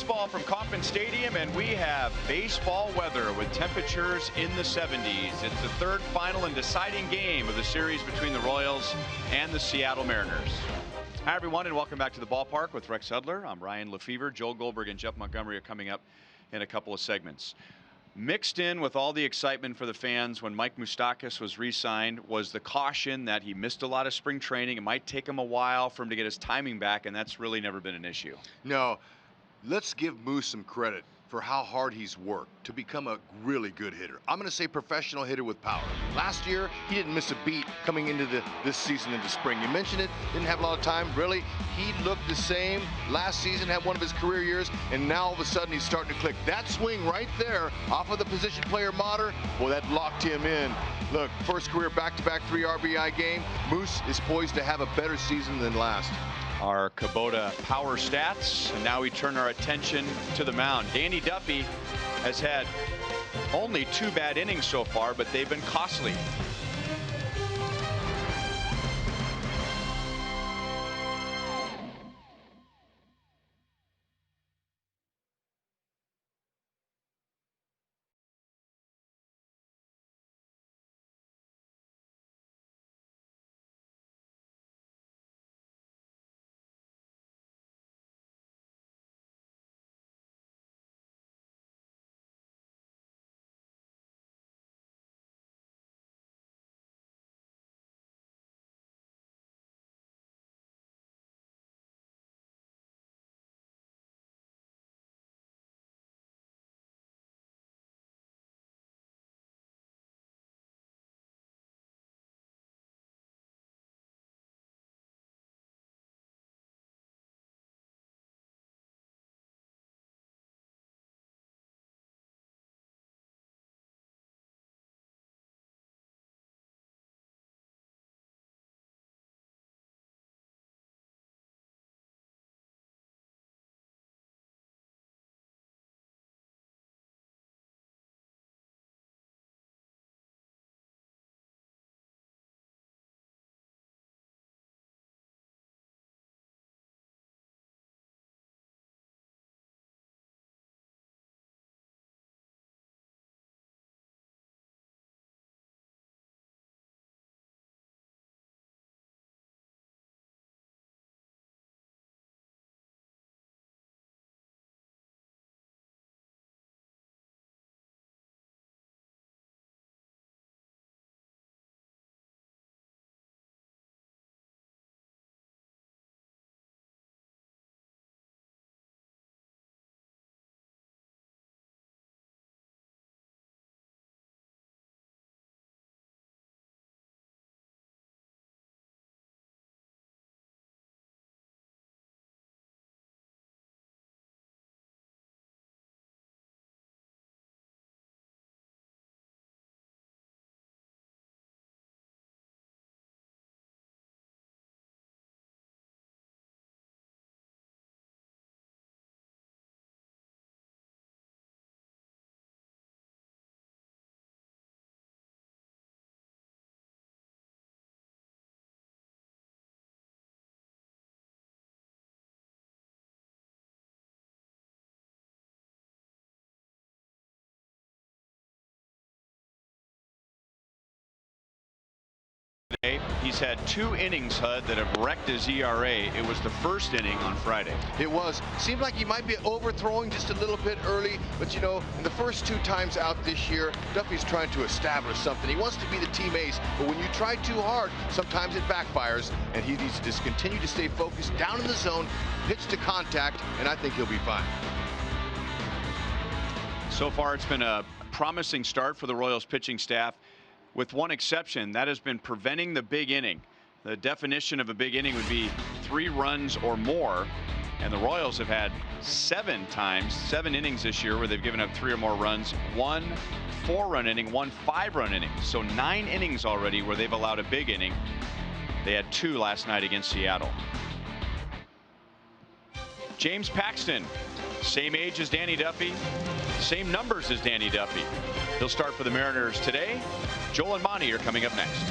baseball from Kauffman Stadium, and we have baseball weather with temperatures in the 70s. It's the third, final, and deciding game of the series between the Royals and the Seattle Mariners. Hi, everyone, and welcome back to the ballpark with Rex Hudler. I'm Ryan Lefevre. Joel Goldberg and Jeff Montgomery are coming up in a couple of segments. Mixed in with all the excitement for the fans when Mike Moustakas was re-signed was the caution that he missed a lot of spring training. It might take him a while for him to get his timing back, and that's really never been an issue. No, let's give Moose some credit for how hard he's worked to become a really good hitter. I'm going to say professional hitter with power. Last year, he didn't miss a beat coming into this season into spring. You mentioned it, didn't have a lot of time. Really, he looked the same last season, had one of his career years, and now all of a sudden he's starting to click. That swing right there off of the position player monitor, well, that locked him in. Look, first career back-to-back 3 RBI game. Moose is poised to have a better season than last. Our Kubota power stats, and now we turn our attention to the mound. Danny Duffy has had only 2 bad innings so far, but they've been costly. He's had 2 innings, Hud, that have wrecked his ERA. It was the first inning on Friday. It was. Seemed like he might be overthrowing just a little bit early, but you know, in the first 2 times out this year, Duffy's trying to establish something. He wants to be the team ace, but when you try too hard, sometimes it backfires, and he needs to just continue to stay focused down in the zone, pitch to contact, and I think he'll be fine. So far, it's been a promising start for the Royals pitching staff, with one exception. That has been preventing the big inning. The definition of a big inning would be 3 runs or more, and the Royals have had 7 innings this year where they've given up 3 or more runs. 1 4-run inning, 1 5-run inning. So 9 innings already where they've allowed a big inning. They had 2 last night against Seattle. James Paxton, same age as Danny Duffy, same numbers as Danny Duffy. He'll start for the Mariners today. Joel and Monty are coming up next.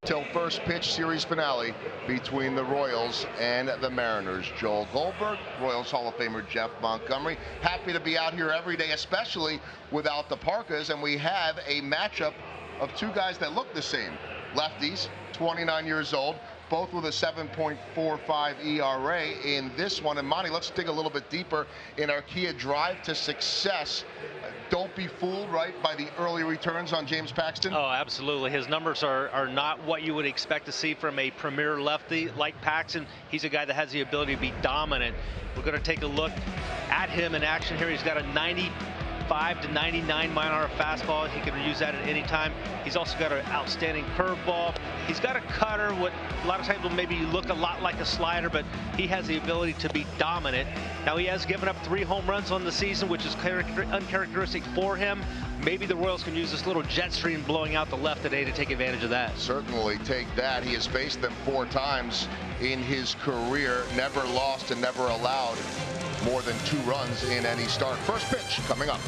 Till first pitch series finale between the Royals and the Mariners. Joel Goldberg, Royals Hall of Famer Jeff Montgomery. Happy to be out here every day, especially without the parkas, and we have a matchup of two guys that look the same. Lefties, 29 years old, both with a 7.45 ERA in this one. And Monty, let's dig a little bit deeper in our Kia drive to success. Don't be fooled, right, by the early returns on James Paxton? Oh, absolutely. His numbers are not what you would expect to see from a premier lefty like Paxton. He's a guy that has the ability to be dominant. We're going to take a look at him in action here. He's got a 95 to 99 mile-an-hour fastball. He can use that at any time. He's also got an outstanding curveball. He's got a cutter, what a lot of times will maybe look a lot like a slider, but he has the ability to be dominant. Now, he has given up 3 home runs on the season, which is uncharacteristic for him. Maybe the Royals can use this little jet stream blowing out the left today to take advantage of that. Certainly take that. He has faced them 4 times in his career, never lost and never allowed more than 2 runs in any start. First pitch coming up.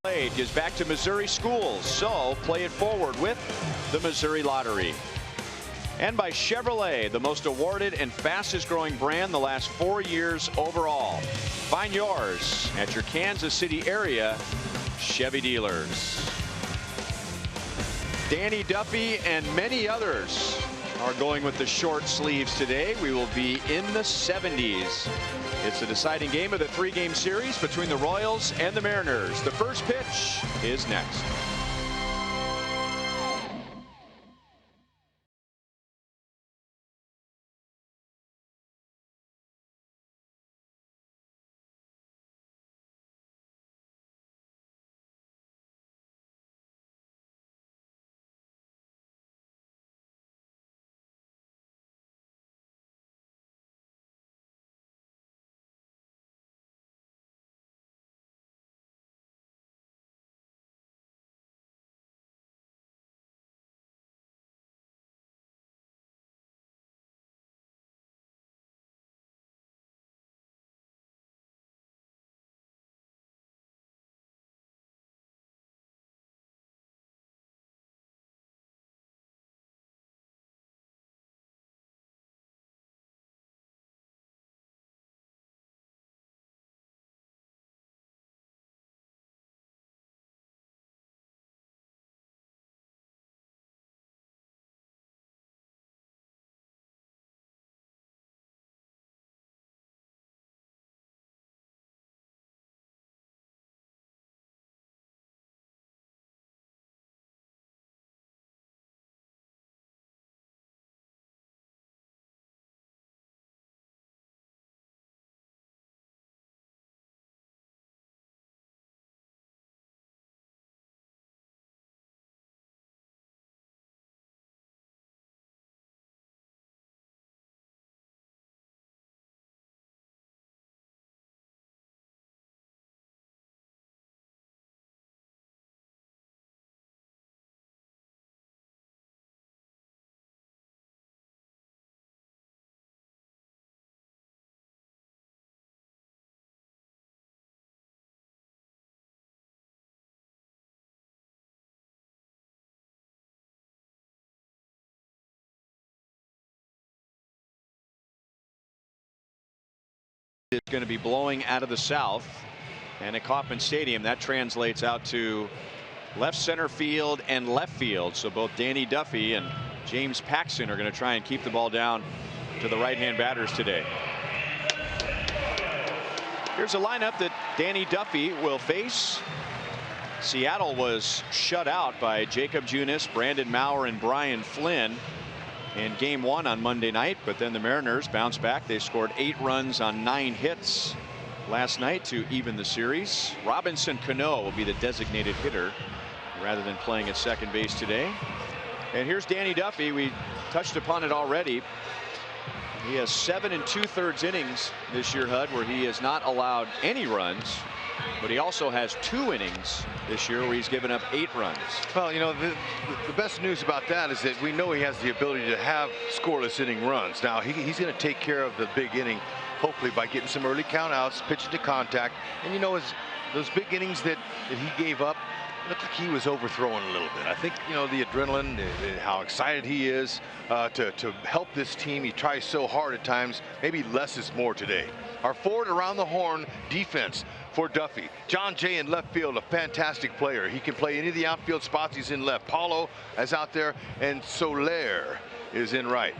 Played gives back to Missouri schools, so play it forward with the Missouri Lottery. And by Chevrolet, the most awarded and fastest growing brand the last 4 years overall. Find yours at your Kansas City area Chevy dealers. Danny Duffy and many others are going with the short sleeves today. We will be in the 70s. It's the deciding game of the 3-game series between the Royals and the Mariners. The first pitch is next. is going to be blowing out of the south, and at Kauffman Stadium that translates out to left center field and left field. So both Danny Duffy and James Paxton are going to try and keep the ball down to the right-hand batters today. Here's a lineup that Danny Duffy will face. Seattle was shut out by Jacob Junis, Brandon Maurer, and Brian Flynn in game 1 on Monday night, but then the Mariners bounced back. They scored 8 runs on 9 hits last night to even the series. Robinson Cano will be the designated hitter rather than playing at second base today. And here's Danny Duffy. We touched upon it already. He has 7 2/3 innings this year, Hud, where he has not allowed any runs. But he also has 2 innings this year where he's given up 8 runs. Well, you know, the best news about that is that we know he has the ability to have scoreless inning runs. Now, he's going to take care of the big inning, hopefully by getting some early countouts, pitching to contact. And, you know, those big innings that he gave up, it looked like he was overthrowing a little bit. I think, you know, the adrenaline, how excited he is to help this team. He tries so hard at times. Maybe less is more today. Our forward around the horn defense for Duffy. John Jay in left field, a fantastic player. He can play any of the outfield spots. He's in left. Paulo is out there, and Soler is in right.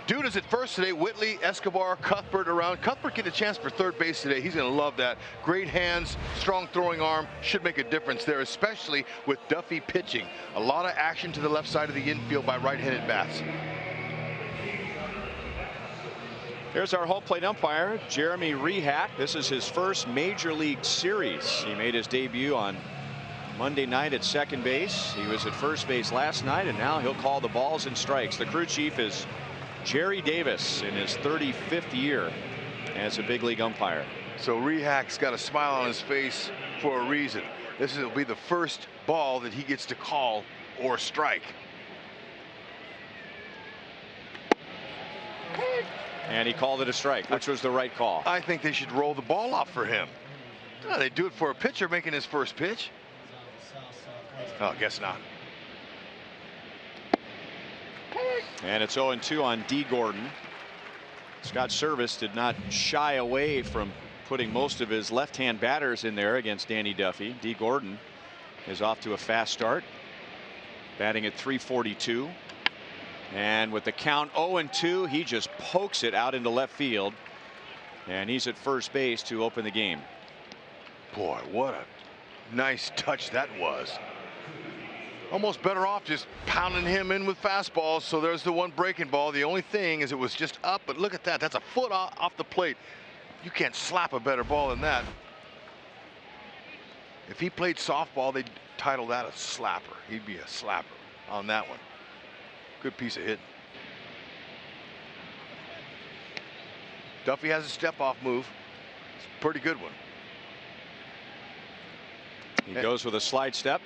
Dude is at first today. Whitley, Escobar, Cuthbert around. Cuthbert getting a chance for third base today. He's going to love that. Great hands, strong throwing arm. Should make a difference there, especially with Duffy pitching. A lot of action to the left side of the infield by right-handed bats. Here's our home plate umpire, Jeremy Rehack. This is his first major league series. He made his debut on Monday night at second base. He was at first base last night, and now he'll call the balls and strikes. The crew chief is Jerry Davis in his 35th year as a big league umpire. So Rehack's got a smile on his face for a reason. This will be the first ball that he gets to call or strike. And he called it a strike, which was the right call. I think they should roll the ball off for him. Oh, they do it for a pitcher making his first pitch. Oh, I guess not. And it's 0-2 on D. Gordon. Scott Service did not shy away from putting most of his left-hand batters in there against Danny Duffy. D. Gordon is off to a fast start, batting at .342. And with the count 0-2, he just pokes it out into left field, and he's at first base to open the game. Boy, what a nice touch that was. Almost better off just pounding him in with fastballs. So there's the one breaking ball. The only thing is it was just up, but look at that. That's a foot off the plate. You can't slap a better ball than that. If he played softball, they'd title that a slapper. He'd be a slapper on that one. Good piece of hit. Duffy has a step-off move. It's a pretty good one. He goes with a slide step.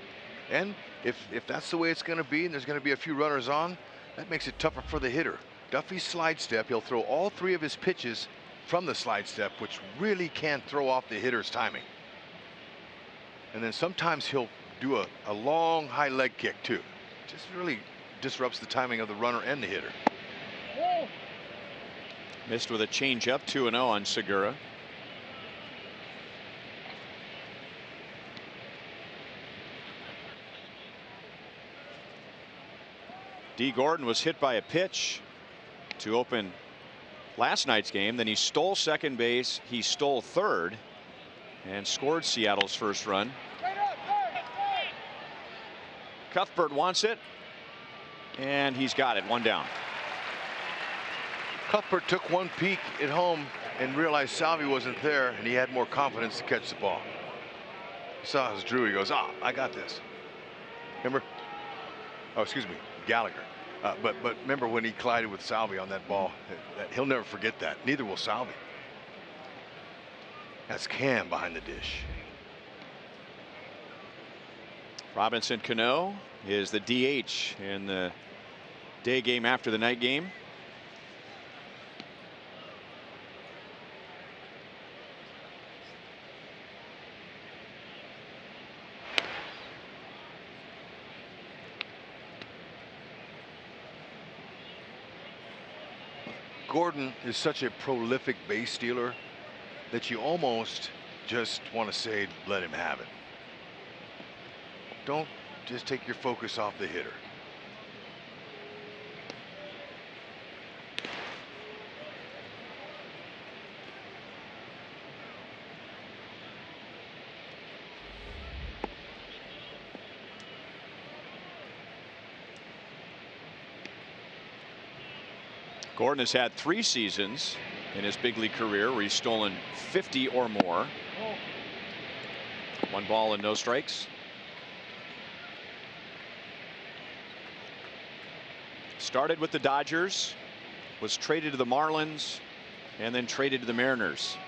And if that's the way it's going to be, and there's going to be a few runners on, that makes it tougher for the hitter. Duffy's slide step, he'll throw all 3 of his pitches from the slide step, which really can throw off the hitter's timing. And then sometimes he'll do a long high leg kick too. Just really disrupts the timing of the runner and the hitter. Missed with a changeup, 2-0 on Segura. D. Gordon was hit by a pitch to open last night's game. Then he stole second base. He stole third and scored Seattle's first run. Cuthbert wants it, and he's got it. 1 down. Cuthbert took one peek at home and realized Salvi wasn't there, and he had more confidence to catch the ball. He saw his Drew. He goes, "Ah, I got this." Remember? Oh, excuse me, Gallagher. But remember when he collided with Salvi on that ball? He'll never forget that. Neither will Salvi. That's Cam behind the dish. Robinson Cano is the DH in the day game after the night game. Gordon is such a prolific base stealer that you almost just want to say, let him have it. Don't just take your focus off the hitter. Gordon has had 3 seasons in his big league career where he's stolen 50 or more. 1 ball and no strikes. Started with the Dodgers, was traded to the Marlins, and then traded to the Mariners.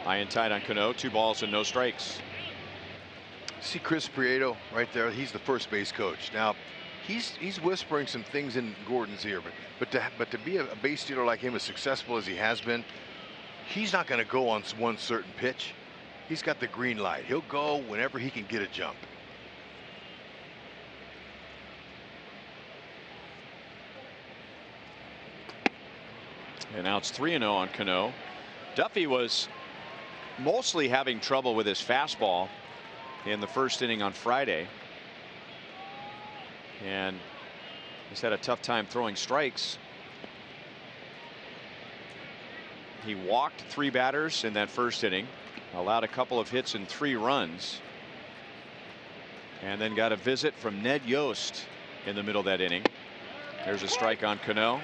High and tight on Cano, 2 balls and no strikes. See Chris Prieto right there. He's the first base coach. Now, he's whispering some things in Gordon's ear, but to be a base stealer like him, as successful as he has been, he's not going to go on one certain pitch. He's got the green light. He'll go whenever he can get a jump. And now it's 3-0 on Cano. Duffy was mostly having trouble with his fastball in the first inning on Friday, and he's had a tough time throwing strikes. He walked 3 batters in that first inning, allowed a couple of hits and 3 runs, and then got a visit from Ned Yost in the middle of that inning. There's a strike on Cano,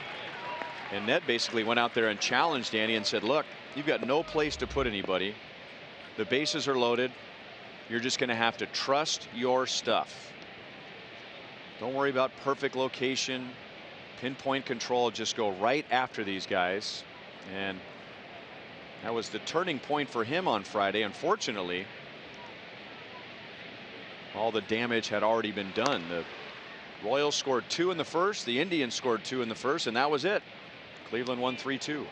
and Ned basically went out there and challenged Danny and said, look, you've got no place to put anybody. The bases are loaded. You're just going to have to trust your stuff. Don't worry about perfect location, pinpoint control. Just go right after these guys. And that was the turning point for him on Friday. Unfortunately, all the damage had already been done. The Royals scored 2 in the first. The Indians scored 2 in the first, and that was it. Cleveland won 3-2.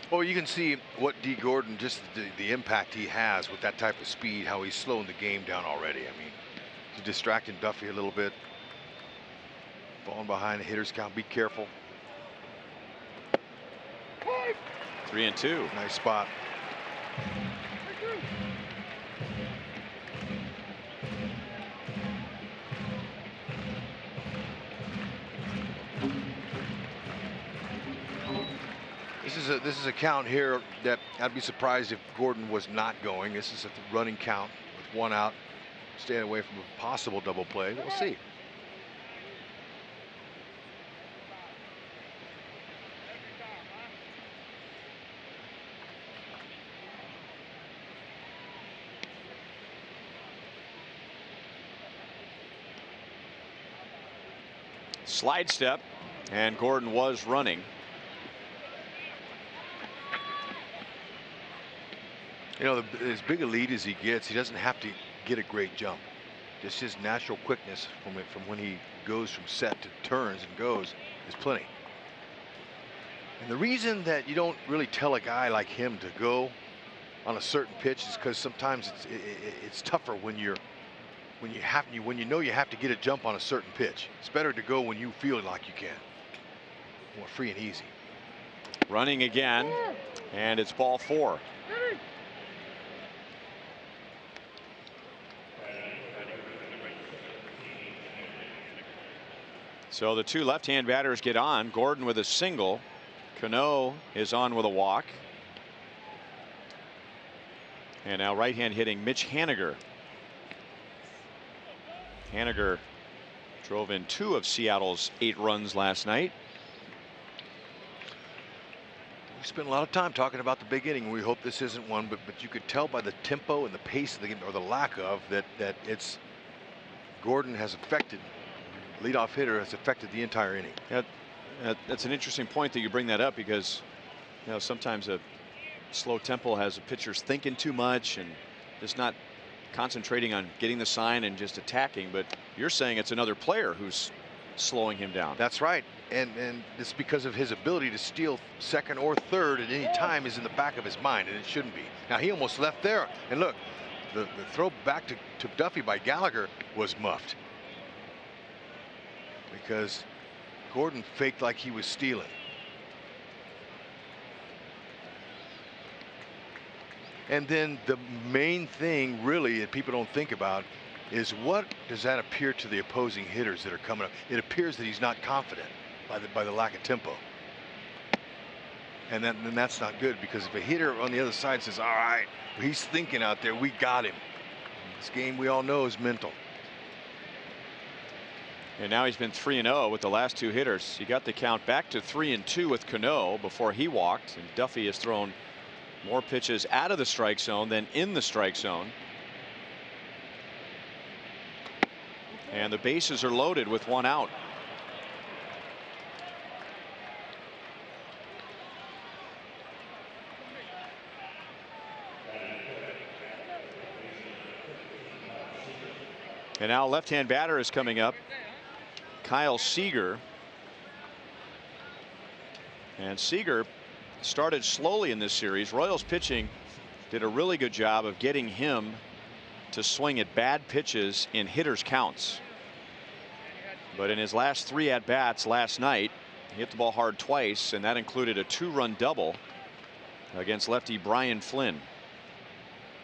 Well, you can see what D. Gordon, just the impact he has with that type of speed, how he's slowing the game down already. I mean, he's distracting Duffy a little bit. Falling behind the hitter's count. Be careful. 3-2. Nice spot. This is a count here that I'd be surprised if Gordon was not going. This is a running count with 1 out, staying away from a possible double play. We'll see. Slide step, and Gordon was running. You know, as big a lead as he gets, he doesn't have to get a great jump. Just his natural quickness from when he goes from set to turns and goes is plenty. And the reason that you don't really tell a guy like him to go on a certain pitch is because sometimes it's tougher when you know you have to get a jump on a certain pitch. It's better to go when you feel like you can. More free and easy. Running again, and it's ball 4. So the 2 left-hand batters get on. Gordon with a single. Cano is on with a walk. And now right-hand hitting Mitch Haniger. Haniger drove in 2 of Seattle's 8 runs last night. We spent a lot of time talking about the big inning. We hope this isn't one, but you could tell by the tempo and the pace of the game, or the lack of, that it's Gordon has affected. Leadoff hitter has affected the entire inning. That's an interesting point that you bring that up, because you know sometimes a slow tempo has a pitcher's thinking too much and just not concentrating on getting the sign and just attacking. But you're saying it's another player who's slowing him down. That's right, and it's because of his ability to steal second or third at any time is in the back of his mind, and it shouldn't be. Now he almost left there, and look, the throw back to Duffy by Gallagher was muffed because Gordon faked like he was stealing. And then the main thing really that people don't think about is what does that appear to the opposing hitters that are coming up? It appears that he's not confident by the lack of tempo. And then that's not good, because if a hitter on the other side says, all right, he's thinking out there, we got him. This game we all know is mental. And now he's been 3-0 with the last two hitters. He got the count back to 3-2 with Cano before he walked, and Duffy has thrown more pitches out of the strike zone than in the strike zone. And the bases are loaded with one out. And now left-hand batter is coming up, Kyle Seager. And Seager started slowly in this series. Royals pitching did a really good job of getting him to swing at bad pitches in hitters' counts. But in his last 3 at-bats last night, he hit the ball hard twice, and that included a 2-run double against lefty Brian Flynn.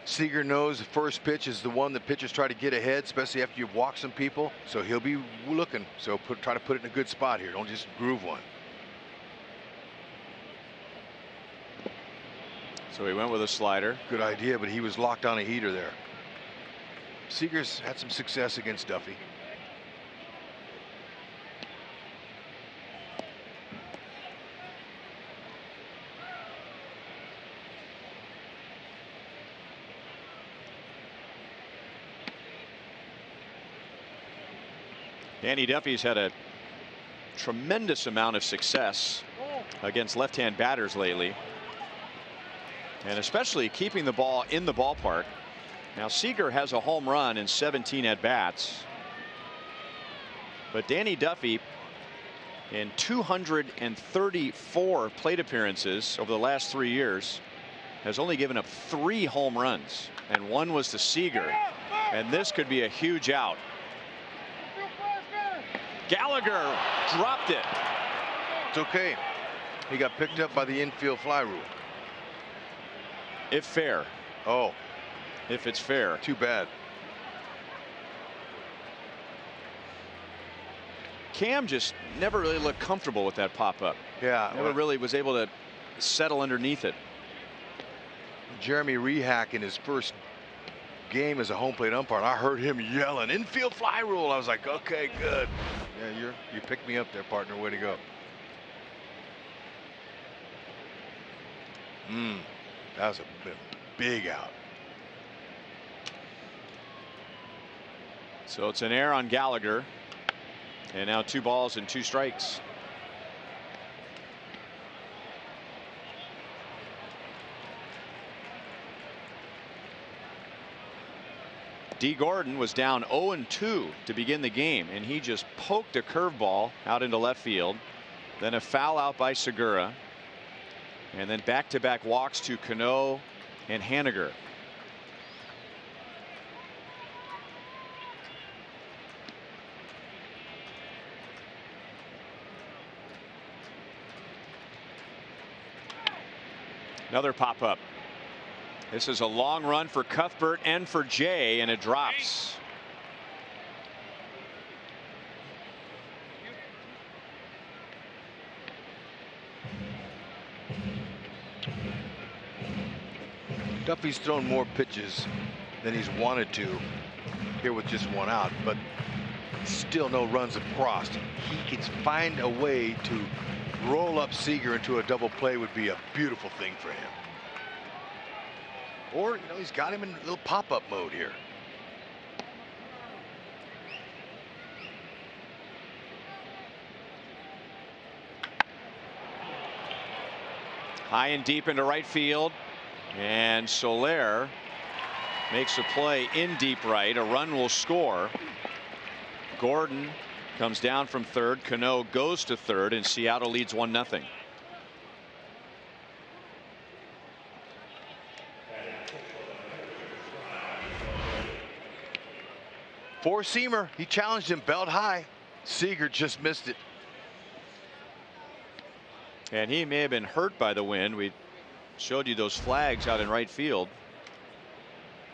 Seager knows the first pitch is the one that pitchers try to get ahead, especially after you've walked some people. So he'll be looking. So try to put it in a good spot here. Don't just groove one. So he went with a slider. Good idea, but he was locked on a heater there. Seager's had some success against Duffy. Danny Duffy's had a tremendous amount of success against left-hand batters lately, and especially keeping the ball in the ballpark. Now Seager has a home run in 17 at-bats, but Danny Duffy in 234 plate appearances over the last 3 years has only given up 3 home runs, and 1 was to Seager, and this could be a huge out. Gallagher dropped it. It's okay. He got picked up by the infield fly rule. If fair. Oh, if it's fair. Too bad. Cam just never really looked comfortable with that pop-up. Yeah. Never really was able to settle underneath it. Jeremy Rehack in his first game as a home plate umpire, I heard him yelling infield fly rule. I was like, okay, good. Yeah, you picked me up there, partner. Way to go. That was a big out. So it's an error on Gallagher, and now 2 balls and 2 strikes. D. Gordon was down 0-2 to begin the game, and he just poked a curveball out into left field. Then a foul out by Segura, and then back-to-back walks to Cano and Haniger. Another pop-up. This is a long run for Cuthbert and for Jay, and it drops. Duffy's thrown more pitches than he's wanted to here with just 1 out, but still no runs have crossed. He can find a way to roll up Seager into a double play would be a beautiful thing for him. Or, you know, he's got him in a little pop-up mode here. High and deep into right field, and Soler makes a play in deep right. A run will score. Gordon comes down from third. Cano goes to third, and Seattle leads 1-0. Four-seamer. He challenged him belt high. Seager just missed it. And he may have been hurt by the wind. We showed you those flags out in right field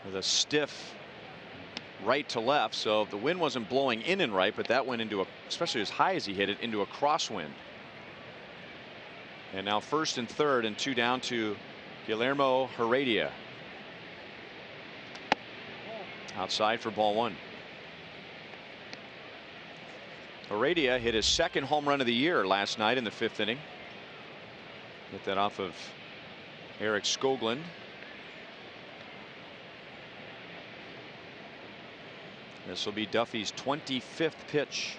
with a stiff right to left. So the wind wasn't blowing in and right, but that went into a, especially as high as he hit it, into a crosswind. And now first and third and 2 down to Guillermo Heredia. Outside for ball 1. Heredia hit his second home run of the year last night in the 5th inning. Hit that off of Eric Skoglund. This will be Duffy's 25th pitch.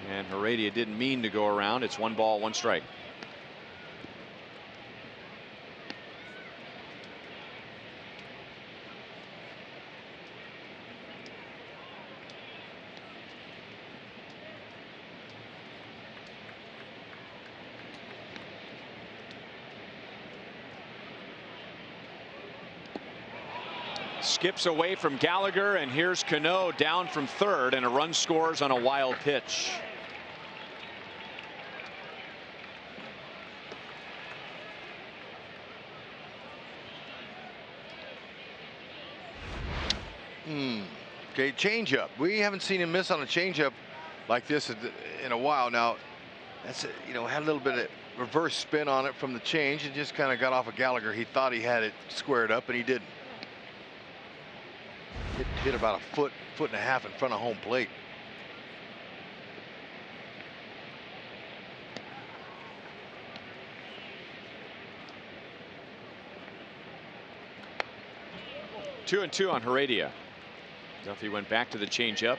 And Heredia didn't mean to go around. It's 1 ball, 1 strike. Skips away from Gallagher, and here's Cano down from third, and a run scores on a wild pitch. Okay, changeup. We haven't seen him miss on a changeup like this in a while now. That's had a little bit of reverse spin on it from the change and just kind of got off of Gallagher. He thought he had it squared up, and he didn't. Hit about a foot and a half in front of home plate. Two and 2 on Heredia. Duffy went back to the changeup.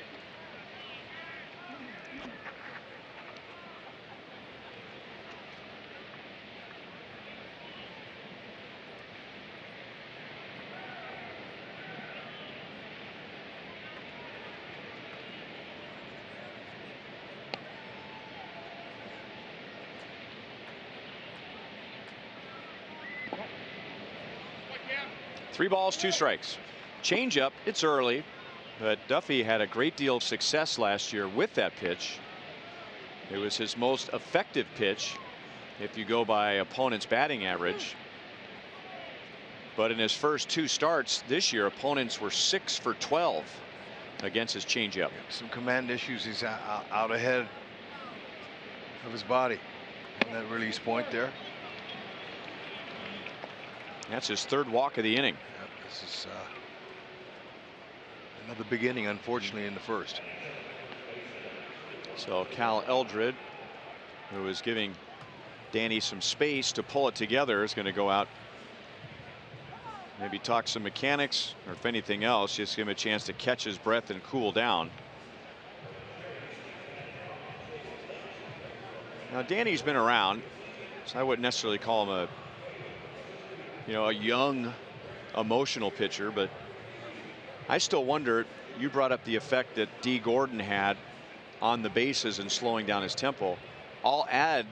Three balls, 2 strikes. Changeup, it's early, but Duffy had a great deal of success last year with that pitch. It was his most effective pitch if you go by opponent's batting average. But in his first 2 starts this year, opponents were 6 for 12 against his changeup. Some command issues. He's out ahead of his body on that release point there. That's his 3rd walk of the inning. Yep, this is another beginning, unfortunately, in the first. So Cal Eldred, who is giving Danny some space to pull it together, is going to go out, maybe talk some mechanics, or if anything else, just give him a chance to catch his breath and cool down. Now Danny's been around, so I wouldn't necessarily call him a young, emotional pitcher, but I still wonder. You brought up the effect that D. Gordon had on the bases and slowing down his tempo. I'll add,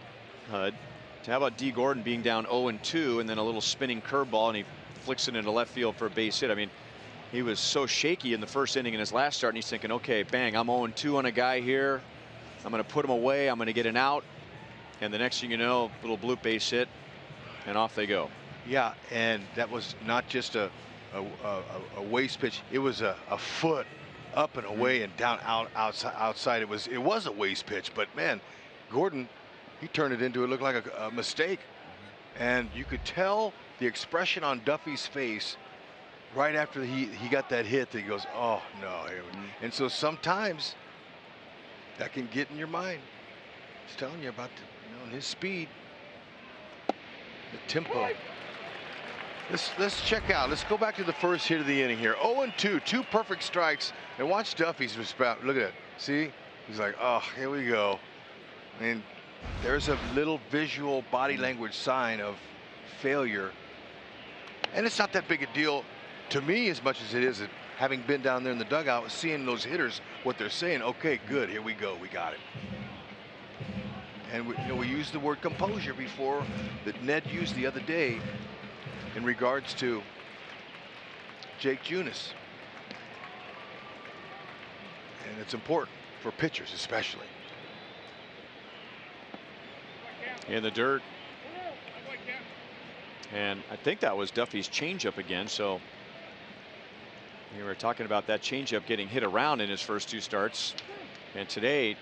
Hud, to how about D. Gordon being down 0-2 and then a little spinning curveball, and he flicks it into left field for a base hit. I mean, he was so shaky in the first inning in his last start, and he's thinking, okay, bang, I'm 0-2 on a guy here. I'm going to put him away. I'm going to get an out. And the next thing you know, little bloop base hit, and off they go. Yeah, and that was not just a waste pitch. It was a foot up and away and down outside. It was a waste pitch, but man, Gordon, he turned it into, it looked like a mistake. And you could tell the expression on Duffy's face right after he got that hit, that he goes, oh no. And so sometimes that can get in your mind. Just telling you about his speed, the tempo. Let's check out. Let's go back to the first hit of the inning here. 0-2, 2 perfect strikes. And watch Duffy's response. Look at it. See? He's like, oh, here we go. And there's a little visual body language sign of failure. And it's not that big a deal to me as much as it is having been down there in the dugout, seeing those hitters, what they're saying. Okay, good. Here we go. We got it. And we used the word composure before that Ned used the other day in regards to Jake Junis. And it's important for pitchers especially. In the dirt. And I think that was Duffy's changeup again. So we were talking about that changeup getting hit around in his first 2 starts. And today,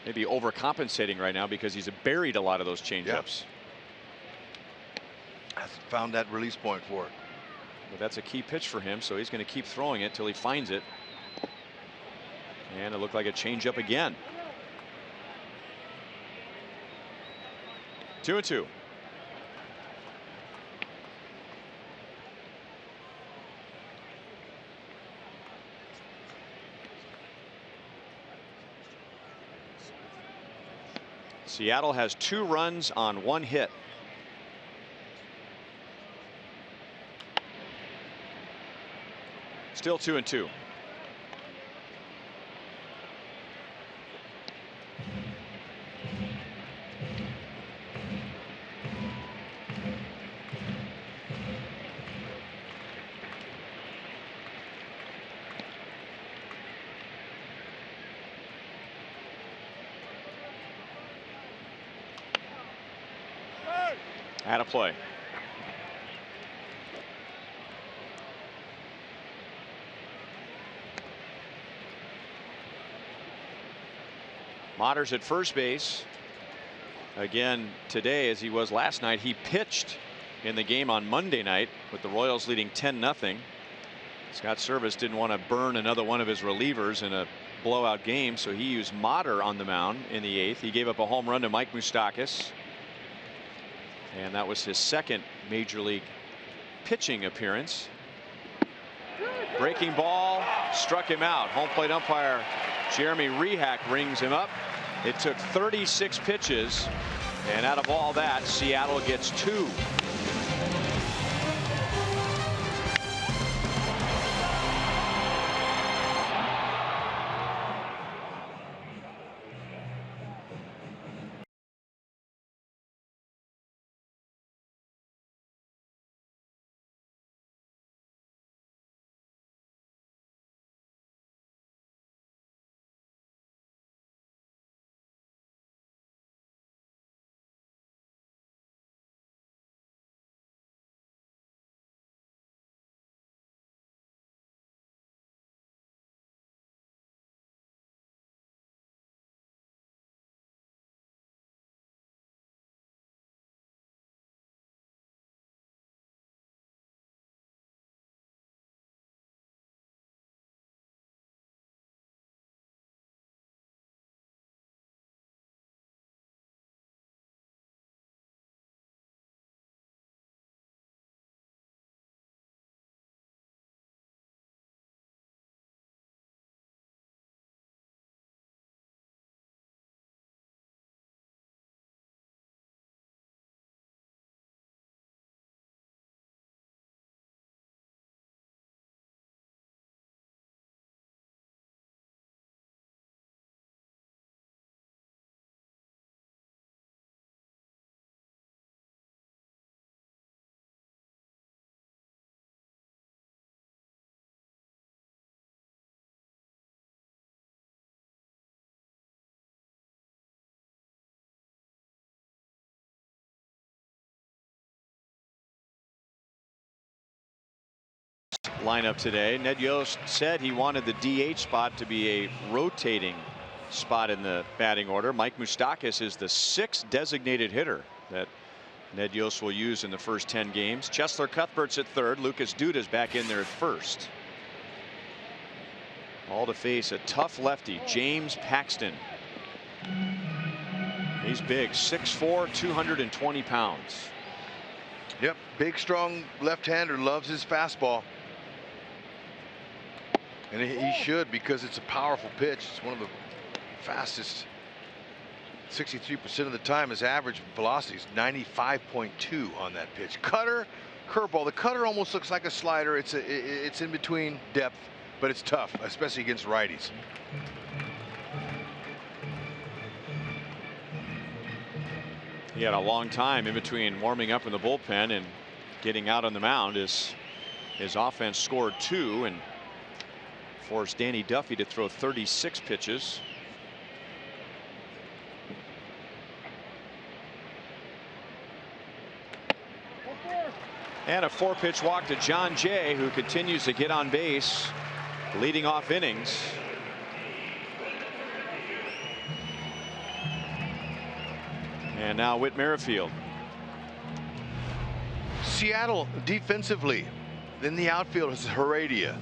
maybe overcompensating right now because he's buried a lot of those changeups. Hasn't found that release point for it. But that's a key pitch for him, so he's going to keep throwing it till he finds it. And it looked like a changeup again. 2-2. Seattle has 2 runs on 1 hit. Still 2-2. Out of play. Motters at first base. Again today, as he was last night. He pitched in the game on Monday night with the Royals leading 10-0. Scott Service didn't want to burn another one of his relievers in a blowout game, so he used Motter on the mound in the 8th. He gave up a home run to Mike Moustakas. And that was his second major league pitching appearance. Breaking ball struck him out. Home plate umpire Jeremy Rehak rings him up. It took 36 pitches, and out of all that, Seattle gets 2. Lineup today. Ned Yost said he wanted the DH spot to be a rotating spot in the batting order. Mike Moustakas is the 6th designated hitter that Ned Yost will use in the first 10 games. Chesler Cuthbert's at 3rd. Lucas Duda's back in there at 1st. All to face a tough lefty, James Paxton. He's big, 6'4", 220 pounds. Yep, big, strong left-hander, loves his fastball. And he should, because it's a powerful pitch. It's one of the fastest. 63% of the time his average velocity is 95.2 on that pitch. Cutter, curveball. The cutter almost looks like a slider. It's in between depth, but it's tough, especially against righties. He had a long time in between warming up in the bullpen and getting out on the mound. His offense scored 2, and forced Danny Duffy to throw 36 pitches. And a 4-pitch walk to John Jay, who continues to get on base, leading off innings. And now Whit Merrifield. Seattle defensively. In the outfield is Heredia,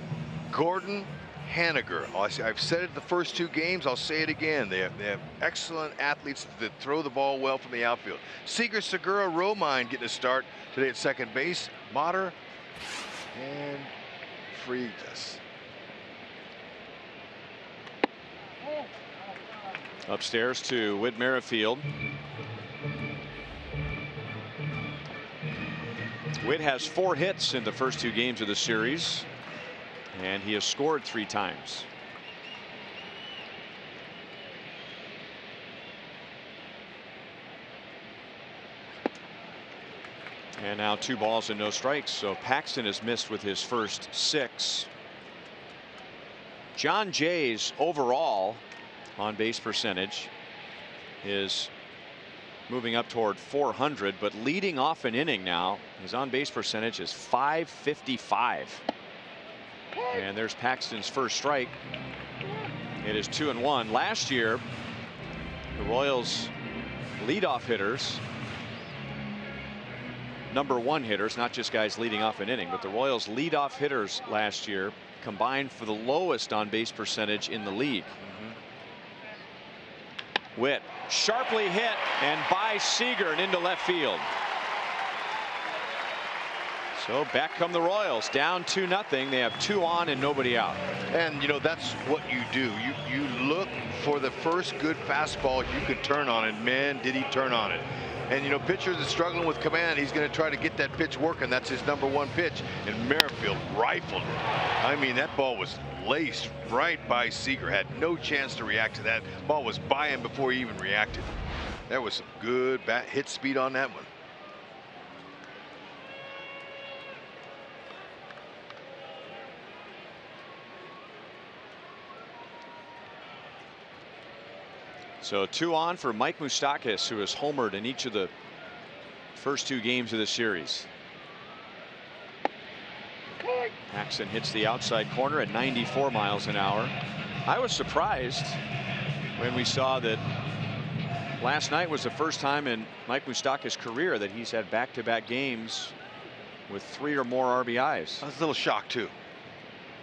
Gordon, Haniger. I've said it the first 2 games. I'll say it again. They have excellent athletes that throw the ball well from the outfield. Seager, Segura, Romine getting a start today at second base. Mater and Freitas. Upstairs to Whit Merrifield. Whit has 4 hits in the first 2 games of the series, and he has scored 3 times. And now 2 balls and no strikes. So Paxton has missed with his first 6. John Jay's overall on base percentage is moving up toward 400, but leading off an inning now, his on base percentage is .555. And there's Paxton's first strike. It is 2-1. Last year, the Royals leadoff hitters, #1 hitters, not just guys leading off an inning, but the Royals leadoff hitters last year combined for the lowest on base percentage in the league. Whit sharply hit and by Seager and into left field. So back come the Royals, down 2-0. They have 2 on and nobody out. And you know, that's what you do. You look for the first good fastball you could turn on, and man, did he turn on it. And you know, pitchers are struggling with command. He's going to try to get that pitch working. That's his #1 pitch, and Merrifield rifled it. I mean, that ball was laced right by Seager. Had no chance to react to that. Ball was by him before he even reacted. There was some good bat hit speed on that one. So 2 on for Mike Moustakas, who has homered in each of the first 2 games of the series. Paxton hits the outside corner at 94 miles an hour. I was surprised when we saw that last night was the first time in Mike Moustakas' career that he's had back-to-back games with 3 or more RBIs. I was a little shocked too.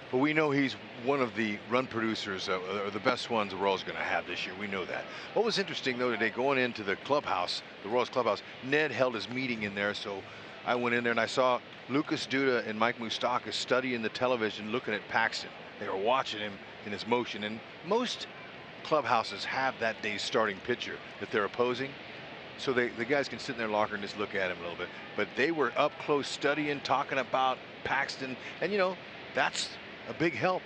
But we know he's one of the run producers, or the best ones the Royals are going to have this year. We know that. What was interesting though today, going into the clubhouse, the Royals clubhouse, Ned held his meeting in there. So I went in there and I saw Lucas Duda and Mike Moustakas studying the television, looking at Paxton. They were watching him in his motion. And most clubhouses have that day's starting pitcher that they're opposing. So the guys can sit in their locker and just look at him a little bit. But they were up close studying, talking about Paxton. And you know, that's a big help,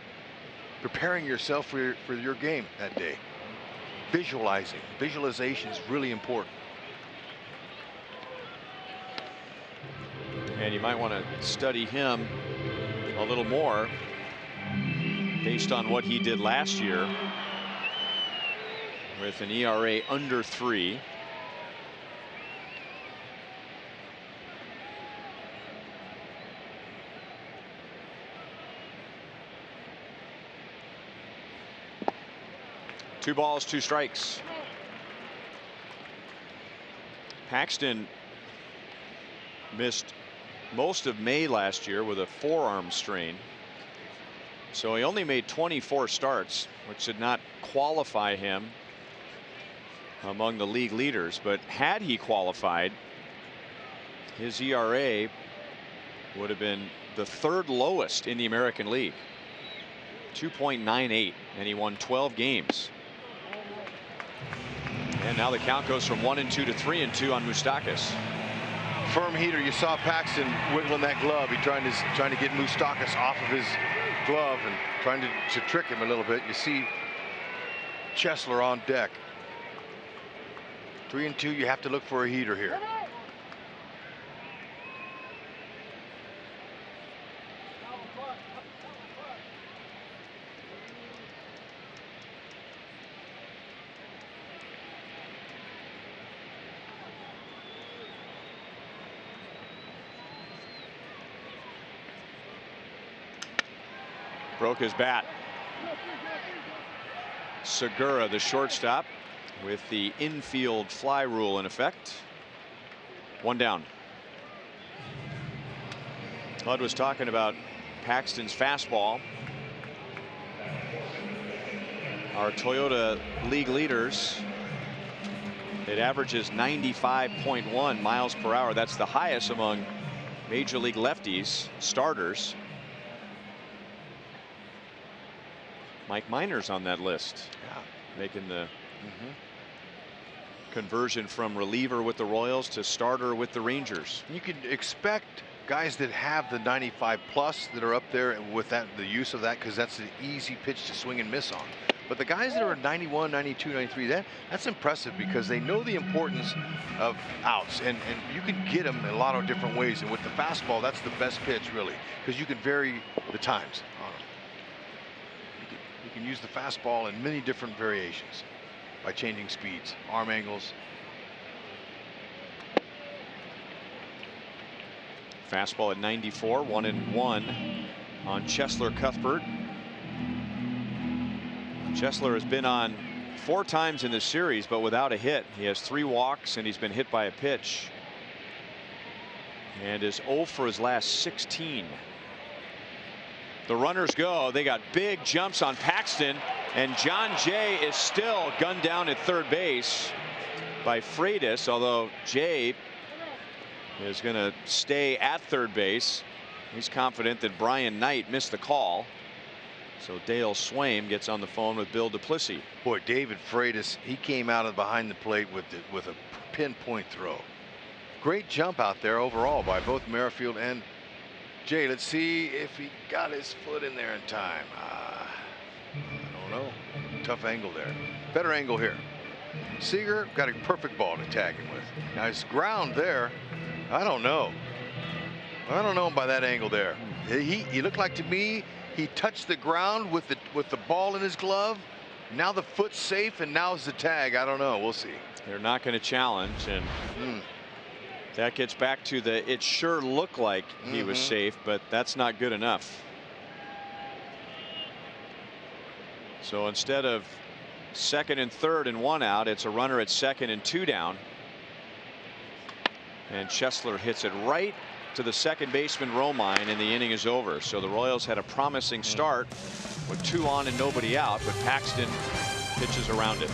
preparing yourself for your game that day. Visualization is really important. And you might want to study him a little more based on what he did last year with an ERA under 3. Two balls, 2 strikes. Paxton missed most of May last year with a forearm strain. So he only made 24 starts, which did not qualify him among the league leaders. But had he qualified, his ERA would have been the 3rd lowest in the American League, 2.98, and he won 12 games. And now the count goes from 1-2 to 3-2 on Moustakas. Firm heater. You saw Paxton wiggling that glove. He trying to get Moustakas off of his glove and trying to trick him a little bit. You see Chesler on deck. 3-2. You have to look for a heater here. Broke his bat. Segura, the shortstop, with the infield fly rule in effect. 1 down. Hud was talking about Paxton's fastball. Our Toyota League leaders, it averages 95.1 miles per hour. That's the highest among Major League lefties, starters. Mike Minor's on that list. Yeah. Making the conversion from reliever with the Royals to starter with the Rangers. You can expect guys that have the 95 plus that are up there with that, the use of that, because that's an easy pitch to swing and miss on. But the guys that are 91, 92, 93, that's impressive, because they know the importance of outs, and you can get them in a lot of different ways. And with the fastball, that's the best pitch, really, because you can vary the times on them. You can use the fastball in many different variations by changing speeds, arm angles. Fastball at 94, 1-1 on Chesler Cuthbert. Chesler has been on 4 times in this series, but without a hit. He has 3 walks, and he's been hit by a pitch, and is 0 for his last 16. The runners go. They got big jumps on Paxton, and John Jay is still gunned down at third base by Freitas, although Jay is going to stay at third base. He's confident that Brian Knight missed the call. So Dale Swaim gets on the phone with Bill Duplessis. Boy, David Freitas, he came out of behind the plate with a pinpoint throw. Great jump out there overall by both Merrifield and Jay. Let's see if he got his foot in there in time. I don't know. Tough angle there. Better angle here. Seager got a perfect ball to tag him with. Now his ground there, I don't know. I don't know by that angle there. He looked like, to me, he touched the ground with the ball in his glove. Now the foot's safe, and now's the tag. I don't know. We'll see. They're not going to challenge, and that gets back to the, it sure looked like he was safe, but that's not good enough. So instead of second and third and 1 out, it's a runner at second and 2 down. And Chesler hits it right to the second baseman Romine, and the inning is over. So the Royals had a promising start with 2 on and nobody out, but Paxton pitches around it.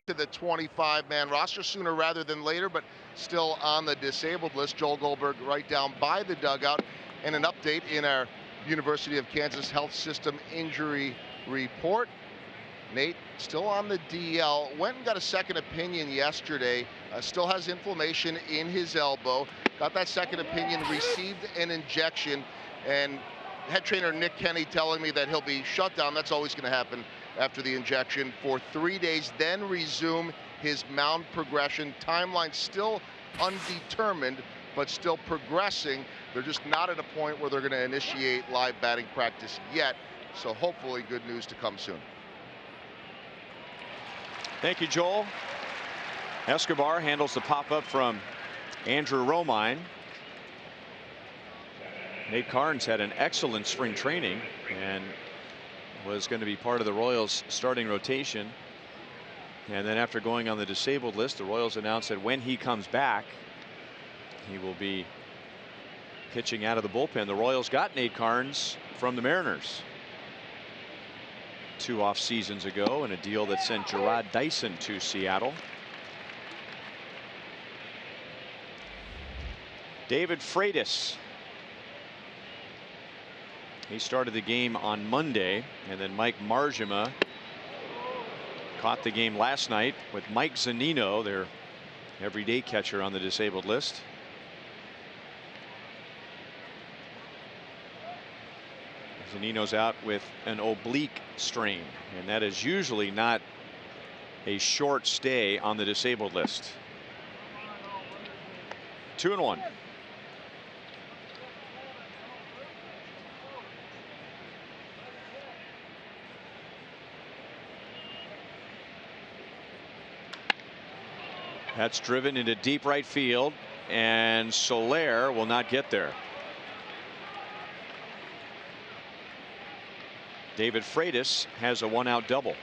To the 25-man roster sooner rather than later, but still on the disabled list. Joel Goldberg right down by the dugout, and an update in our University of Kansas Health System injury report. Nate still on the DL. Went and got a second opinion yesterday. Still has inflammation in his elbow. Got that second opinion, received an injection, and head trainer Nick Kenny telling me that he'll be shut down. That's always going to happen after the injection for 3 days, then resume his mound progression. Timeline still undetermined, but still progressing. They're just not at a point where they're going to initiate live batting practice yet. So hopefully good news to come soon. Thank you, Joel. Escobar handles the pop-up from Andrew Romine. Nate Carnes had an excellent spring training and was going to be part of the Royals starting rotation. And then after going on the disabled list, the Royals announced that when he comes back, he will be pitching out of the bullpen. The Royals got Nate Carnes from the Mariners 2 off seasons ago in a deal that sent Gerard Dyson to Seattle. David Freitas. He started the game on Monday, and then Mike Marjima caught the game last night with Mike Zunino, their everyday catcher, on the disabled list. Zunino's out with an oblique strain, and that is usually not a short stay on the disabled list. 2-1. That's driven into deep right field, and Soler will not get there. David Freitas has a 1-out double.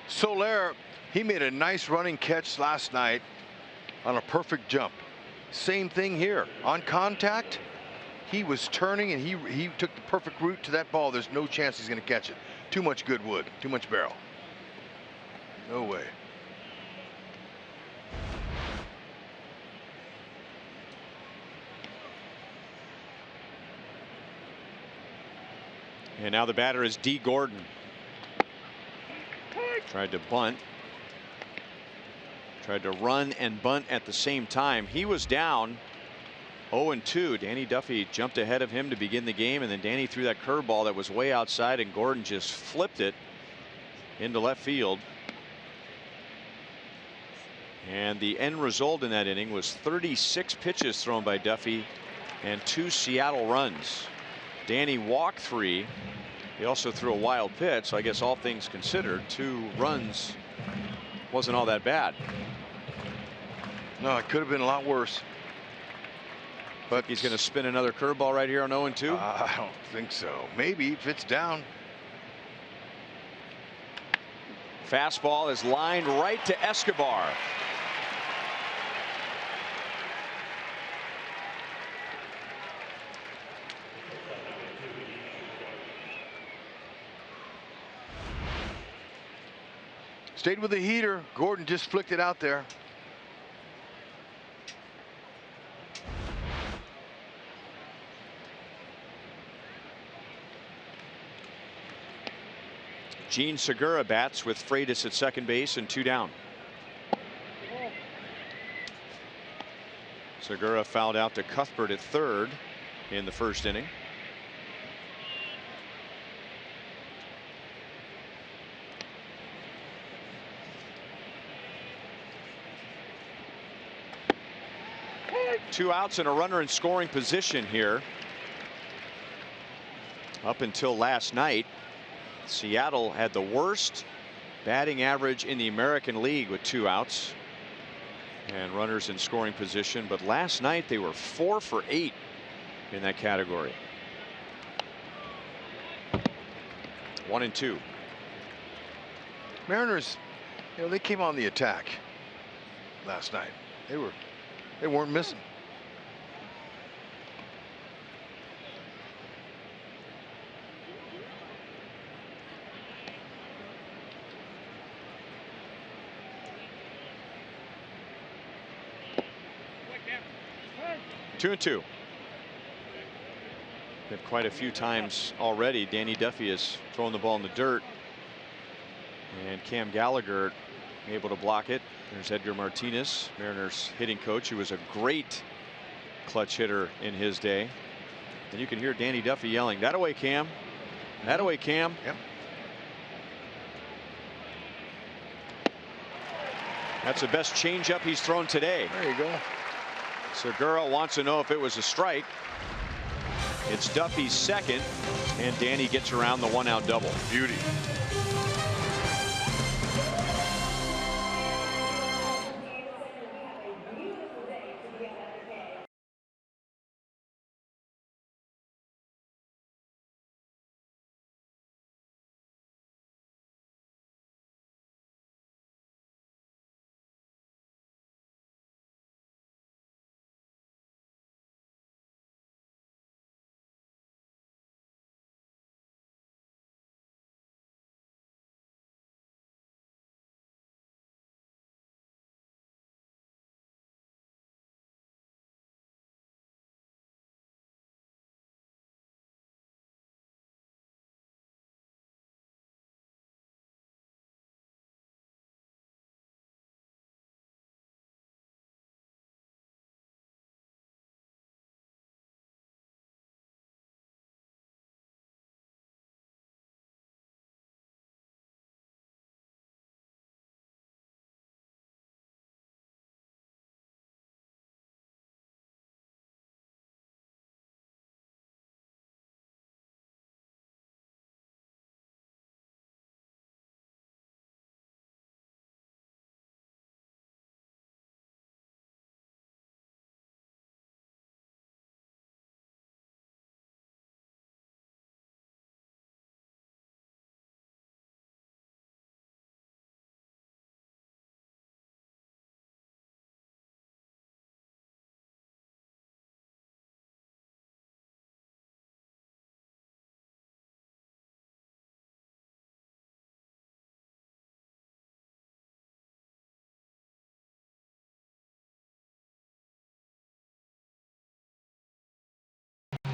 Soler, he made a nice running catch last night on a perfect jump. Same thing here on contact. He was turning and he took the perfect route to that ball. There's no chance he's going to catch it. Too much good wood, too much barrel. No way. And now the batter is D. Gordon. Tried to bunt. Tried to run and bunt at the same time. He was down 0-2. Danny Duffy jumped ahead of him to begin the game, and then Danny threw that curveball that was way outside, and Gordon just flipped it into left field. And the end result in that inning was 36 pitches thrown by Duffy and 2 Seattle runs. Danny walked 3. He also threw a wild pitch, so I guess all things considered, 2 runs wasn't all that bad. No, it could have been a lot worse. But he's going to spin another curveball right here on 0-2. I don't think so. Maybe if it's down. Fastball is lined right to Escobar. Stayed with the heater. Gordon just flicked it out there. Gene Segura bats with Freitas at second base and 2 down. Segura fouled out to Cuthbert at third in the first inning. Two outs and a runner in scoring position here. Up until last night, Seattle had the worst batting average in the American League with 2 outs and runners in scoring position. But last night they were 4 for 8 in that category. 1-2. Mariners, you know, they came on the attack last night. They weren't missing. Two and 2. But quite a few times already, Danny Duffy has thrown the ball in the dirt. And Cam Gallagher able to block it. There's Edgar Martinez, Mariners hitting coach, who was a great clutch hitter in his day. And you can hear Danny Duffy yelling, "That away, Cam. That away, Cam." Yep. That's the best changeup he's thrown today. There you go. Segura wants to know if it was a strike. It's Duffy's second, and Danny gets around the 1-out double. Beauty.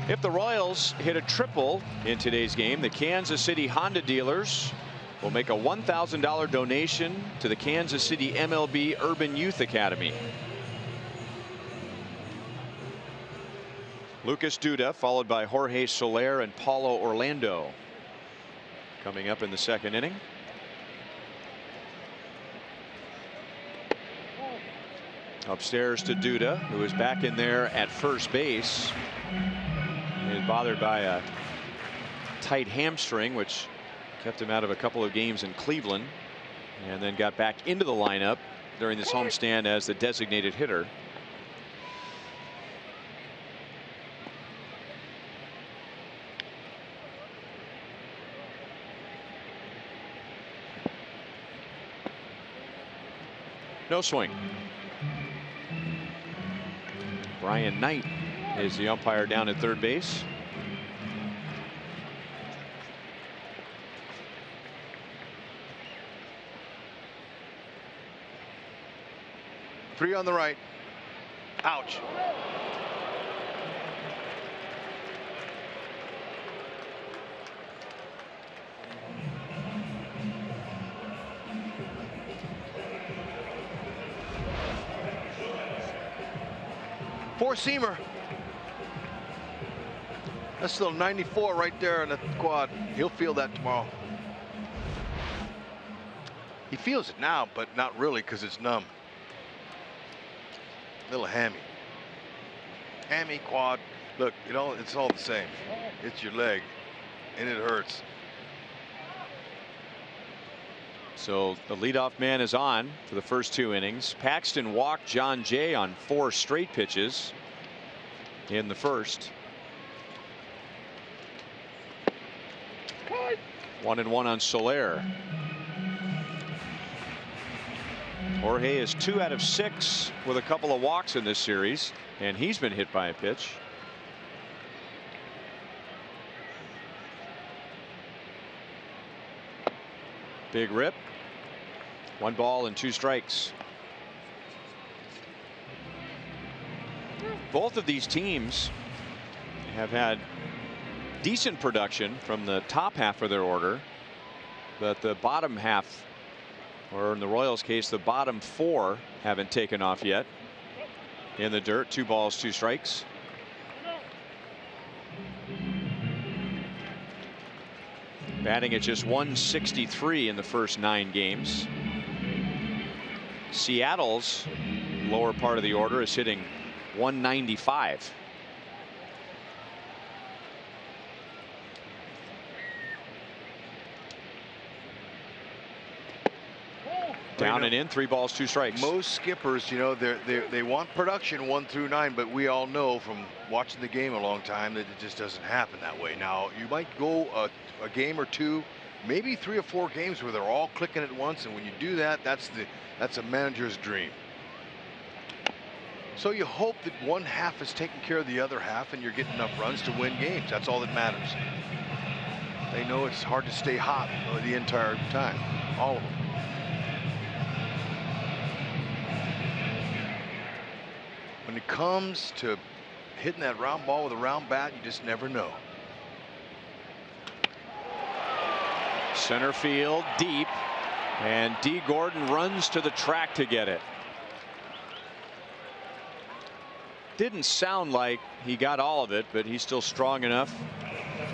If the Royals hit a triple in today's game, the Kansas City Honda dealers will make a $1,000 donation to the Kansas City MLB Urban Youth Academy. Lucas Duda, followed by Jorge Soler and Paulo Orlando, coming up in the second inning. Upstairs to Duda, who is back in there at first base. He is bothered by a tight hamstring, which kept him out of a couple of games in Cleveland, and then got back into the lineup during this homestand as the designated hitter. No swing. Brian Knight is the umpire down at third base. Three on the right. Ouch. Four-seamer. That's still 94 right there in the quad. He'll feel that tomorrow. He feels it now, but not really because it's numb. Little hammy. Hammy, quad. Look, you know, it's all the same. It's your leg, and it hurts. So the leadoff man is on for the first two innings. Paxton walked John Jay on 4 straight pitches in the first. 1-1 on Soler. Jorge is 2 out of 6 with a couple of walks in this series, and he's been hit by a pitch. Big rip. 1 ball and 2 strikes. Both of these teams have had decent production from the top half of their order, but the bottom half, or in the Royals case, the bottom 4 haven't taken off yet. In the dirt, 2 balls, 2 strikes. Batting at just 163 in the first 9 games. Seattle's lower part of the order is hitting 195. Down and in, 3 balls, 2 strikes. Most skippers, you know, they want production 1 through 9, but we all know from watching the game a long time that it just doesn't happen that way. Now, you might go a game or 2, maybe 3 or 4 games where they're all clicking at once, and when you do that, that's a manager's dream. So you hope that one half is taking care of the other half, and you're getting enough runs to win games. That's all that matters. They know it's hard to stay hot the entire time, all of them. When it comes to hitting that round ball with a round bat, you just never know. Center field deep, and D. Gordon runs to the track to get it. Didn't sound like he got all of it, but he's still strong enough,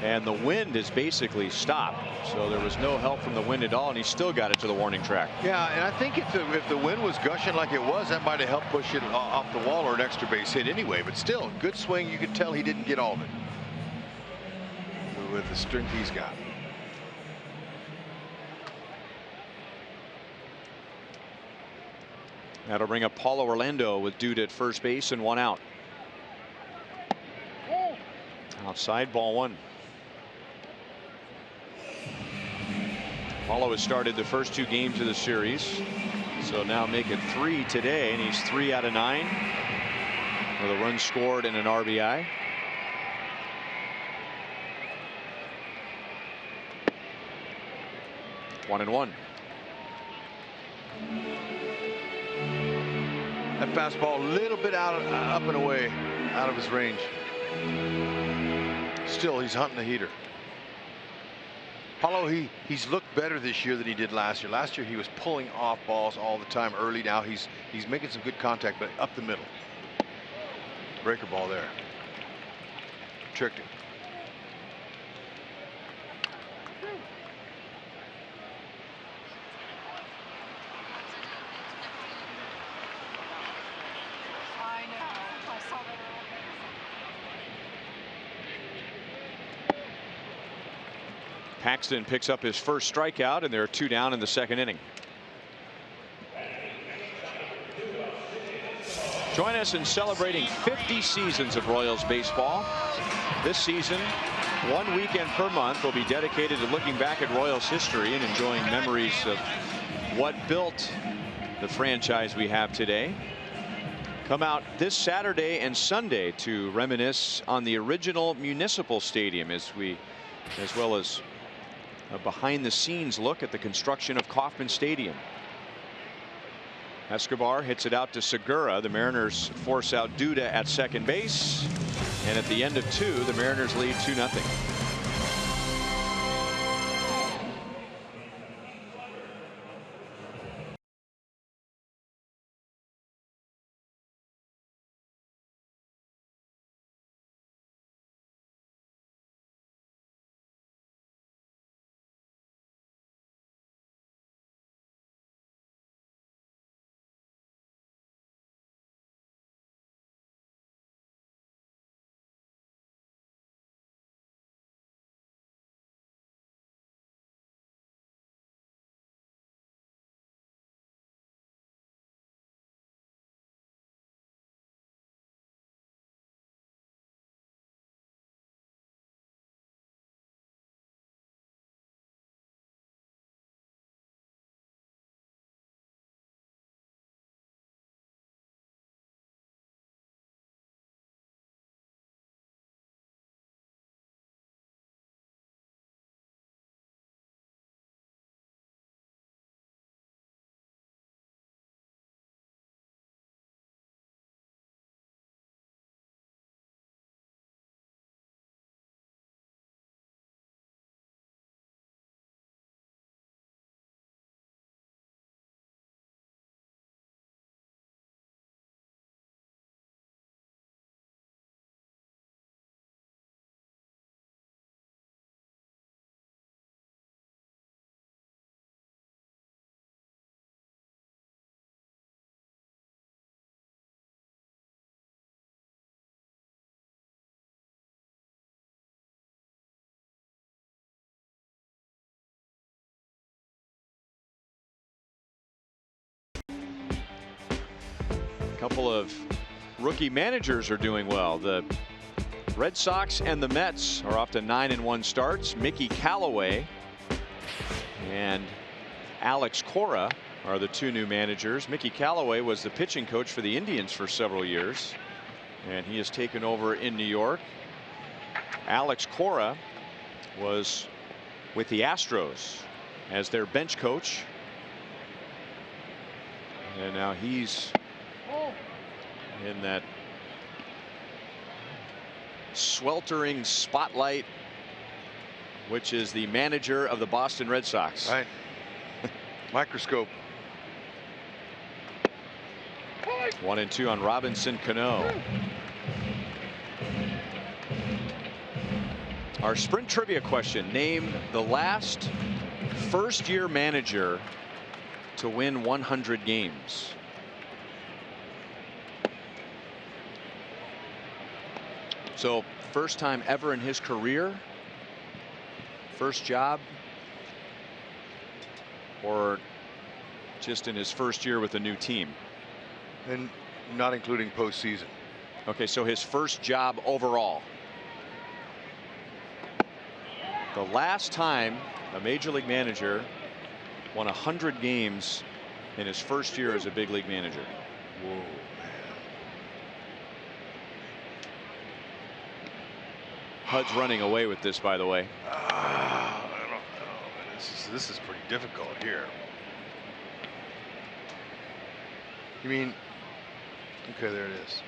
and the wind is basically stopped, so there was no help from the wind at all, and he still got it to the warning track. Yeah, and I think if the wind was gushing like it was, that might have helped push it off the wall or an extra base hit anyway. But still, good swing. You could tell he didn't get all of it with the strength he's got. That'll bring up Paulo Orlando with Duda at first base and 1 out. Outside, ball 1. Paulo has started the first 2 games of the series, so now make it 3 today, and he's 3 out of 9 with a run scored and an RBI. One and one. That fastball a little bit up and away, out of his range. Still, he's hunting the heater. Paulo, he's looked better this year than he did last year. Last year he was pulling off balls all the time early. Now he's making some good contact, but up the middle. Breaker ball there. Tricked him. Paxton picks up his first strikeout, and there are 2 down in the second inning. Join us in celebrating 50 seasons of Royals baseball. This season, 1 weekend per month will be dedicated to looking back at Royals history and enjoying memories of what built the franchise we have today. Come out this Saturday and Sunday to reminisce on the original Municipal Stadium, as well as a behind-the-scenes look at the construction of Kauffman Stadium. Escobar hits it out to Segura. The Mariners force out Duda at second base, and at the end of 2, the Mariners lead 2-0. couple of rookie managers are doing well. The Red Sox and the Mets are off to 9-1 starts. Mickey Callaway and Alex Cora are the two new managers. Mickey Callaway was the pitching coach for the Indians for several years, and he has taken over in New York. Alex Cora was with the Astros as their bench coach, and now he's in that sweltering spotlight, which is the manager of the Boston Red Sox. Right. Microscope. 1-2 on Robinson Cano. Our sprint trivia question: name the last first-year manager to win 100 games. So first time ever in his career, first job, or just in his first year with a new team? And not including postseason. Okay, so his first job overall. The last time a major league manager won 100 games in his first year as a big league manager. Whoa, man. HUD's running away with this, by the way. I don't know. This is pretty difficult here. You mean? Okay, there it is.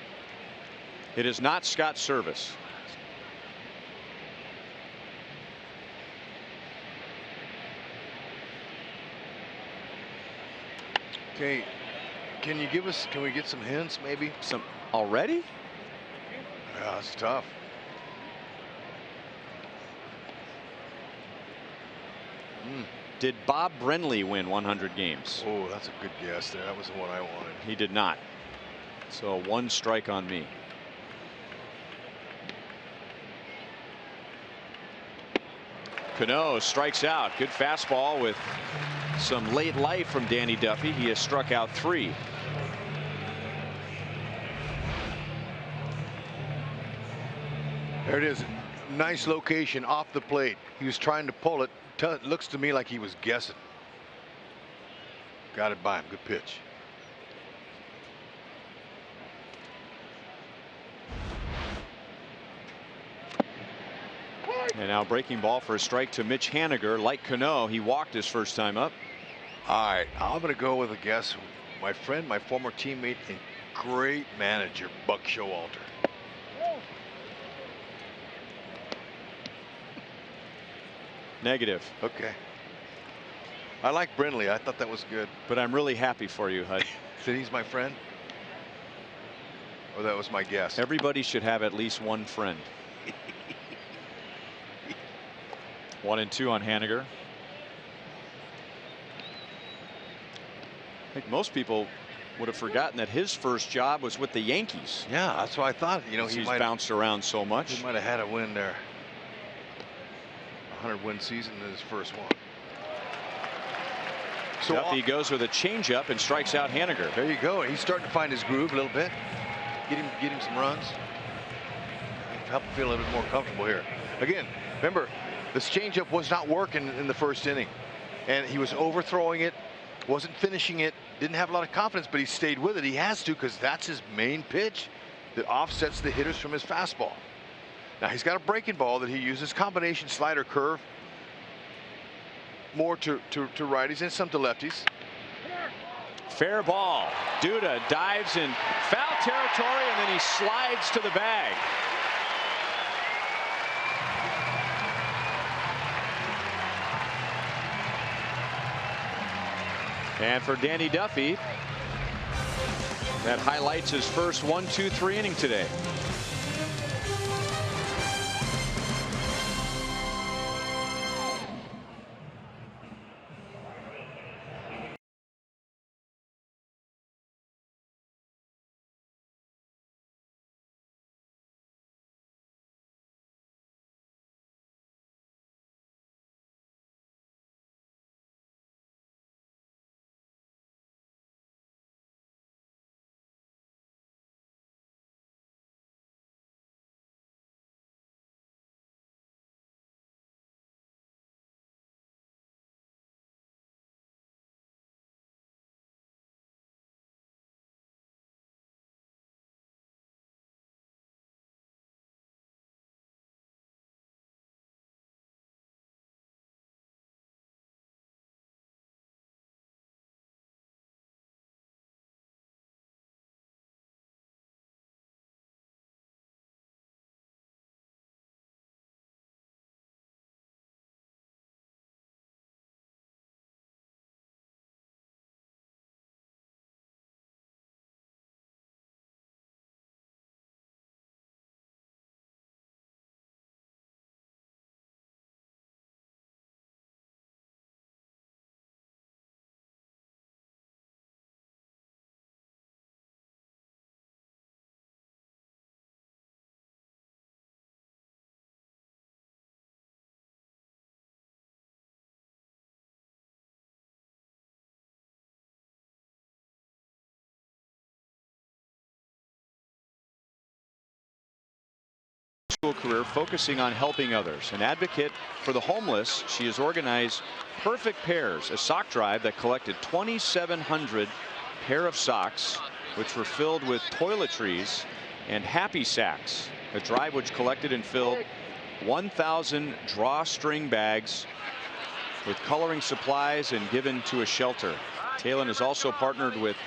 It is not Scott Service. Okay, can we get some hints maybe? Some already? Yeah, it's tough. Did Bob Brenly win 100 games? Oh, that's a good guess there. That was the one I wanted. He did not. So one strike on me. Cano strikes out. Good fastball with some late life from Danny Duffy. He has struck out 3. There it is. Nice location off the plate. He was trying to pull it. It looks to me like he was guessing. Got it by him. Good pitch. And now breaking ball for a strike to Mitch Haniger. Like Cano, he walked his first time up. All right, I'm going to go with a guess. My friend, my former teammate, and great manager, Buck Showalter. Negative. Okay. I like Brenly. I thought that was good. But I'm really happy for you, HUD. Said he's my friend? Or that was my guess? Everybody should have at least one friend. 1-2 on Haniger. I think most people would have forgotten that his first job was with the Yankees. Yeah, that's what I thought. You know, he's bounced around so much. He might have had a win there. 100-win season in his first one. So Duffy goes with a changeup and strikes out Haniger. There you go. He's starting to find his groove a little bit. Get him some runs. Help him feel a little bit more comfortable here. Again, remember, this changeup was not working in the first inning, and he was overthrowing it, wasn't finishing it, didn't have a lot of confidence, but he stayed with it. He has to, because that's his main pitch that offsets the hitters from his fastball. Now he's got a breaking ball that he uses, combination slider curve, more to righties and some to lefties. Fair ball. Duda dives in foul territory, and then he slides to the bag. And for Danny Duffy, that highlights his first 1-2-3 inning today. career focusing on helping others. An advocate for the homeless, she has organized Perfect Pairs, a sock drive that collected 2,700 pair of socks, which were filled with toiletries and happy sacks. A drive which collected and filled 1,000 drawstring bags with coloring supplies and given to a shelter. Talon has also partnered with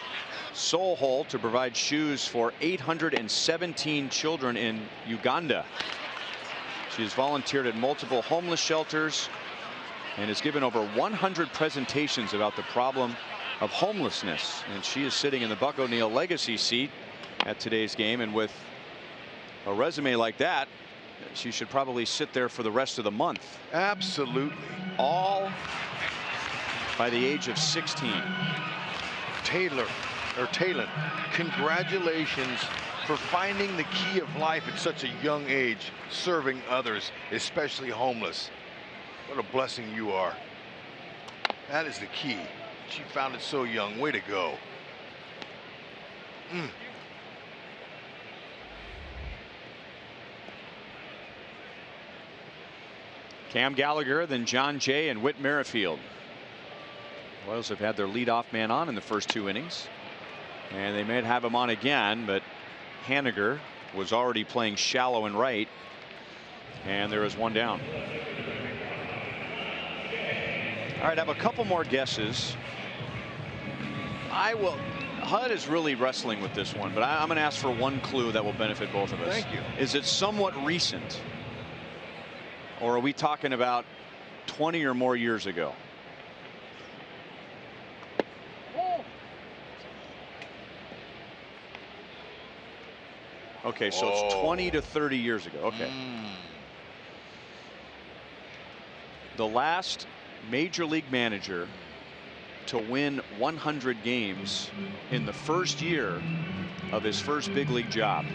Soul Hole to provide shoes for 817 children in Uganda. She has volunteered at multiple homeless shelters and has given over 100 presentations about the problem of homelessness. And she is sitting in the Buck O'Neil legacy seat at today's game. And with a resume like that, she should probably sit there for the rest of the month. Absolutely. All by the age of 16. Talon, congratulations for finding the key of life at such a young age, serving others, especially homeless. What a blessing you are. That is the key. She found it so young. Way to go. Cam Gallagher, then John Jay and Whit Merrifield. Royals have had their leadoff man on in the first 2 innings. And they may have him on again, but Haniger was already playing shallow and right. And there is 1 down. All right, I have a couple more guesses. HUD is really wrestling with this one, but I'm going to ask for 1 clue that will benefit both of us. Thank you. Is it somewhat recent? Or are we talking about 20 or more years ago? Okay, so it's 20 to 30 years ago. Okay. The last major league manager to win 100 games in the first year of his first big league job.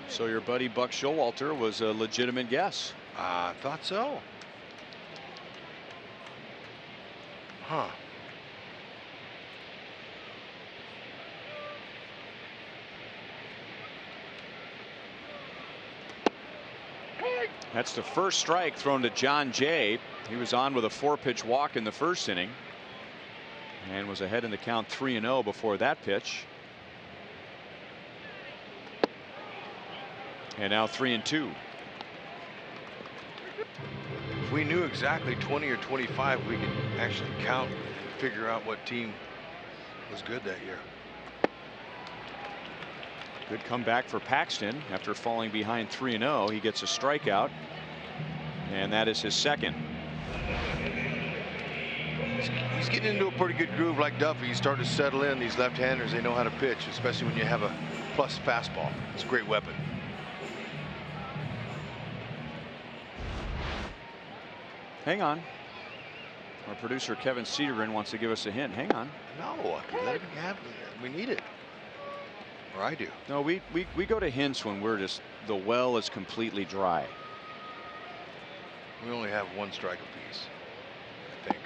So your buddy Buck Showalter was a legitimate guess. I thought so. Huh. That's the first strike thrown to John Jay. He was on with a 4-pitch walk in the first inning and was ahead in the count 3-0 before that pitch. And now 3-2. If we knew exactly 20 or 25, we could actually count, figure out what team was good that year. Good comeback for Paxton after falling behind 3-0. He gets a strikeout, and that is his second. He's getting into a pretty good groove like Duffy. He's starting to settle in. These left-handers, they know how to pitch, especially when you have a plus fastball. It's a great weapon. Hang on. Our producer Kevin Cedergren wants to give us a hint. Hang on. No, let him have it. We need it. Or I do. No, we go to hints when we're just, the well is completely dry. We only have 1 strike apiece, I think.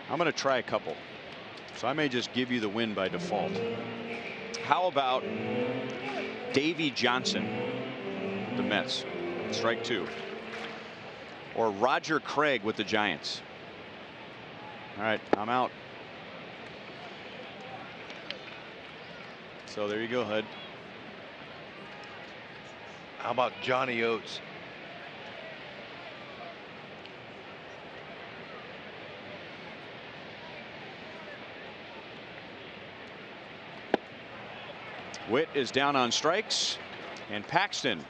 I'm going to try a couple, so I may just give you the win by default. How about Davey Johnson, the Mets, strike 2, or Roger Craig with the Giants? All right, I'm out. So there you go, HUD. How about Johnny Oates? Witt is down on strikes, and Paxton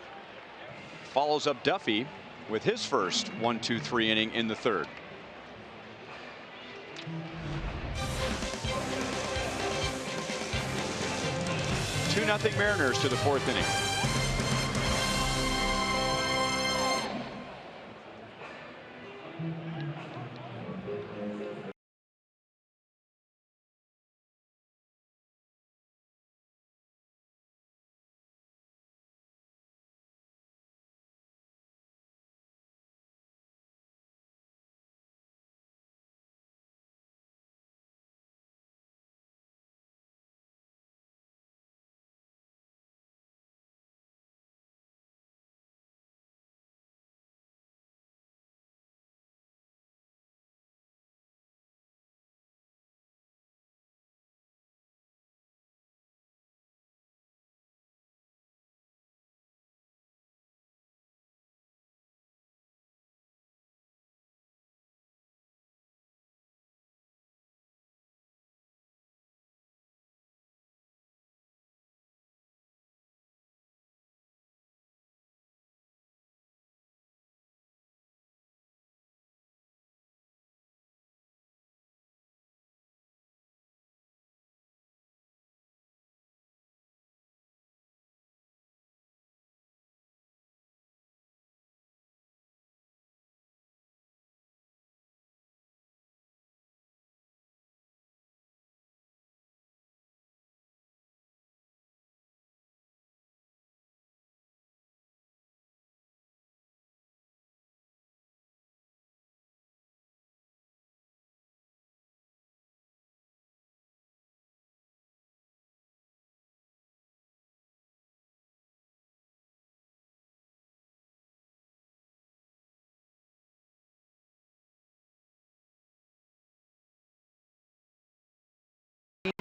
follows up Duffy with his first 1-2-3 inning in the 3rd. 2-0 Mariners to the 4th inning.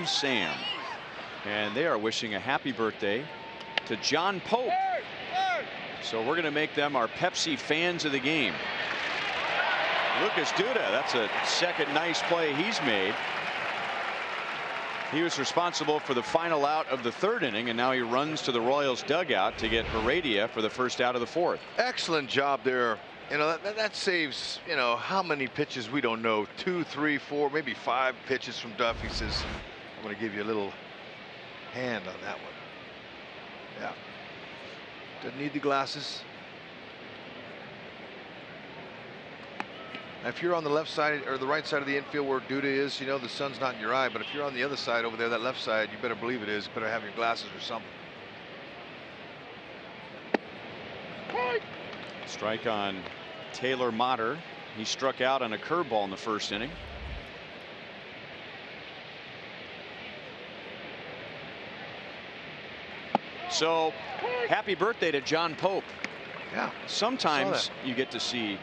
Sam. And they are wishing a happy birthday to John Pope. So we're going to make them our Pepsi fans of the game. Lucas Duda, that's a second nice play he's made. He was responsible for the final out of the third inning, and now he runs to the Royals dugout to get Heredia for the first out of the fourth. Excellent job there. You know, that saves, you know, how many pitches we don't know. 2, 3, 4, maybe 5 pitches from Duffy. Says, I'm going to give you a little hand on that one. Yeah. Doesn't need the glasses. If you're on the left side or the right side of the infield where Duda is, you know, the sun's not in your eye. But if you're on the other side over there, that left side, you better believe it is. You better have your glasses or something. Strike on Taylor Motter. He struck out on a curveball in the first inning. So happy birthday to John Pope. Yeah. Sometimes you get to see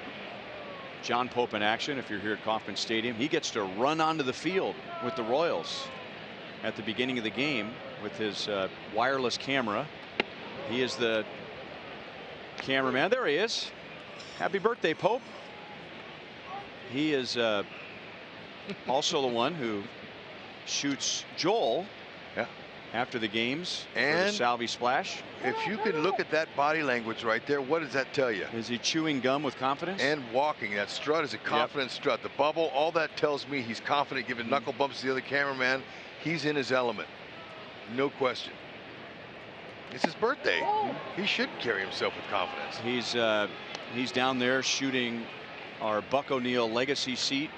John Pope in action if you're here at Kauffman Stadium. He gets to run onto the field with the Royals at the beginning of the game with his wireless camera. He is the cameraman. There he is. Happy birthday, Pope. He is also the one who shoots Joel after the games and for the Salvi splash. If you can look at that body language right there, what does that tell you? Is he chewing gum with confidence? And walking. That strut is a confident strut. The bubble, all that tells me he's confident, giving knuckle bumps to the other cameraman. He's in his element. No question. It's his birthday. He should carry himself with confidence. He's down there shooting our Buck O'Neill legacy seat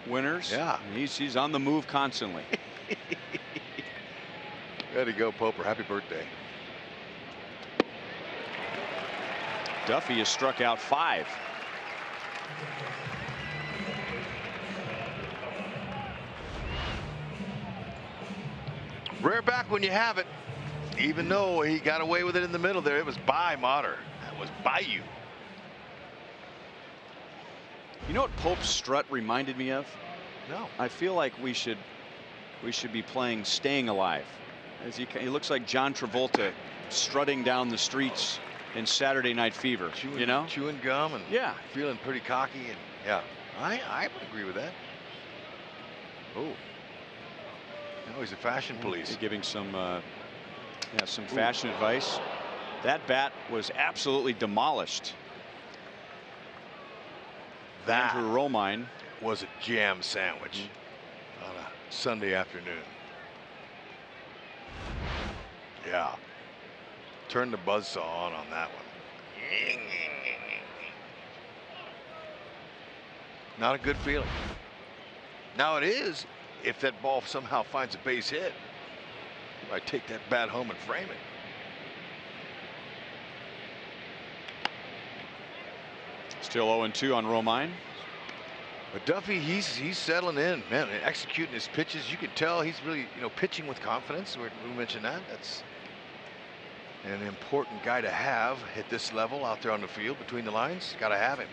winners. Yeah. He's on the move constantly. There you go, Poper. Happy birthday. Duffy has struck out 5. Rare back when you have it. Even though he got away with it in the middle there, it was by Motter. That was by you. You know what Pope's strut reminded me of? No. I feel like we should be playing Staying Alive. As he looks like John Travolta strutting down the streets in Saturday Night Fever. Chewing gum and feeling pretty cocky. And I would agree with that. Oh, now he's a fashion police. He's giving some fashion advice. That bat was absolutely demolished. That Andrew Romine was a jam sandwich on a Sunday afternoon. Yeah. Turn the buzzsaw on that one. Not a good feeling. Now it is if that ball somehow finds a base hit. I take that bat home and frame it. Still 0-2 on Romine. But Duffy, he's settling in, man, and executing his pitches. You can tell he's really, pitching with confidence. We mentioned that. That's an important guy to have at this level out there on the field between the lines. Got to have him.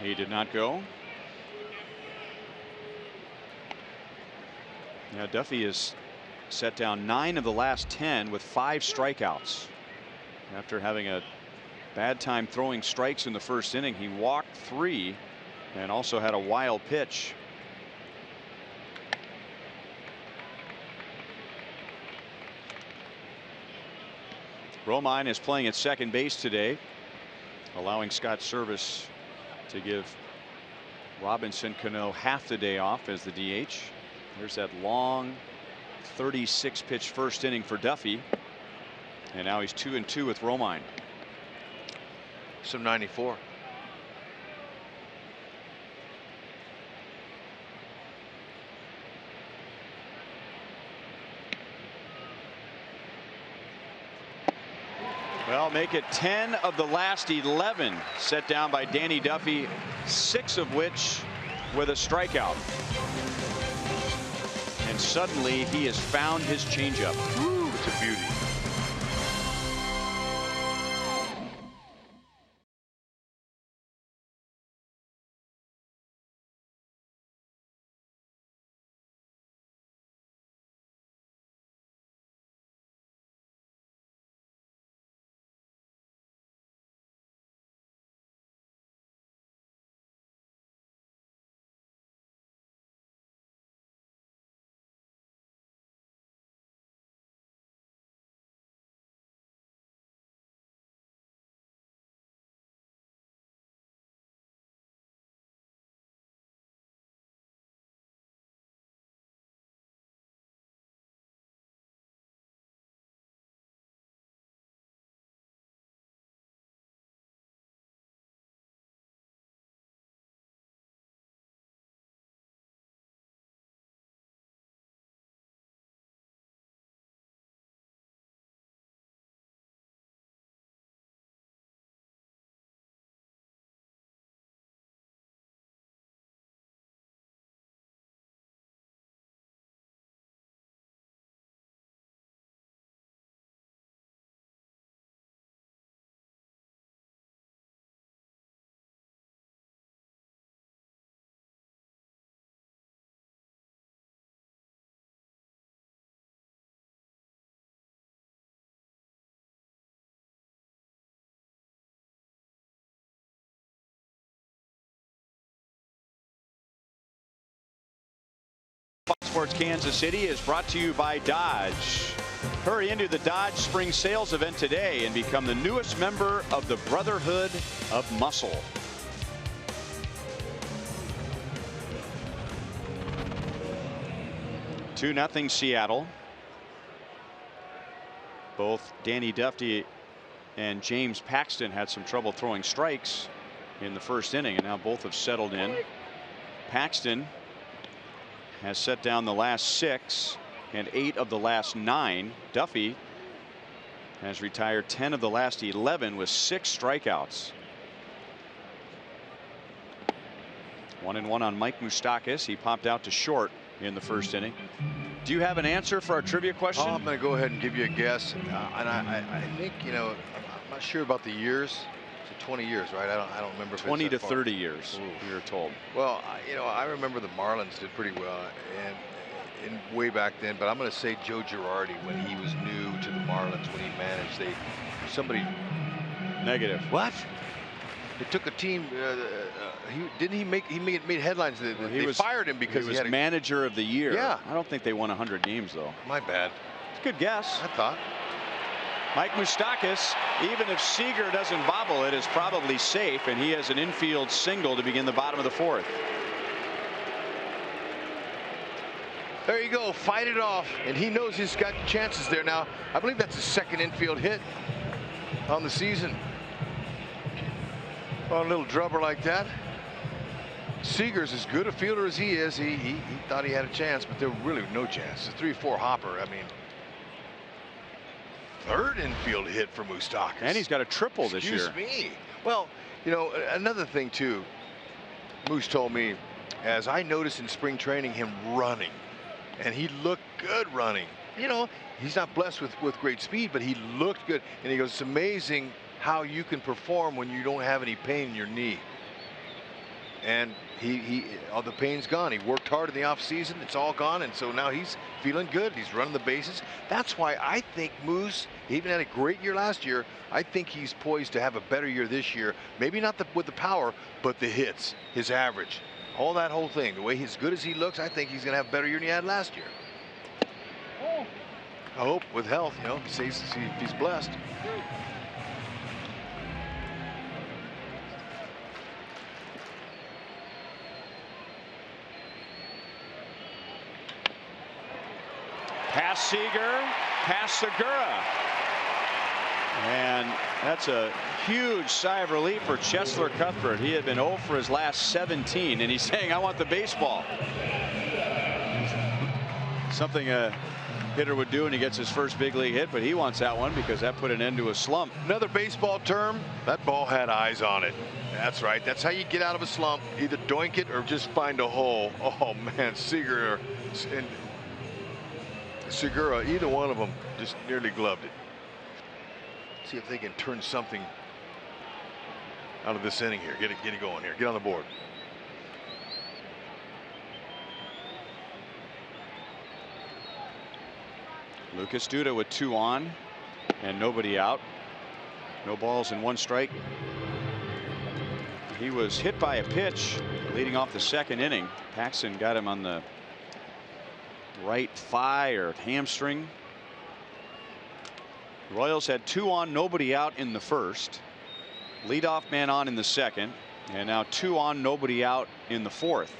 He did not go. Now Duffy has set down 9 of the last 10 with 5 strikeouts. After having a bad time throwing strikes in the first inning, he walked 3 and also had a wild pitch. Romine is playing at second base today, allowing Scott Service to give Robinson Cano half the day off as the DH. There's that long 36 pitch first inning for Duffy. And now he's 2-2 with Romine. Some 94. Well, make it 10 of the last 11 set down by Danny Duffy, 6 of which with a strikeout. And suddenly he has found his changeup. Ooh, it's a beauty. Sports Kansas City is brought to you by Dodge. Hurry into the Dodge Spring Sales event today and become the newest member of the Brotherhood of Muscle. Two 0 Seattle. Both Danny Duffy and James Paxton had some trouble throwing strikes in the first inning, and now both have settled in. Paxton has set down the last 6 and 8 of the last 9. Duffy has retired 10 of the last 11 with 6 strikeouts. 1-1 on Mike Moustakas. He popped out to short in the first inning. Do you have an answer for our trivia question? Oh, I'm going to go ahead and give you a guess. And I think, you know, I'm not sure about the years. It's 20 years, right? I don't remember. If 20 it's to that 30 years, we were told. Well, you know, I remember the Marlins did pretty well and way back then, but I'm going to say Joe Girardi when he was new to the Marlins, when he managed. Somebody. Negative. What? They took a team. He made headlines. They fired him because he was manager of the year. Yeah. I don't think they won 100 games though. My bad. It's a good guess. I thought. Mike Moustakas, even if Seager doesn't bobble it, is probably safe, and he has an infield single to begin the bottom of the 4th. There you go. Fight it off, and he knows he's got chances there now. I believe that's his 2nd infield hit on the season. On a little drubber like that. Seager's as good a fielder as he is. He thought he had a chance, but there were really no chance. A 3-4 hopper. I mean, 3rd infield hit for Moustakas. And he's got a triple this year. Excuse me. Well, you know, another thing too. Moose told me, as I noticed in spring training, him running, and he looked good running. You know, he's not blessed with great speed, but he looked good. And he goes, it's amazing how you can perform when you don't have any pain in your knee. And all the pain's gone. He worked hard in the off season. It's all gone, and so now he's feeling good. He's running the bases. That's why I think Moose, he even had a great year last year. I think he's poised to have a better year this year. Maybe not with the power, but the hits, his average, all that whole thing. The way he's good as he looks, I think he's going to have a better year than he had last year. I hope with health, you know, see if he's blessed. Past Seager, past Segura. And that's a huge sigh of relief for Cheslor Cuthbert. He had been 0 for his last 17, and he's saying, I want the baseball. Something a hitter would do when he gets his first big league hit, but he wants that one because that put an end to a slump. Another baseball term, that ball had eyes on it. That's right. That's how you get out of a slump. Either doink it or just find a hole. Oh, man, Seager and Segura, either one of them just nearly gloved it. See if they can turn something out of this inning here. Get it going here. Get on the board. Lucas Duda with 2 on and nobody out. No balls and 1 strike. He was hit by a pitch leading off the 2nd inning. Paxton got him on the right thigh or hamstring. Royals had 2 on, nobody out in the 1st. Leadoff man on in the 2nd, and now 2 on, nobody out in the 4th.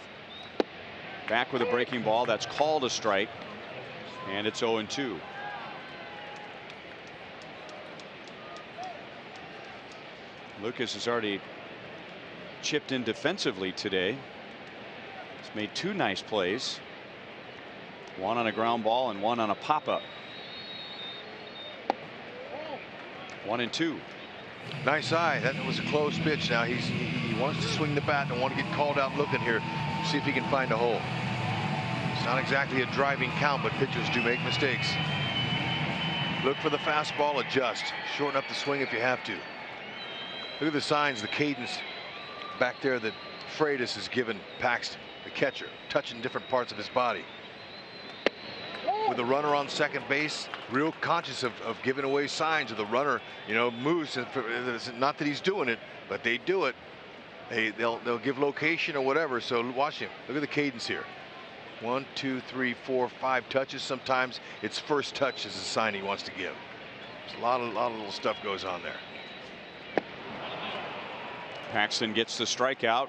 Back with a breaking ball that's called a strike, and it's 0-2. Lucas has already chipped in defensively today. He's made 2 nice plays. 1 on a ground ball and 1 on a pop-up. 1-2. Nice eye. That was a close pitch. Now he wants to swing the bat and want to get called out looking here. See if he can find a hole. It's not exactly a driving count, but pitchers do make mistakes. Look for the fastball, adjust. Shorten up the swing if you have to. Look at the signs, the cadence back there that Freitas has given Paxton, the catcher, touching different parts of his body. With the runner on second base, real conscious of giving away signs of the runner. You know, moves. Not that he's doing it, but they do it. They'll give location or whatever. So watch him. Look at the cadence here. 1, 2, 3, 4, 5 touches. Sometimes it's first touch is the sign he wants to give. There's a lot of little stuff goes on there. Paxton gets the strikeout,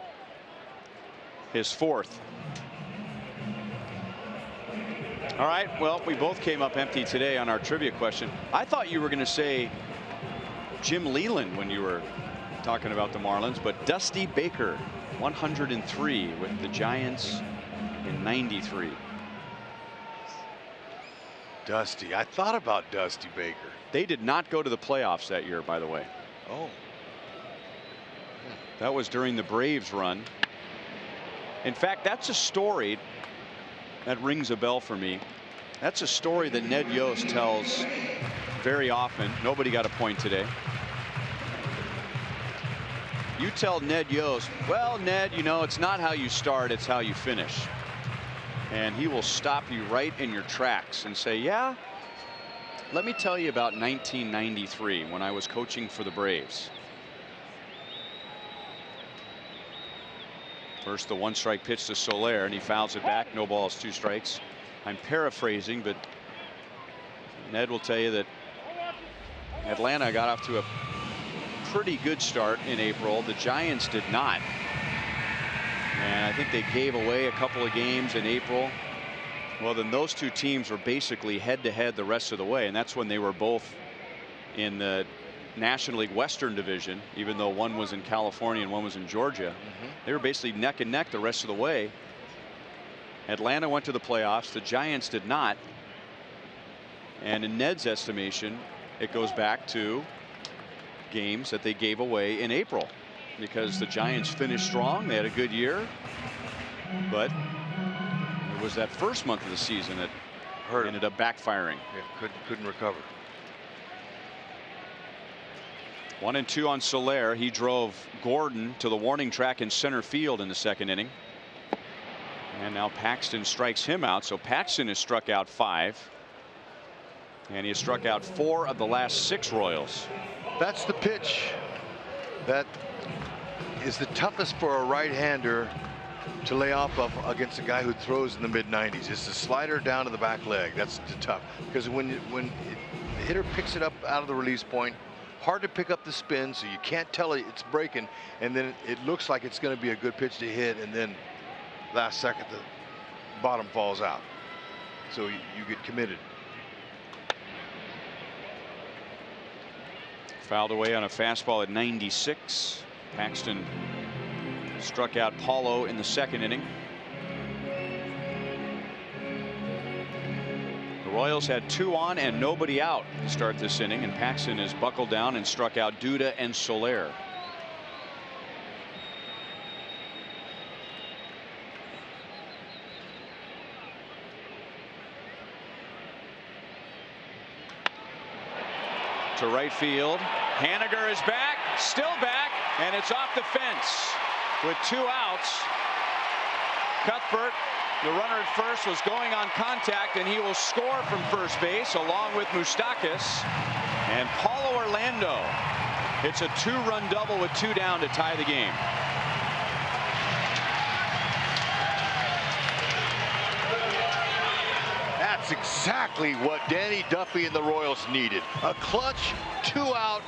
his 4th. All right, well, we both came up empty today on our trivia question. I thought you were going to say Jim Leland when you were talking about the Marlins, but Dusty Baker, 103 with the Giants in 93. Dusty, I thought about Dusty Baker. They did not go to the playoffs that year, by the way. Oh. That was during the Braves run. In fact, that's a story that rings a bell for me. That's a story that Ned Yost tells very often. Nobody got a point today. You tell Ned Yost, well, Ned, you know, it's not how you start, it's how you finish. And he will stop you right in your tracks and say, yeah, let me tell you about 1993 when I was coaching for the Braves. First, the 1-strike pitch to Soler, and he fouls it back. No balls, 2 strikes. I'm paraphrasing, but Ned will tell you that Atlanta got off to a pretty good start in April. The Giants did not. And I think they gave away a couple of games in April. Well, then those 2 teams were basically head-to-head the rest of the way, and that's when they were both in the National League Western Division, even though one was in California and one was in Georgia. They were basically neck and neck the rest of the way. Atlanta went to the playoffs. The Giants did not. And in Ned's estimation, it goes back to games that they gave away in April, because the Giants finished strong. They had a good year, but it was that first month of the season that ended up backfiring. Yeah, couldn't recover. 1-2 on Soler. He drove Gordon to the warning track in center field in the 2nd inning. And now Paxton strikes him out. So Paxton has struck out 5. And he has struck out 4 of the last 6 Royals. That's the pitch that is the toughest for a right-hander to lay off of against a guy who throws in the mid-90s. It's the slider down to the back leg. That's the tough, because when the hitter picks it up out of the release point, hard to pick up the spin, so you can't tell it's breaking, and then it looks like it's going to be a good pitch to hit, and then last second the bottom falls out, so you get committed. Fouled away on a fastball at 96. Paxton struck out Paulo in the 2nd inning. The Royals had 2 on and nobody out to start this inning, and Paxton has buckled down and struck out Duda and Soler. To right field. Haniger is back, still back, and it's off the fence with 2 outs. Cuthbert, the runner at first, was going on contact, and he will score from first base along with Moustakas. And Paulo Orlando hits a 2-run double with 2 down to tie the game. That's exactly what Danny Duffy and the Royals needed. A clutch 2-out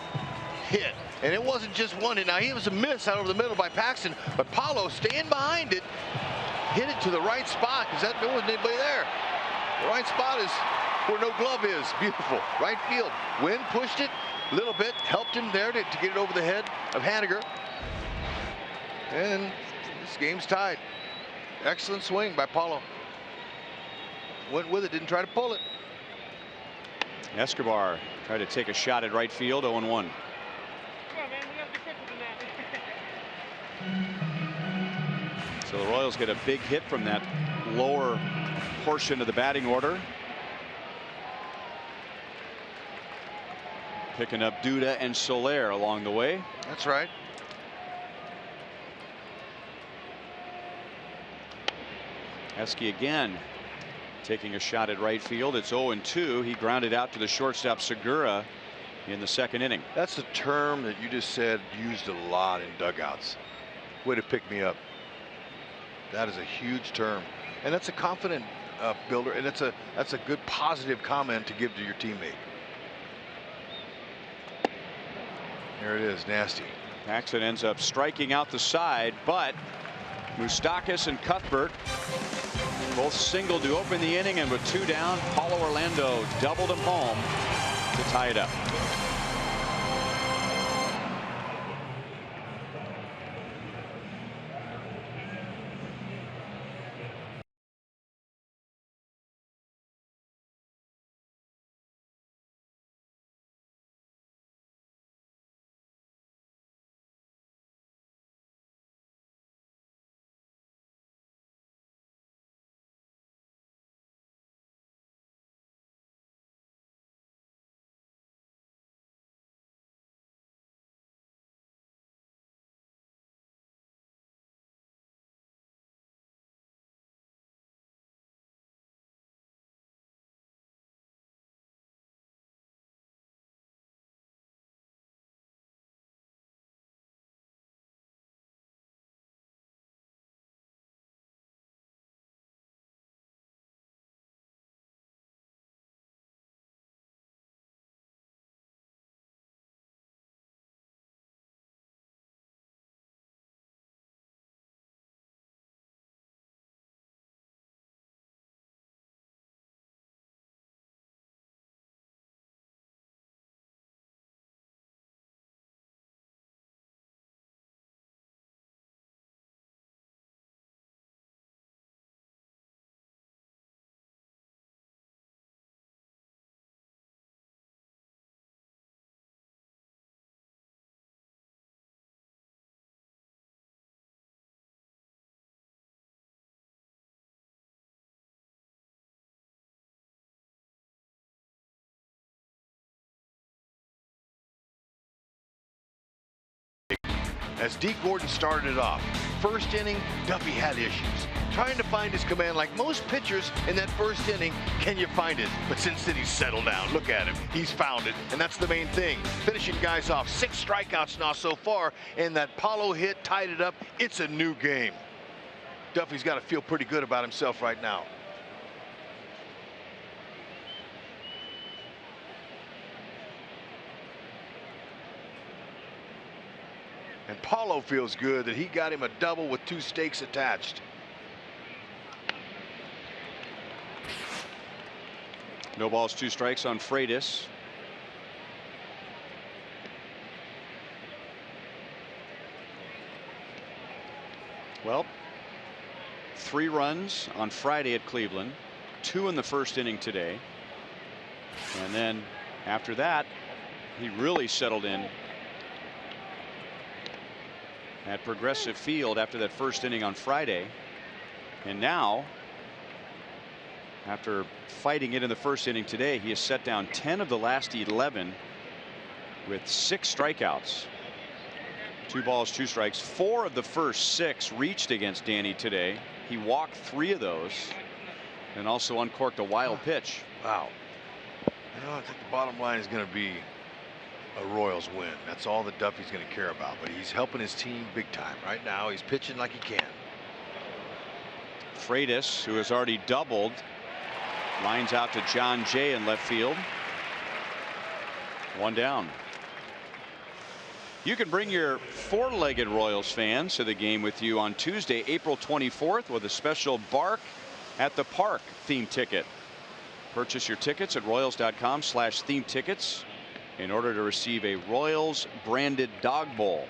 hit. And it wasn't just one hit. Now, he was a miss out over the middle by Paxton, but Paulo, staying behind it, hit it to the right spot, because there wasn't anybody there. The right spot is where no glove is. Beautiful. Right field. Wind pushed it a little bit, helped him there to get it over the head of Haniger. And this game's tied. Excellent swing by Paulo. Went with it, didn't try to pull it. Escobar tried to take a shot at right field, 0-1. So the Royals get a big hit from that lower portion of the batting order. Picking up Duda and Soler along the way. That's right. Esky again taking a shot at right field. It's 0-2. He grounded out to the shortstop Segura in the 2nd inning. That's a term that you just said used a lot in dugouts. Way to pick me up. That is a huge term, and that's a confident builder, and that's a good positive comment to give to your teammate. There it is, nasty. Paxton ends up striking out the side, but Moustakas and Cuthbert both singled to open the inning, and with 2 down, Paulo Orlando doubled him home to tie it up. As Dee Gordon started it off, first inning, Duffy had issues. Trying to find his command like most pitchers in that first inning. Can you find it? But since then, he's settled down. Look at him. He's found it, and that's the main thing. Finishing guys off. 6 strikeouts now so far, and that Paulo hit tied it up. It's a new game. Duffy's got to feel pretty good about himself right now. And Paulo feels good that he got him a double with 2 stakes attached. No balls, 2 strikes on Freitas. Well, 3 runs on Friday at Cleveland, 2 in the first inning today. And then after that, he really settled in at Progressive Field after that first inning on Friday. And now, after fighting it in the first inning today, he has set down 10 of the last 11 with 6 strikeouts. 2 balls, 2 strikes. 4 of the first 6 reached against Danny today. He walked 3 of those and also uncorked a wild pitch. Wow. You know, I think the bottom line is going to be a Royals win. That's all that Duffy's going to care about. But he's helping his team big time right now. He's pitching like he can. Freitas, who has already doubled, lines out to John Jay in left field. 1 down. You can bring your 4-legged Royals fans to the game with you on Tuesday, April 24th, with a special Bark at the Park theme ticket. Purchase your tickets at royals.com/theme tickets in order to receive a Royals branded dog bowl.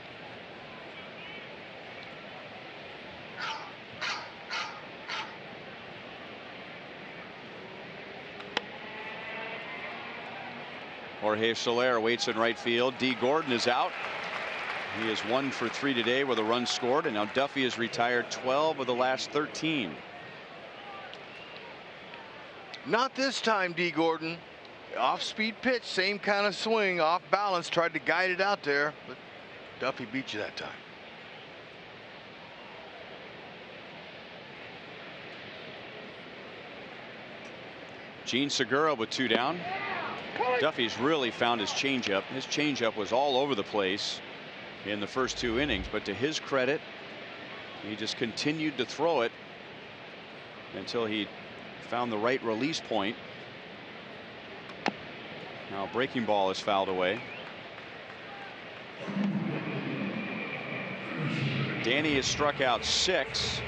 Jorge Soler waits in right field. Dee Gordon is out. He is 1 for 3 today with a run scored, and now Duffy has retired 12 of the last 13. Not this time, Dee Gordon. Off-speed pitch, same kind of swing, off balance, tried to guide it out there, but Duffy beat you that time. Gene Segura with 2 down. Duffy's really found his changeup. His changeup was all over the place in the first 2 innings, but to his credit, He just continued to throw it until he found the right release point. Now breaking ball is fouled away. Danny has struck out 6,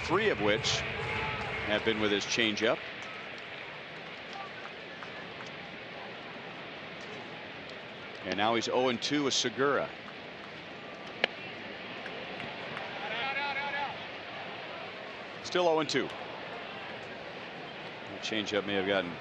3 of which have been with his changeup. And now he's 0-2 with Segura. Still 0-2. The changeup may have gotten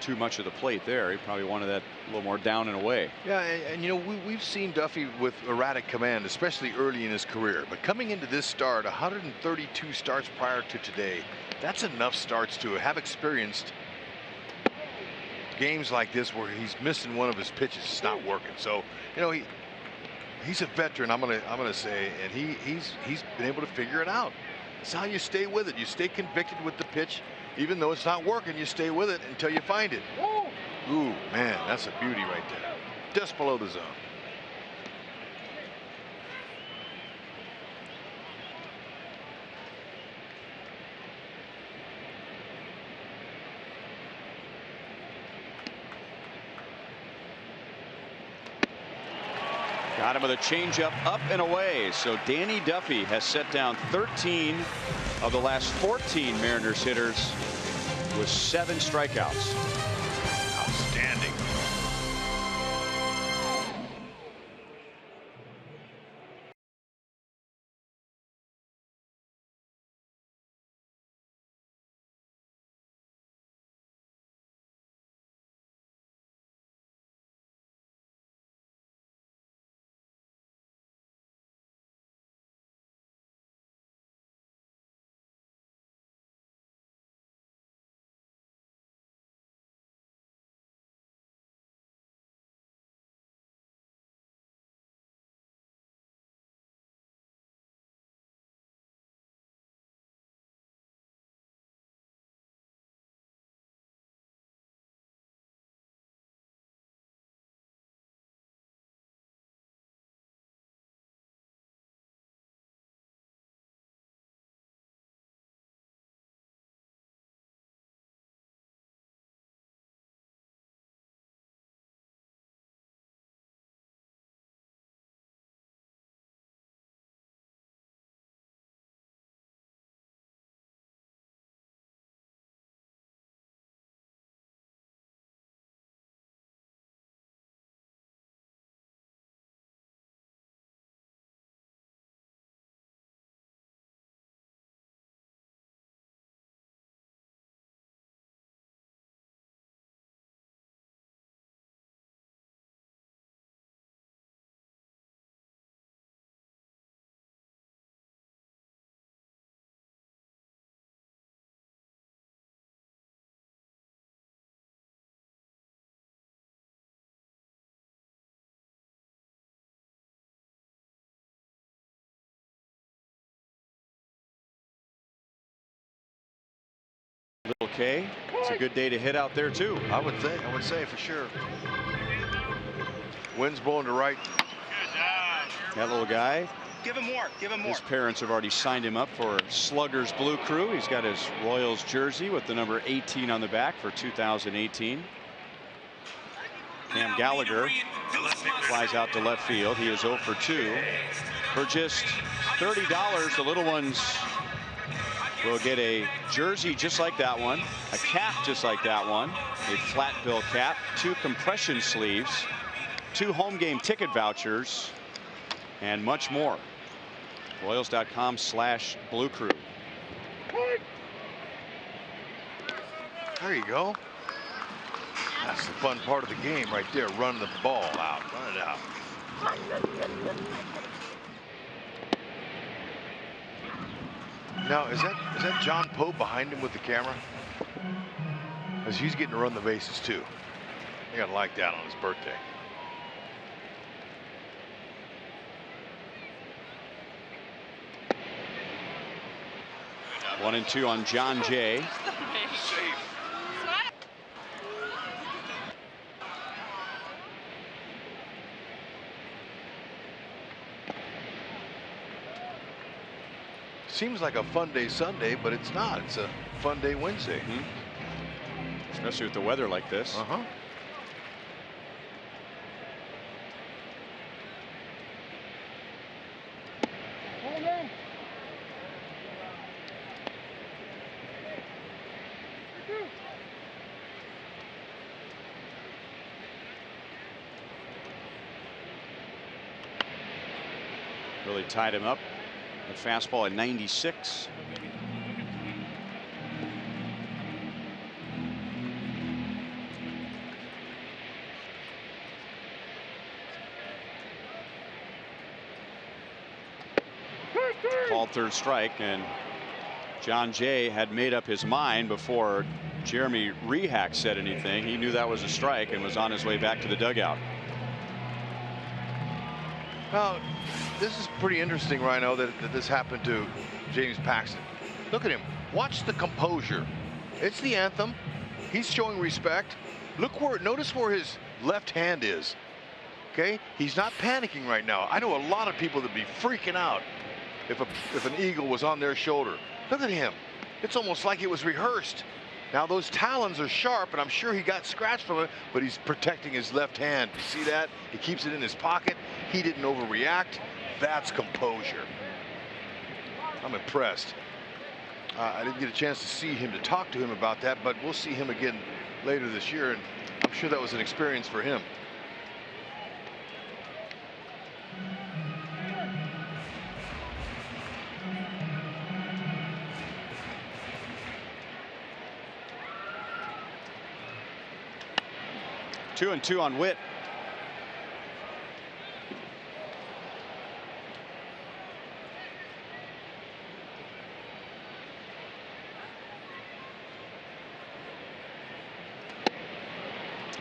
too much of the plate there. He probably wanted that a little more down and away. Yeah, and you know, we've seen Duffy with erratic command, especially early in his career. But coming into this start, 132 starts prior to today, that's enough starts to have experienced games like this where he's missing one of his pitches. It's not working. So, you know, he's a veteran, I'm gonna say, and he's been able to figure it out. That's how you stay with it. You stay convicted with the pitch. Even though it's not working, you stay with it until you find it. Ooh, man, that's a beauty right there. Just below the zone. Got him with a changeup up and away. So Danny Duffy has set down 13 of the last 14 Mariners hitters with 7 strikeouts. Outstanding. Little K, it's a good day to hit out there too. I would say for sure. Wind's blowing to right. That little guy, Give him more. Give him more. his parents have already signed him up for Sluggers Blue Crew. He's got his Royals jersey with the number 18 on the back for 2018. Cam Gallagher flies out to left field. He is 0 for 2. For just $30, the little ones will get a jersey just like that one, a cap just like that one, a flat bill cap, 2 compression sleeves, 2 home game ticket vouchers, and much more. Royals.com/Blue Crew. There you go. That's the fun part of the game right there, running the ball out, run it out. Now, is that John Pope behind him with the camera? Because he's getting to run the bases too. You gotta like that on his birthday. One and 2 on John Jay. Seems like a fun day Sunday, but it's not. It's a fun day Wednesday. Especially with the weather like this. Really tied him up. A fastball at 96. Called third strike, and John Jay had made up his mind before Jeremy Rehack said anything. He knew that was a strike and was on his way back to the dugout. Now, this is pretty interesting, Rhino, that this happened to James Paxton. Look at him. Watch the composure. It's the anthem. He's showing respect. Notice where his left hand is. Okay? He's not panicking right now. I know a lot of people that'd be freaking out if an eagle was on their shoulder. Look at him. It's almost like it was rehearsed. Now those talons are sharp, and I'm sure he got scratched from it, but he's protecting his left hand. You see that? He keeps it in his pocket. He didn't overreact. That's composure. I'm impressed. I didn't get a chance to see him, to talk to him about that, but we'll see him again later this year, and I'm sure that was an experience for him. Two and two on Witt.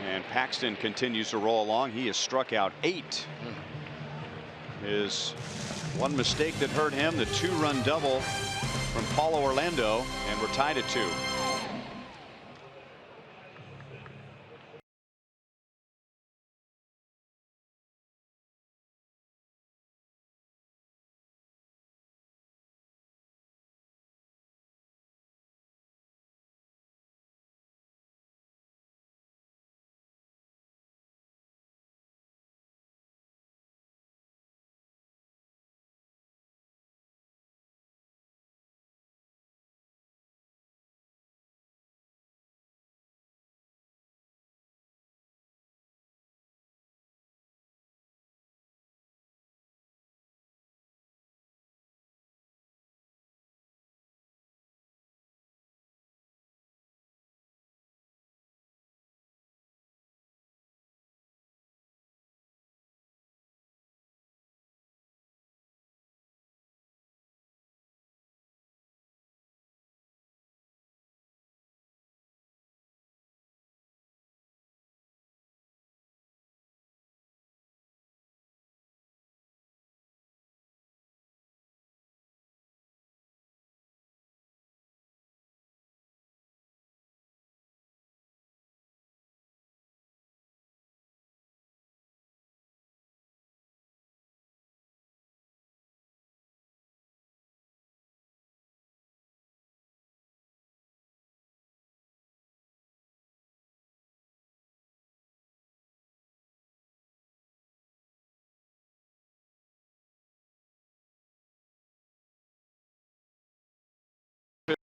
And Paxton continues to roll along. He has struck out 8. His one mistake that hurt him, the 2-run double from Paulo Orlando, and we're tied at 2.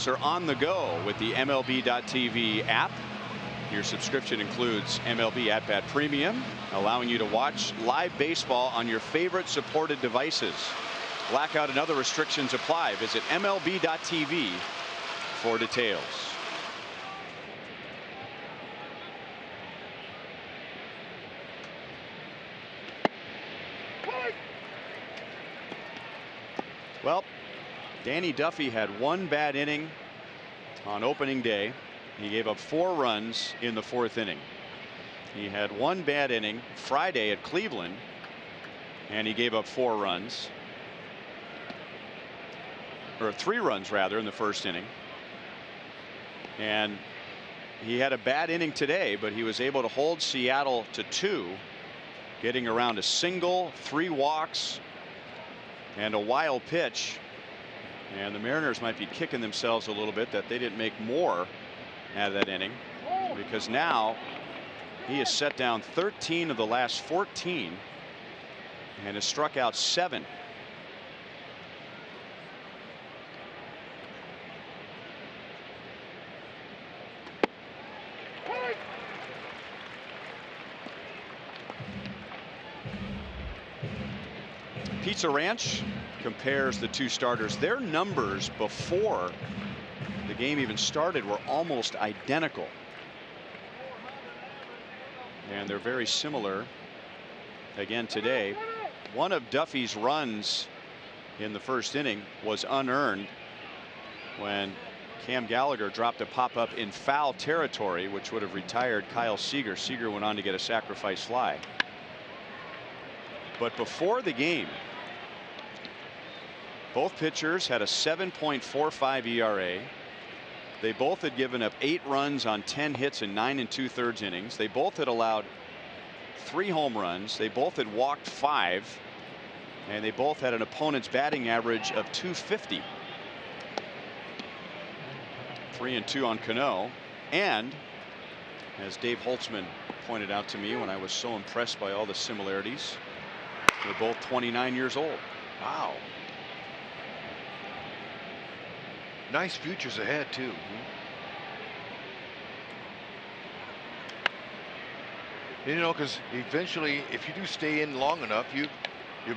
Are on the go with the MLB.TV app. Your subscription includes MLB At Bat Premium, allowing you to watch live baseball on your favorite supported devices. Blackout and other restrictions apply. Visit MLB.TV for details. Well, Danny Duffy had one bad inning on opening day. He gave up 4 runs in the 4th inning. He had one bad inning Friday at Cleveland, and he gave up 4 runs, or 3 runs rather, in the 1st inning. And he had a bad inning today, but he was able to hold Seattle to 2, getting around a single, 3 walks, and a wild pitch And the Mariners might be kicking themselves a little bit that they didn't make more out of that inning, because now he has set down 13 of the last 14 and has struck out 7. Pizza Ranch compares the two starters. Their numbers before the game even started were almost identical. And they're very similar again today. One of Duffy's runs in the first inning was unearned when Cam Gallagher dropped a pop-up in foul territory, which would have retired Kyle Seager. Seager went on to get a sacrifice fly. But before the game, both pitchers had a 7.45 ERA. They both had given up 8 runs on 10 hits in 9 2/3 innings. They both had allowed 3 home runs. They both had walked 5. And they both had an opponent's batting average of .250. 3-2 on Cano. And as Dave Holtzman pointed out to me when I was so impressed by all the similarities, they're both 29 years old. Wow. Nice futures ahead, too. You know, because eventually, if you do stay in long enough, you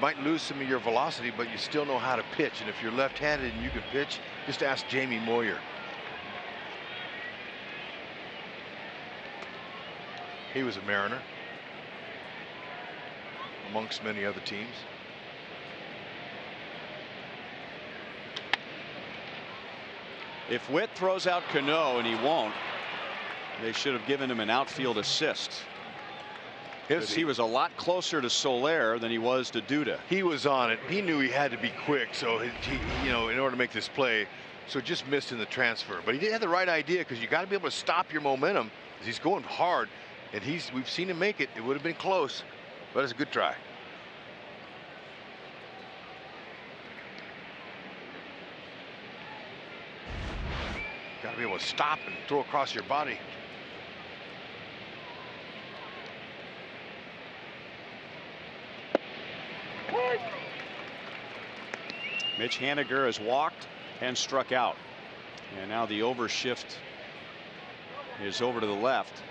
might lose some of your velocity, but you still know how to pitch. And if you're left-handed and you can pitch, just ask Jamie Moyer. He was a Mariner, amongst many other teams. If Witt throws out Cano, and he won't, they should have given him an outfield assist. Because he was a lot closer to Soler than he was to Duda. He was on it. He knew he had to be quick, so he you know, in order to make this play, so just missed in the transfer. But he did have the right idea, because you got to be able to stop your momentum. Because he's going hard, and we've seen him make it. It would have been close, but it's a good try. Got to be able to stop and throw across your body. Mitch Haniger has walked and struck out. And now the overshift is over to the left.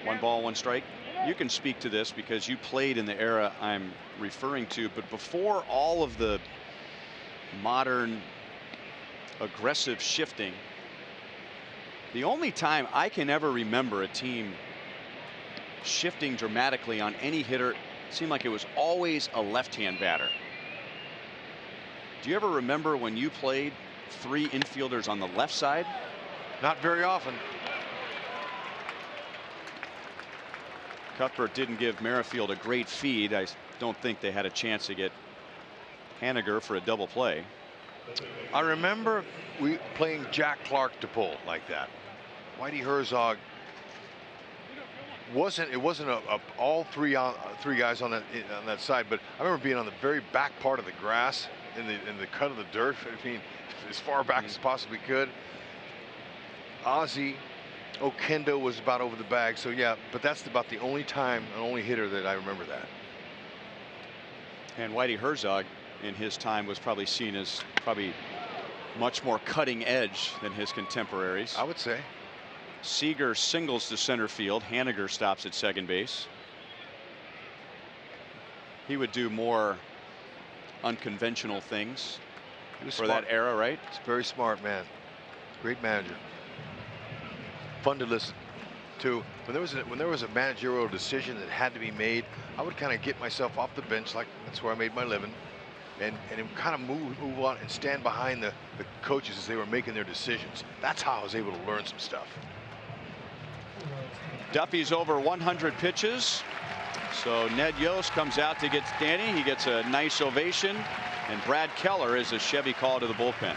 One ball, one strike. You can speak to this because you played in the era I'm referring to, but before all of the modern aggressive shifting, the only time I can ever remember a team shifting dramatically on any hitter, it seemed like it was always a left-hand batter. Do you ever remember when you played 3 infielders on the left side? Not very often. Cuthbert didn't give Merrifield a great feed. I don't think they had a chance to get Haniger for a double play. I remember we playing Jack Clark to pull like that. Whitey Herzog wasn't all three guys on that side, but I remember being on the very back part of the grass in the cut of the dirt. I mean, as far back as possibly could. Ozzie Okendo was about over the bag, so yeah, but that's about the only time, the only hitter that I remember that. And Whitey Herzog in his time was probably seen as much more cutting edge than his contemporaries. I would say. Seager singles to center field. Haniger stops at second base. He would do more unconventional things for that era, right? He's a very smart man. Great manager. Fun to listen to. When there was a managerial decision that had to be made, I would kind of get myself off the bench, like that's where I made my living, and kind of move on and stand behind the coaches as they were making their decisions. That's how I was able to learn some stuff. Duffy's over 100 pitches. So Ned Yost comes out to get Danny. He gets a nice ovation. And Brad Keller is a Chevy call to the bullpen.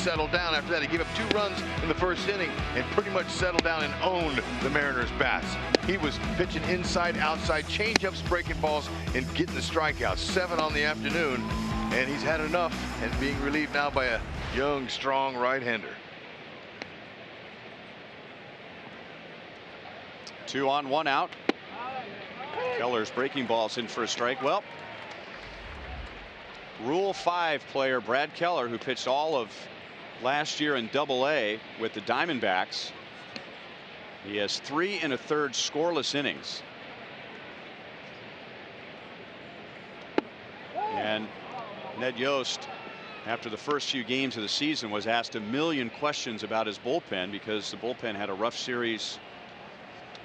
settle down after that. He gave up 2 runs in the first inning and pretty much settled down and owned the Mariners' bats. He was pitching inside, outside, change-ups, breaking balls, and getting the strikeouts. 7 on the afternoon, and he's had enough and being relieved now by a young, strong right-hander. 2 on, 1 out. Keller's breaking balls in for a strike. Well, Rule 5 player Brad Keller, who pitched all of last year in Double-A with the Diamondbacks, he has 3 1/3 scoreless innings. And Ned Yost, after the first few games of the season, was asked a million questions about his bullpen because the bullpen had a rough series,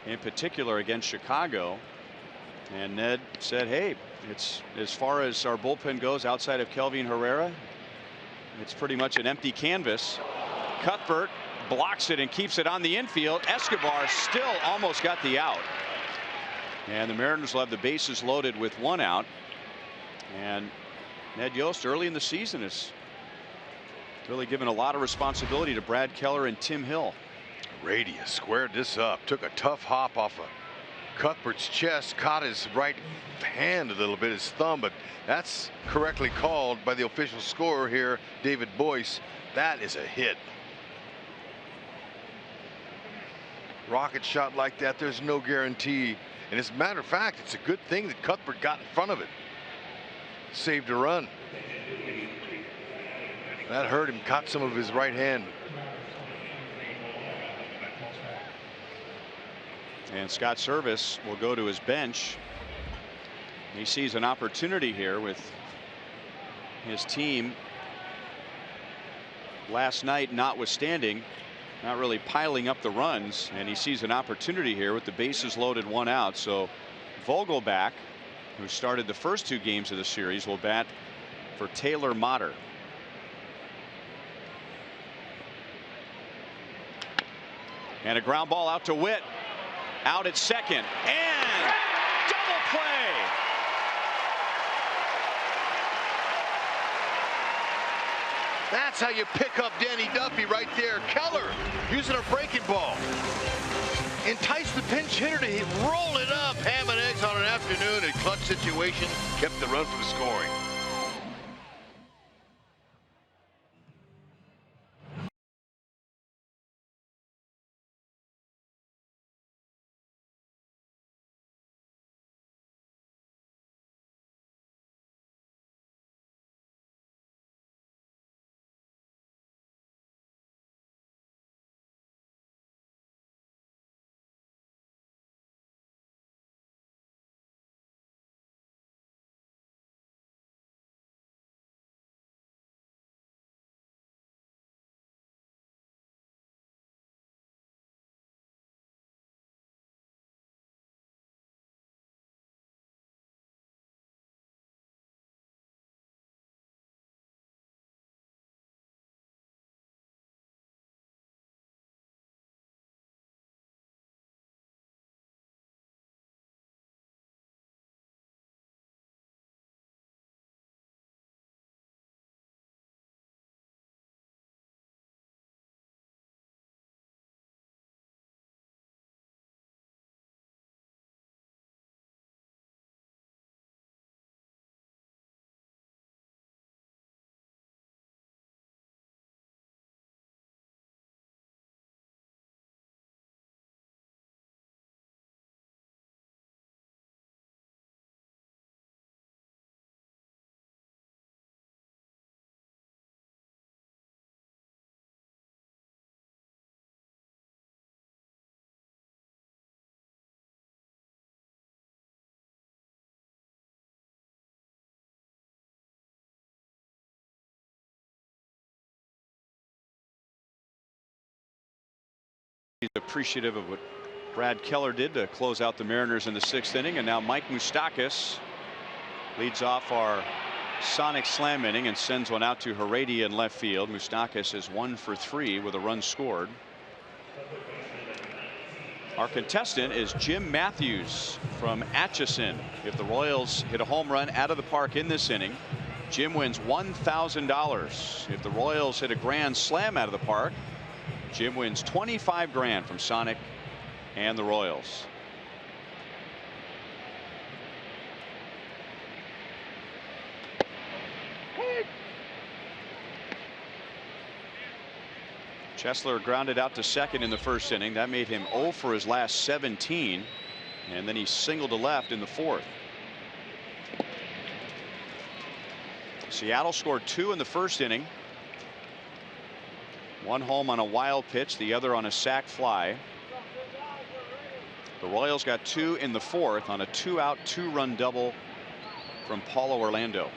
in particular against Chicago. And Ned said, hey, it's as far as our bullpen goes outside of Kelvin Herrera, it's pretty much an empty canvas. Cuthbert blocks it and keeps it on the infield. Escobar still almost got the out. And the Mariners will have the bases loaded with 1 out. And Ned Yost early in the season has really given a lot of responsibility to Brad Keller and Tim Hill. Radius squared this up, took a tough hop off of Cuthbert's chest, caught his right hand a little bit, his thumb, but that's correctly called by the official scorer here, David Boyce. That is a hit. Rocket shot like that, there's no guarantee. And as a matter of fact, it's a good thing that Cuthbert got in front of it. Saved a run. That hurt him, caught some of his right hand. And Scott Service will go to his bench. He sees an opportunity here with his team last night notwithstanding, not really piling up the runs, and he sees an opportunity here with the bases loaded, 1 out. So Vogelback, who started the first 2 games of the series, will bat for Taylor Motter. And a ground ball out to Witt. Out at second, and double play. That's how you pick up Danny Duffy right there. Keller using a breaking ball. Entice the pinch hitter to roll it up. Ham and eggs on an afternoon. A clutch situation kept the run from scoring. He's appreciative of what Brad Keller did to close out the Mariners in the 6th inning. And now Mike Moustakas leads off our sonic slam inning and sends one out to Heredia in left field. Moustakas is 1 for 3 with a run scored. Our contestant is Jim Matthews from Atchison. If the Royals hit a home run out of the park in this inning, Jim wins $1,000. If the Royals hit a grand slam out of the park, Jim wins 25 grand from Sonic and the Royals. Chesler grounded out to second in the first inning. That made him 0 for his last 17. And then he singled to left in the fourth. Seattle scored 2 in the first inning. One home on a wild pitch, the other on a sac fly. The Royals got 2 in the fourth on a 2-out, 2-run double from Paulo Orlando.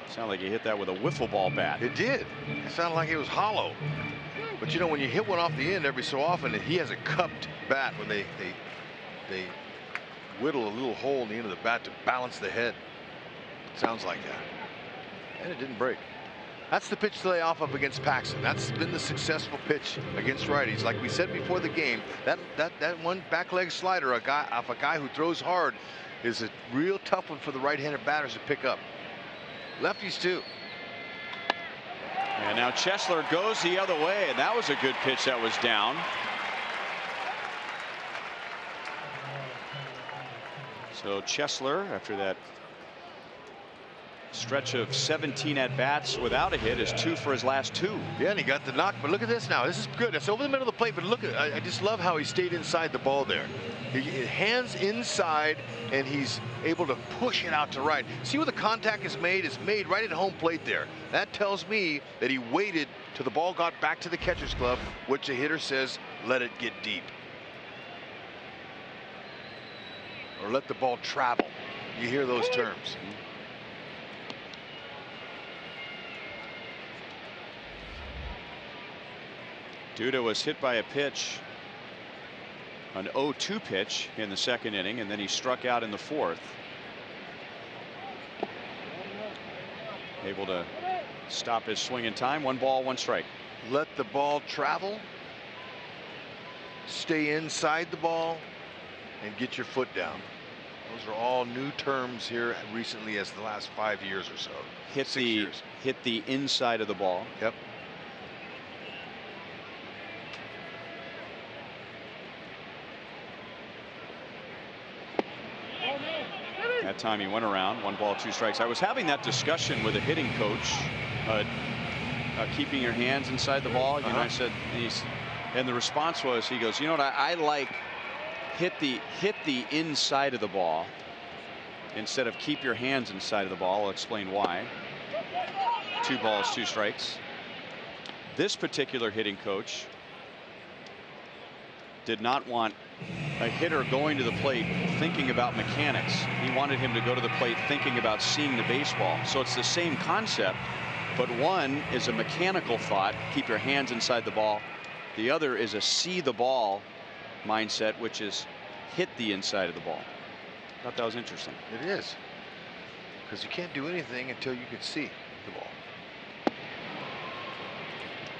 Sounded like he hit that with a wiffle ball bat. It did. It sounded like it was hollow. But you know, when you hit one off the end every so often, he has a cupped bat when they whittle a little hole in the end of the bat to balance the head. It sounds like that. And it didn't break. That's the pitch to lay off of against Paxton. That's been the successful pitch against righties. Like we said before the game, that one back leg slider off a guy who throws hard is a real tough one for the right-handed batters to pick up. Lefties too. And now Chesler goes the other way, and that was a good pitch that was down. So Chesler, after that stretch of 17 at bats without a hit, is 2 for his last 2. Yeah, and he got the knock. But look at this now. This is good. It's over the middle of the plate. But look at, I just love how he stayed inside the ball there. Hands inside, and he's able to push it out to right. See where the contact is made? It's made right at home plate there. That tells me that he waited till the ball got back to the catcher's glove, which the hitter says, let it get deep. Or let the ball travel. You hear those terms. Duda was hit by a pitch, an 0-2 pitch in the second inning, and then he struck out in the fourth. Able to stop his swing in time. 1 ball, 1 strike. Let the ball travel. Stay inside the ball and get your foot down. Those are all new terms here recently, as the last 5 years or so. Hit the inside of the ball. Yep. That time he went around. 1 ball, 2 strikes. I was having that discussion with a hitting coach, keeping your hands inside the ball. You know, I said, and the response was, he goes, you know what, I like hit the inside of the ball instead of keep your hands inside of the ball. I'll explain why. 2 balls, 2 strikes. This particular hitting coach did not want a hitter going to the plate thinking about mechanics. He wanted him to go to the plate thinking about seeing the baseball. So it's the same concept, but one is a mechanical thought, keep your hands inside the ball. The other is a see the ball mindset, which is hit the inside of the ball. I thought that was interesting. It is, because you can't do anything until you can see the ball.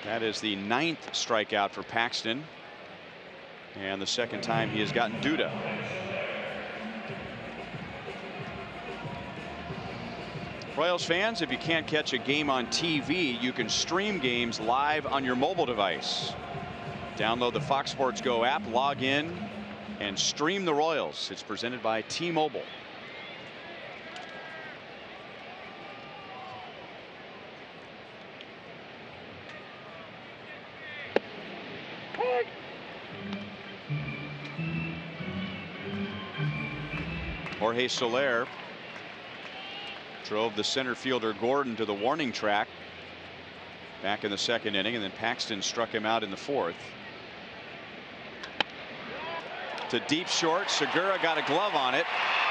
That is the 9th strikeout for Paxton, and the second time he has gotten Duda. Royals fans, if you can't catch a game on TV, you can stream games live on your mobile device. Download the Fox Sports Go app, log in, and stream the Royals. It's presented by T-Mobile. Jorge Soler drove the center fielder Gordon to the warning track back in the second inning, and then Paxton struck him out in the fourth. To deep short, Segura got a glove on it,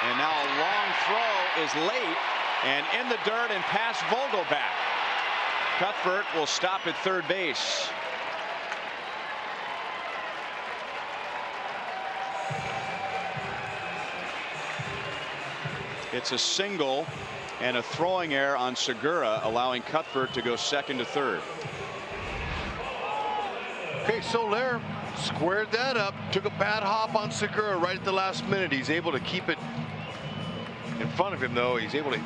and now a long throw is late and in the dirt and past Vogelback. Cuthbert will stop at third base. It's a single and a throwing error on Segura, allowing Cuthbert to go second to third. Okay, Soler squared that up, took a bad hop on Segura right at the last minute. He's able to keep it front of him, though. He's able to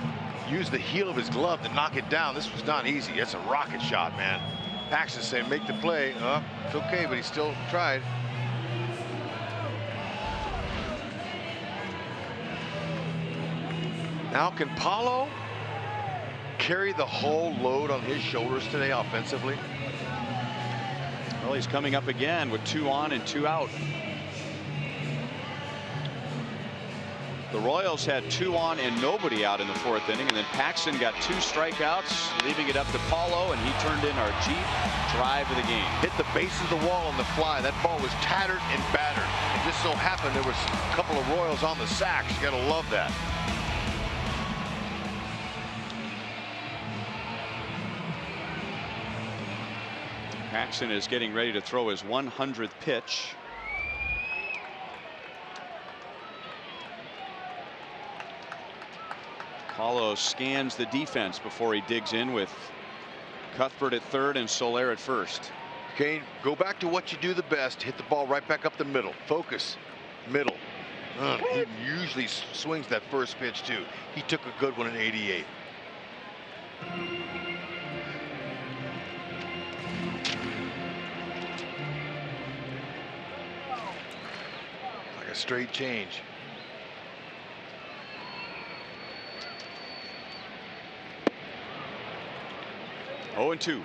use the heel of his glove to knock it down. This was not easy. That's a rocket shot, man. Paxton saying, make the play. It's okay, but he still tried. Now, can Paulo carry the whole load on his shoulders today offensively? Well, he's coming up again with 2 on and 2 out. The Royals had 2 on and nobody out in the 4th inning, and then Paxton got 2 strikeouts, leaving it up to Paulo, and he turned in our Jeep drive of the game. Hit the base of the wall on the fly. That ball was tattered and battered. It just so happened there was a couple of Royals on the sacks. You gotta love that. Paxton is getting ready to throw his 100th pitch. Paulo scans the defense before he digs in with Cuthbert at 3rd and Soler at 1st. Okay, go back to what you do the best. Hit the ball right back up the middle. Focus. Middle. He usually swings that first pitch too. He took a good one in 88. Like a straight change. Oh, and 2.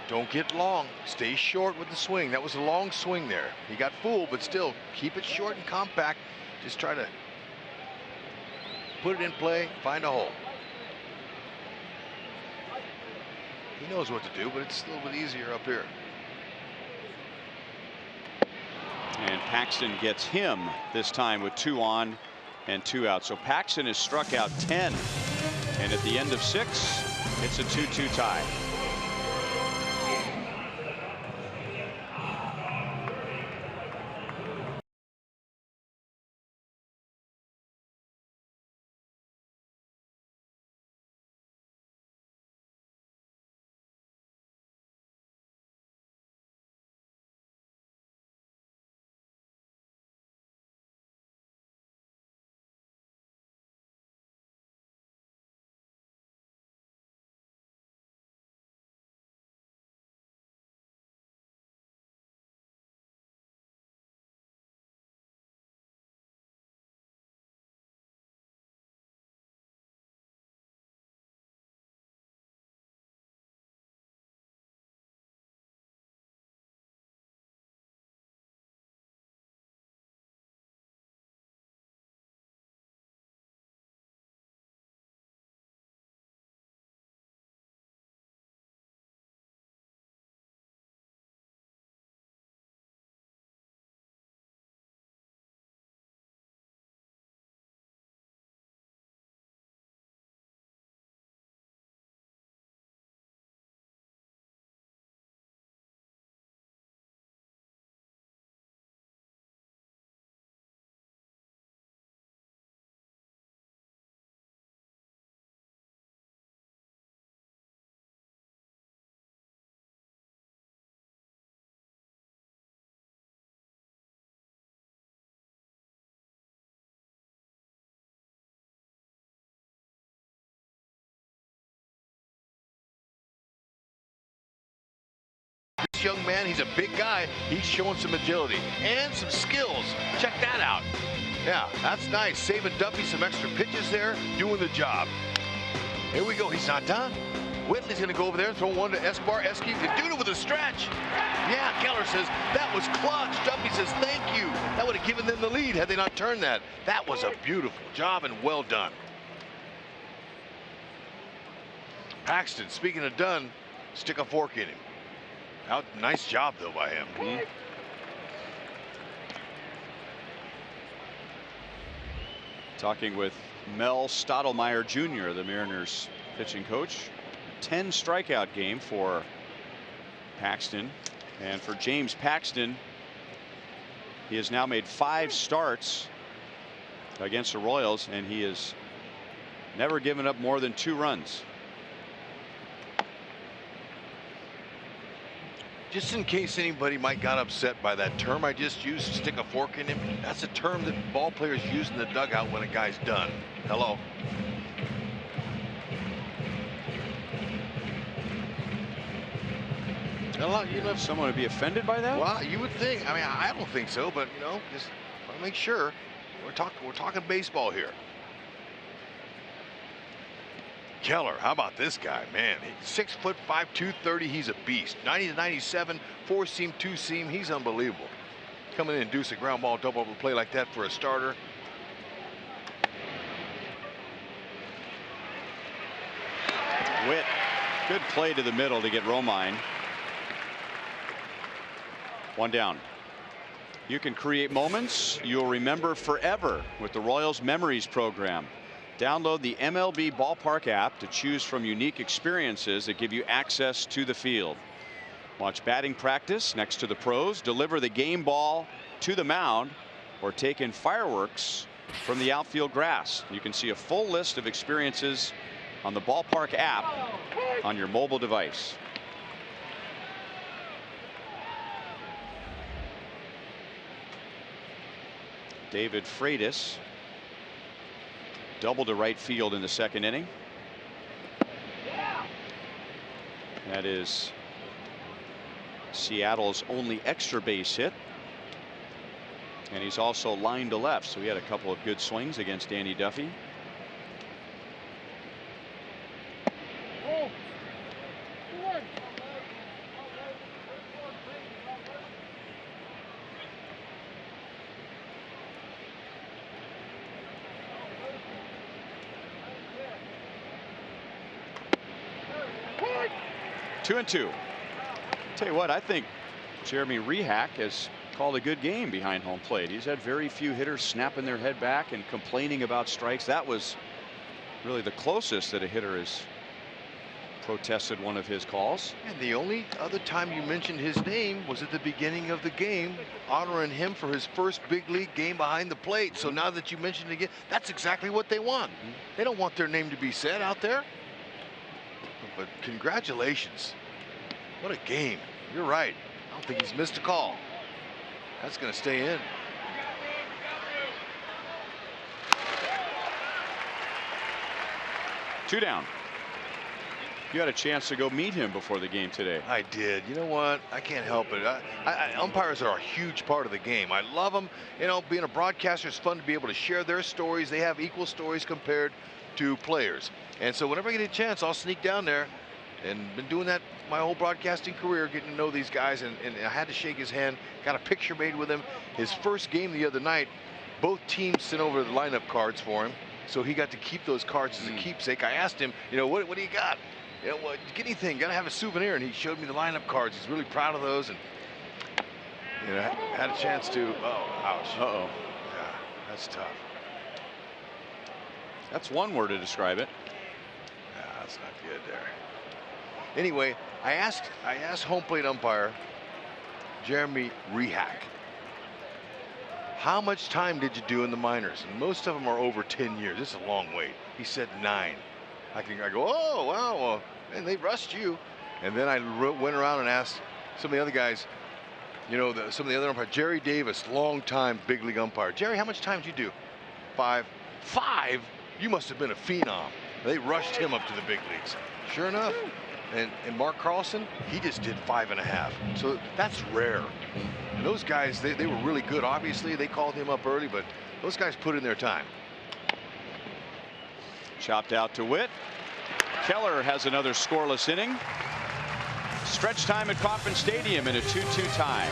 Don't get long. Stay short with the swing. That was a long swing there. He got fooled, but still keep it short and compact. Just try to put it in play, find a hole. He knows what to do, but it's a little bit easier up here. And Paxton gets him this time with 2 on and 2 out. So Paxton has struck out 10, and at the end of 6, it's a 2-2 tie. This young man, he's a big guy. He's showing some agility and some skills. Check that out. Yeah, that's nice. Saving Duffy some extra pitches there, doing the job. Here we go. He's not done. Whitley's going to go over there, throw one to Escobar. Esky can do it with a stretch. Yeah, Keller says that was clutch. Duffy says thank you. That would have given them the lead had they not turned that. That was a beautiful job and well done. Paxton, speaking of done, stick a fork in him. Nice job, though, by him. Talking with Mel Stottlemyre Jr., the Mariners pitching coach. 10 strikeout game for Paxton. And for James Paxton, he has now made 5 starts against the Royals, and he has never given up more than 2 runs. Just in case anybody might got upset by that term I just used, stick a fork in him, that's a term that ball players use in the dugout when a guy's done. Hello. You know, someone would be offended by that? Well, you would think. I mean, I don't think so, but you know, just want to make sure. We're talking baseball here. Keller, how about this guy, man? 6'5", 230. He's a beast. 90 to 97, 4-seam, 2-seam. He's unbelievable. Coming in and induce a ground ball double over play like that for a starter. Witt, good play to the middle to get Romine. One down. You can create moments you'll remember forever with the Royals Memories program. Download the MLB Ballpark app to choose from unique experiences that give you access to the field. Watch batting practice next to the pros, deliver the game ball to the mound, or take in fireworks from the outfield grass. You can see a full list of experiences on the Ballpark app on your mobile device. David Freitas double to right field in the second inning. That is Seattle's only extra base hit. And he's also lined to left, so he had a couple of good swings against Danny Duffy. Two and two. Tell you what, I think Jeremy Rehack has called a good game behind home plate. He's had very few hitters snapping their head back and complaining about strikes. That was really the closest that a hitter has protested one of his calls. And the only other time you mentioned his name was at the beginning of the game, honoring him for his first big league game behind the plate. So now that you mentioned it again, that's exactly what they want. They don't want their name to be said out there. But congratulations. What a game. You're right. I don't think he's missed a call. That's going to stay in. Two down. You had a chance to go meet him before the game today. I did. You know what? I can't help it. Umpires are a huge part of the game. I love them. You know, being a broadcaster is fun to be able to share their stories. They have equal stories compared to players. And so whenever I get a chance, I'll sneak down there, and been doing that my whole broadcasting career, getting to know these guys, and I had to shake his hand, got a picture made with him. His first game the other night, both teams sent over the lineup cards for him, so he got to keep those cards as a keepsake. I asked him, you know, what do you got? You know, what, get anything, gotta have a souvenir, and he showed me the lineup cards. He's really proud of those, and you know, had a chance to, oh, ouch. Uh-oh. Yeah, that's tough. That's one word to describe it. Yeah, that's not good there. Anyway, I asked home plate umpire Jeremy Rehack, how much time did you do in the minors? And most of them are over 10 years. It's a long wait. He said 9. I go, oh, wow, well, and they rushed you. And then I went around and asked some of the other guys, you know, some of the other umpires. Jerry Davis, long-time big league umpire. Jerry, how much time did you do? 5. 5? You must have been a phenom. They rushed him up to the big leagues. Sure enough. And Mark Carlson, he just did 5.5. So that's rare. And those guys, they were really good. Obviously, they called him up early, but those guys put in their time. Chopped out to Witt. Keller has another scoreless inning. Stretch time at Kauffman Stadium in a 2-2 tie.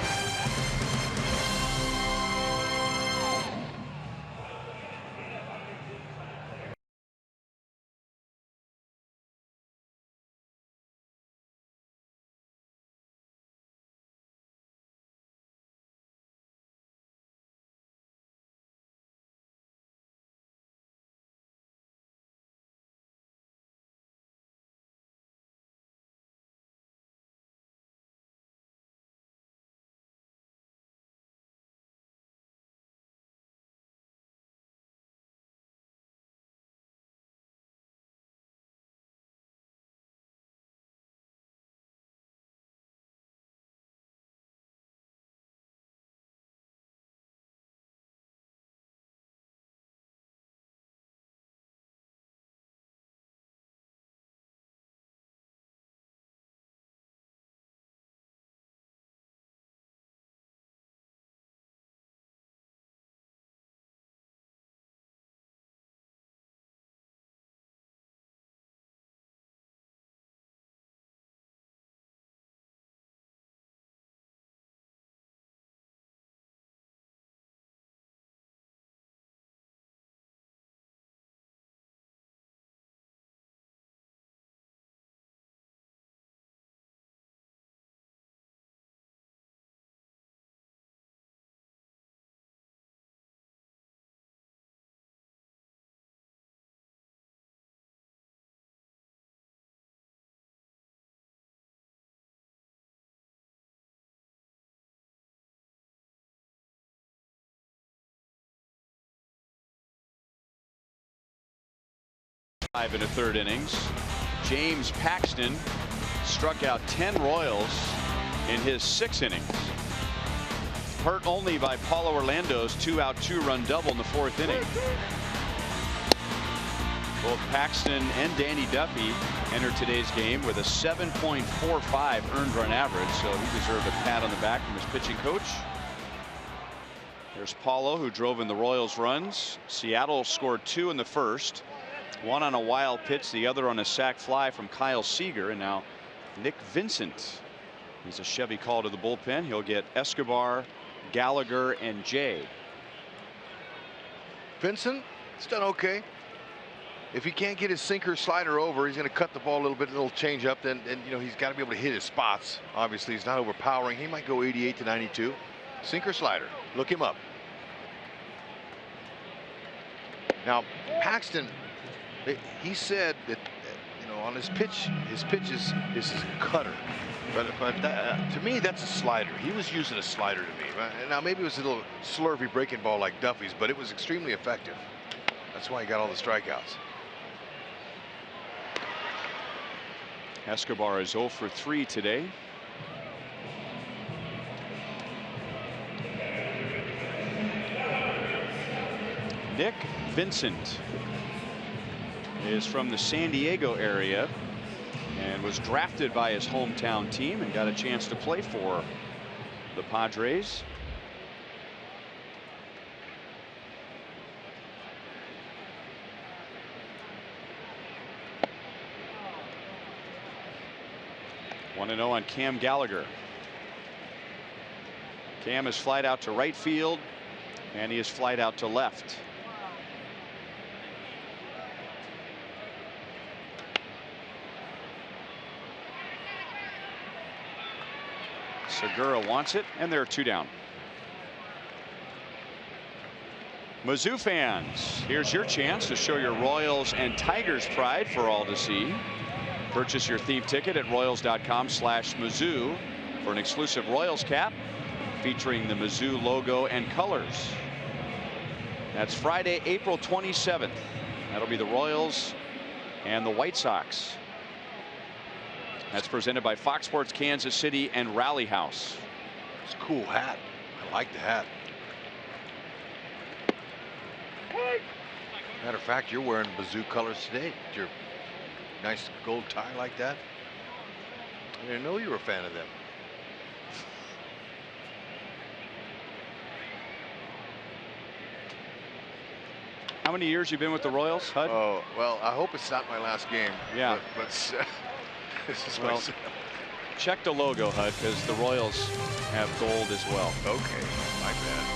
5 in the 3rd innings. James Paxton struck out 10 Royals in his 6 innings. Hurt only by Paulo Orlando's 2-out 2-run double in the 4th inning. Both Paxton and Danny Duffy entered today's game with a 7.45 earned run average, so he deserved a pat on the back from his pitching coach. There's Paulo, who drove in the Royals' runs. Seattle scored 2 in the 1st. One on a wild pitch, the other on a sac fly from Kyle Seager, and now Nick Vincent. He's a Chevy call to the bullpen. He'll get Escobar, Gallagher, and Jay. Vincent, it's done okay. If he can't get his sinker slider over, he's going to cut the ball a little bit, a little change up. Then you know, he's got to be able to hit his spots. Obviously, he's not overpowering. He might go 88 to 92. Sinker slider. Look him up. Now, Paxton, he said that, you know, on his pitches, this is a cutter. But to me, that's a slider. He was using a slider to me. Now, maybe it was a little slurvy breaking ball like Duffy's, but it was extremely effective. That's why he got all the strikeouts. Escobar is 0 for 3 today. Nick Vincent is from the San Diego area and was drafted by his hometown team and got a chance to play for the Padres. One to 0 on Cam Gallagher. Cam is flied out to right field, and he is flied out to left. Segura wants it, and there are 2 down. Mizzou fans, here's your chance to show your Royals and Tigers pride for all to see. Purchase your theme ticket at royals.com/Mizzou for an exclusive Royals cap featuring the Mizzou logo and colors. That's Friday, April 27th. That'll be the Royals and the White Sox. That's presented by Fox Sports Kansas City and Rally House. It's a cool hat. I like the hat. Matter of fact, you're wearing Mizzou colors today. Your nice gold tie like that. I didn't know you were a fan of them. How many years you been with the Royals, Hud? Oh, well, I hope it's not my last game. Yeah. But this is well, check the logo, Hud, because the Royals have gold as well. Okay, my bad.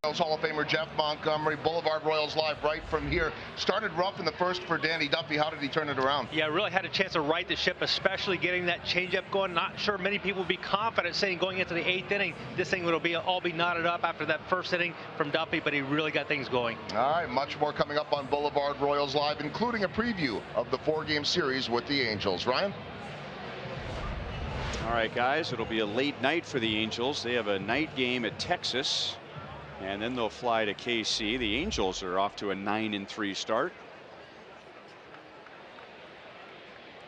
Royals Hall of Famer Jeff Montgomery, Boulevard Royals Live right from here. Started rough in the first for Danny Duffy. How did he turn it around? Yeah, really had a chance to right the ship, especially getting that changeup going. Not sure many people would be confident saying going into the 8th inning, this thing will all be knotted up after that first inning from Duffy, but he really got things going. All right, much more coming up on Boulevard Royals Live, including a preview of the 4-game series with the Angels. Ryan? All right, guys, it'll be a late night for the Angels. They have a night game at Texas, and then they'll fly to KC. The Angels are off to a 9-3 start.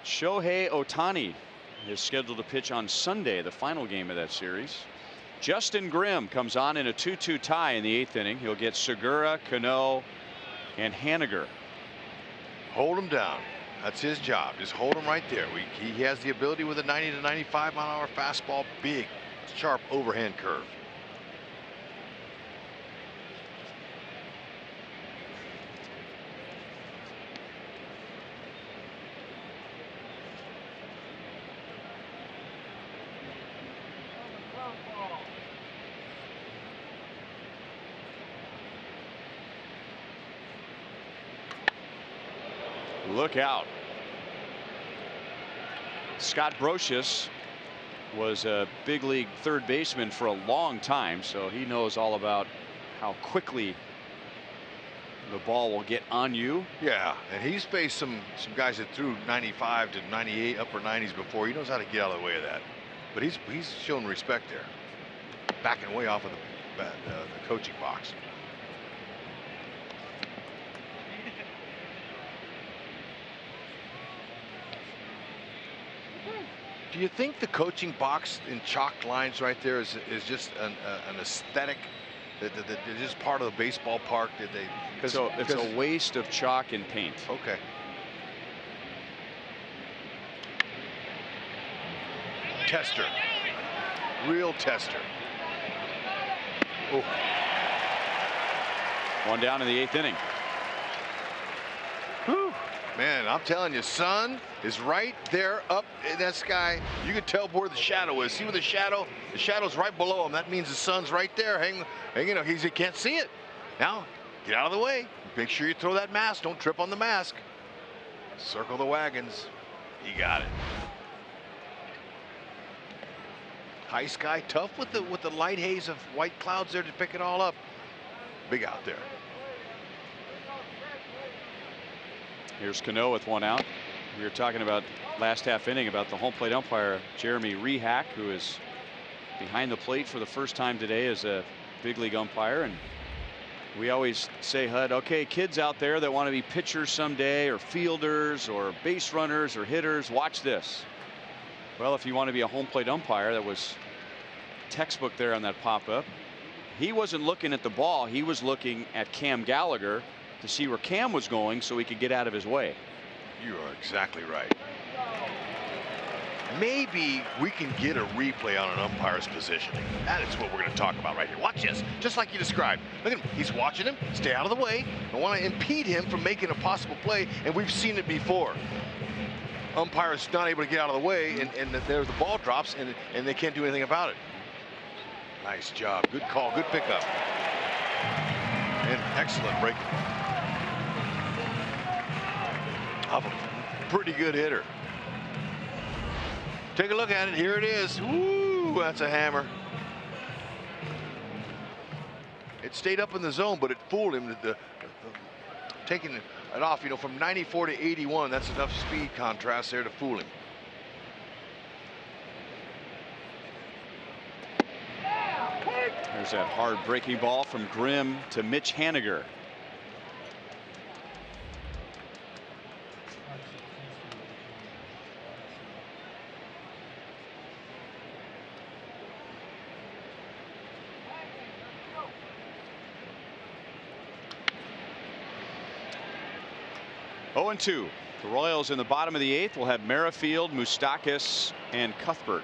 Shohei Ohtani is scheduled to pitch on Sunday, the final game of that series. Justin Grimm comes on in a 2-2 tie in the 8th inning. He'll get Segura, Cano, and Haniger. Hold him down. That's his job. Just hold him right there. He has the ability with a 90 to 95 mile an hour fastball, big, sharp overhand curve. Look out. Scott Brocious was a big league third baseman for a long time, so he knows all about how quickly the ball will get on you. Yeah, and he's faced some guys that threw 95 to 98 upper 90s before. He knows how to get out of the way of that. But he's shown respect there, backing way off of the coaching box. Do you think the coaching box in chalk lines right there is just an aesthetic that is just part of the baseball park? Did they? So it's a waste of chalk and paint. Okay. Tester. Real tester. Oh. One down in the 8th inning. Whew. Man, I'm telling you, sun is right there up in that sky. You can tell where the shadow is. See where the shadow's right below him. That means the sun's right there hanging up. He can't see it. Now, get out of the way. Make sure you throw that mask. Don't trip on the mask. Circle the wagons. You got it. High sky, tough with the light haze of white clouds there to pick it all up. Big out there. Here's Cano with one out. We were talking about last half inning about the home plate umpire Jeremy Rehack, who is behind the plate for the first time today as a big league umpire. And we always say, Hud, okay, kids out there that want to be pitchers someday, or fielders, or base runners, or hitters, watch this. Well, if you want to be a home plate umpire, that was textbook there on that pop-up. He wasn't looking at the ball. He was looking at Cam Gallagher to see where Cam was going so he could get out of his way. You are exactly right. Maybe we can get a replay on an umpire's positioning. That is what we're going to talk about right here. Watch this, just like you described. Look at him. He's watching him. Stay out of the way. Don't want to impede him from making a possible play, and we've seen it before. Umpire's not able to get out of the way, and there the ball drops, and they can't do anything about it. Nice job. Good call. Good pickup. And excellent break. Of a pretty good hitter. Take a look at it. Here it is. Woo, that's a hammer. It stayed up in the zone, but it fooled him. Taking it off, you know, from 94 to 81. That's enough speed contrast there to fool him. There's that hard breaking ball from Grimm to Mitch Haniger. Oh, 2. The Royals in the bottom of the 8th will have Merrifield, Moustakas, and Cuthbert.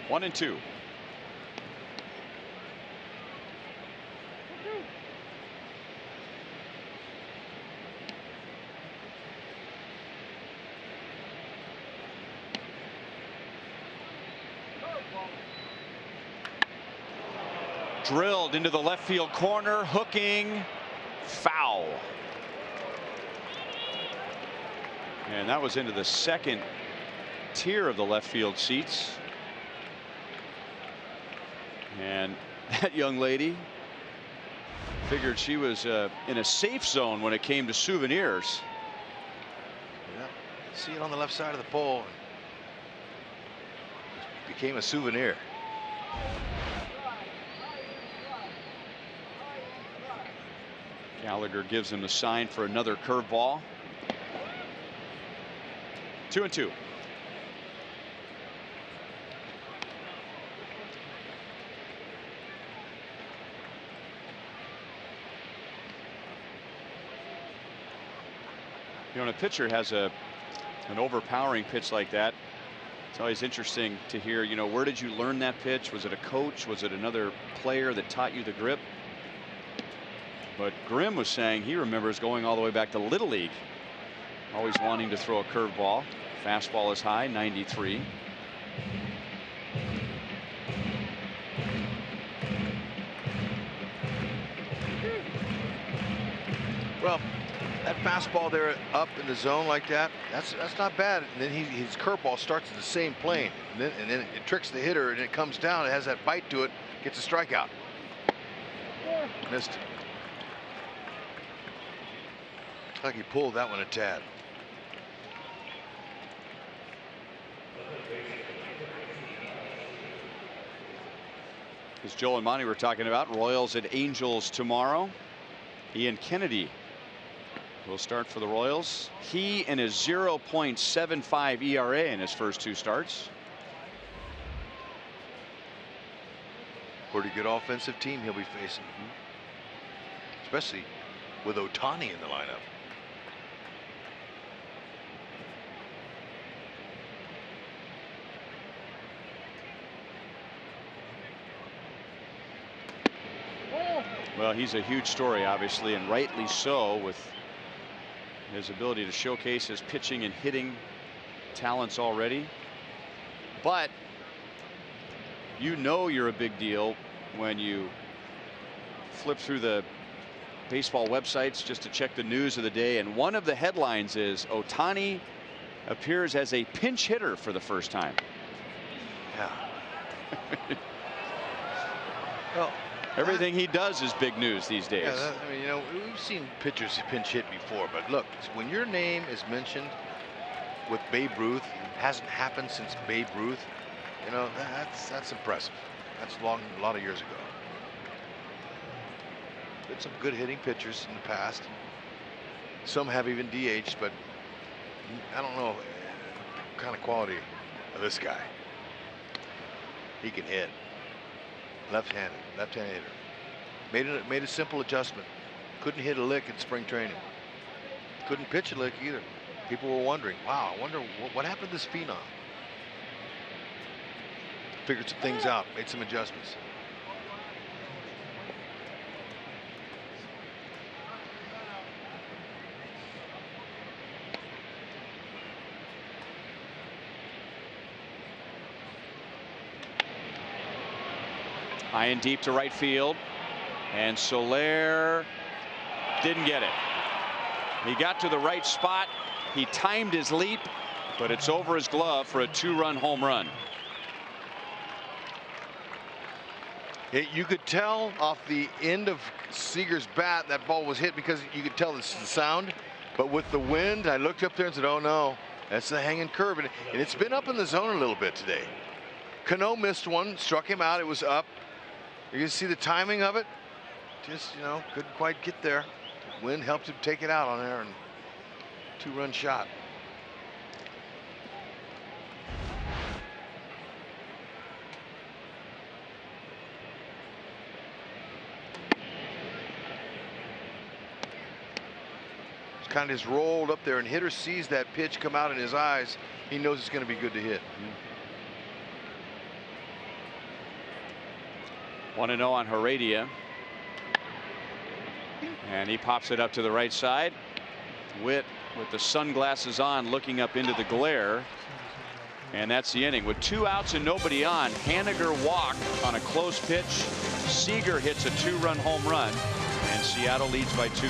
1-2. Drilled into the left field corner, hooking, foul. And that was into the second tier of the left field seats. And that young lady figured she was in a safe zone when it came to souvenirs. Yeah, see it on the left side of the pole. It became a souvenir. Gallagher gives him the sign for another curveball. 2-2. When a pitcher has an overpowering pitch like that, it's always interesting to hear, where did you learn that pitch? Was it a coach? Was it another player that taught you the grip? But Grimm was saying he remembers going all the way back to Little League, always wanting to throw a curveball. Fastball is high, 93. Well, that fastball there up in the zone like that, that's not bad. And then his curveball starts at the same plane, and then it tricks the hitter, and it comes down. It has that bite to it, gets a strikeout. Missed it. Looks like he pulled that one a tad. As Joel and Monty were talking about, Royals at Angels tomorrow. Ian Kennedy will start for the Royals. He and his 0.75 ERA in his first 2 starts. Pretty good offensive team he'll be facing, especially with Ohtani in the lineup. Well, he's a huge story, obviously, and rightly so, with his ability to showcase his pitching and hitting talents already. But you're a big deal when you flip through the baseball websites just to check the news of the day, and one of the headlines is Ohtani appears as a pinch hitter for the first time. Yeah. Well, everything he does is big news these days. Yeah, I mean, we've seen pitchers pinch hit before, but look, when your name is mentioned with Babe Ruth, it hasn't happened since Babe Ruth. That's impressive. That's a lot of years ago. Been some good hitting pitchers in the past. Some have even DH'd, but I don't know the kind of quality of this guy. He can hit. Left-handed hitter. Made a simple adjustment. Couldn't hit a lick in spring training. Couldn't pitch a lick either. People were wondering, wow, I wonder what happened to this phenom. Figured some things out, made some adjustments. High and deep to right field, and Soler didn't get it. He got to the right spot. He timed his leap, but it's over his glove for a 2-run home run. You could tell off the end of Seager's bat that ball was hit because you could tell this is the sound. But with the wind, I looked up there and said, oh no, that's the hanging curve. And it's been up in the zone a little bit today. Cano missed one, struck him out. It was up. You can see the timing of it. Just, couldn't quite get there. Wind helped him take it out on there, and 2-run shot. It's kind of just rolled up there, and hitter sees that pitch come out in his eyes. He knows it's going to be good to hit. 1-0 on Heredia. And he pops it up to the right side. Witt with the sunglasses on, looking up into the glare. And that's the inning. With 2 outs and nobody on, Haniger walked on a close pitch. Seager hits a 2-run home run, and Seattle leads by 2.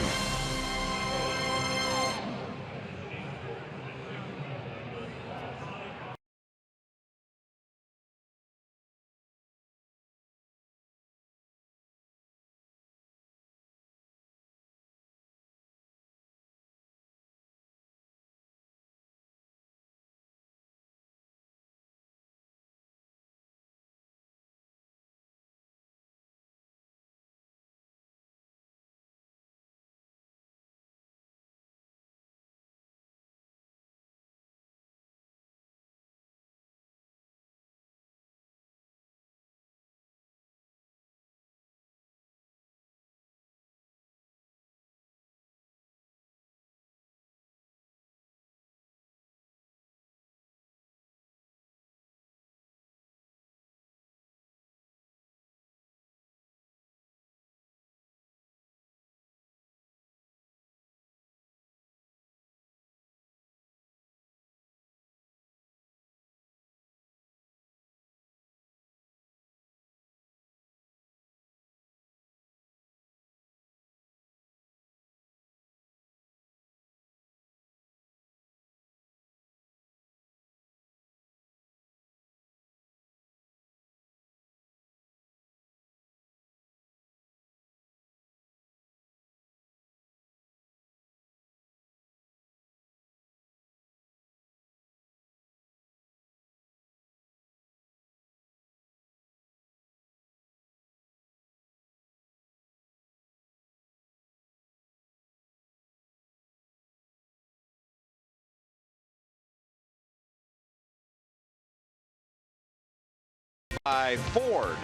By Ford.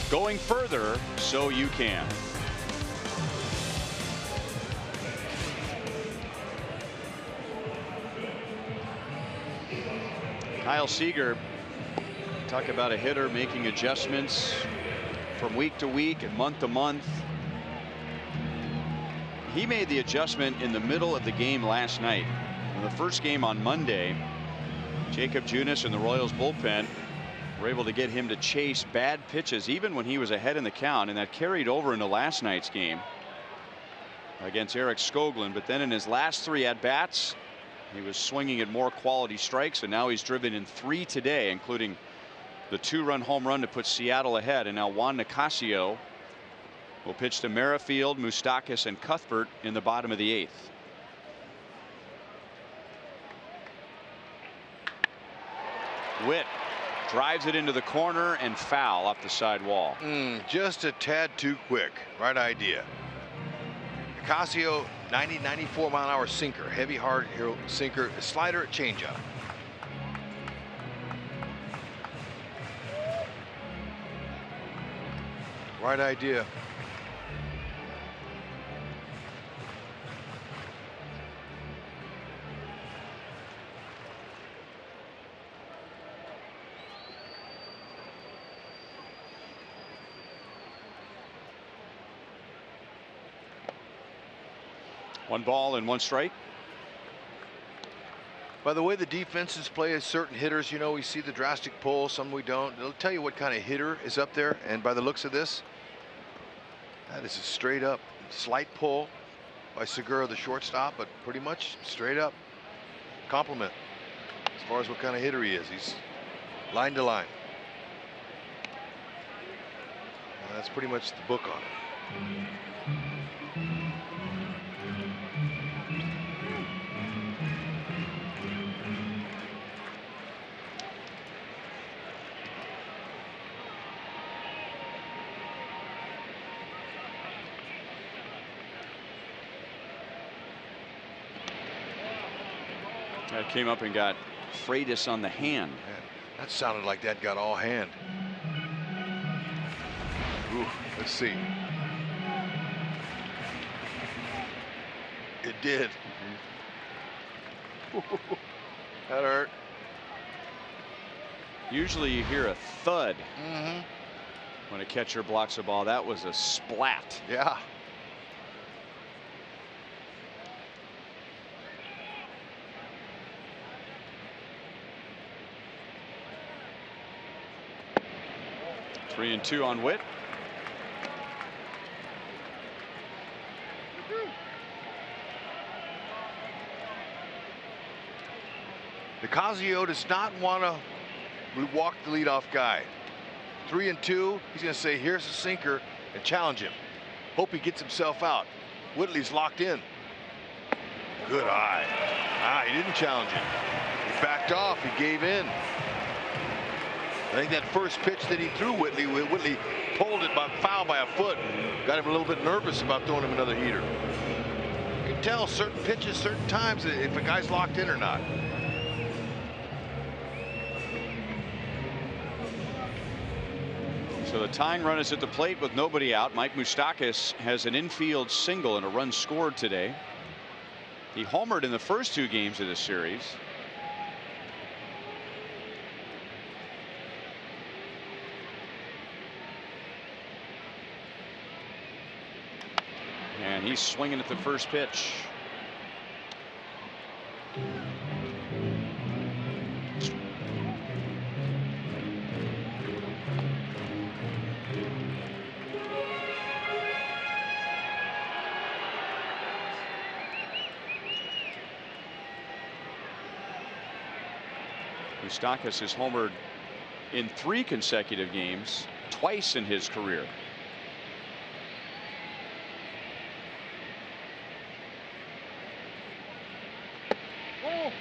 Going further so you can. Kyle Seager, talk about a hitter making adjustments from week to week and month to month. He made the adjustment in the middle of the game last night. In the first game on Monday, Jacob Junis and the Royals bullpen were able to get him to chase bad pitches even when he was ahead in the count, and that carried over into last night's game against Eric Skoglund. But then in his last 3 at-bats, he was swinging at more quality strikes, and now he's driven in 3 today, including the 2-run home run to put Seattle ahead. And now Juan Nicasio will pitch to Merrifield, Moustakas, and Cuthbert in the bottom of the 8th. Witt drives it into the corner and foul off the side wall. Just a tad too quick. Right idea. Casio, 90-94 mile an hour sinker, heavy hard sinker, slider, changeup. Right idea. One ball and 1 strike. By the way the defenses play as certain hitters, you know, we see the drastic pull, some we don't. It'll tell you what kind of hitter is up there, and by the looks of this, that is a straight up slight pull by Segura, the shortstop, but pretty much straight up compliment as far as what kind of hitter he is. He's line to line. Well, that's pretty much the book on it. That came up and got Freitas on the hand. Man, that sounded like that got all hand. Ooh, let's see. It did. That hurt. Usually you hear a thud when a catcher blocks a ball. That was a splat. Yeah. Three and two on Witt. The KCA does not want to walk the leadoff guy. 3 and 2. He's going to say, here's a sinker, and challenge him. Hope he gets himself out. Whitley's locked in. Good eye. He didn't challenge him. He backed off. He gave in. I think that first pitch that he threw Whitley pulled it foul by a foot. Got him a little bit nervous about throwing him another heater. You can tell certain pitches, certain times, if a guy's locked in or not. So the tying run is at the plate with nobody out. Mike Moustakas has an infield single and a run scored today. He homered in the first 2 games of this series. And he's swinging at the first pitch. Moustakas has homered in 3 consecutive games, twice in his career. Oh.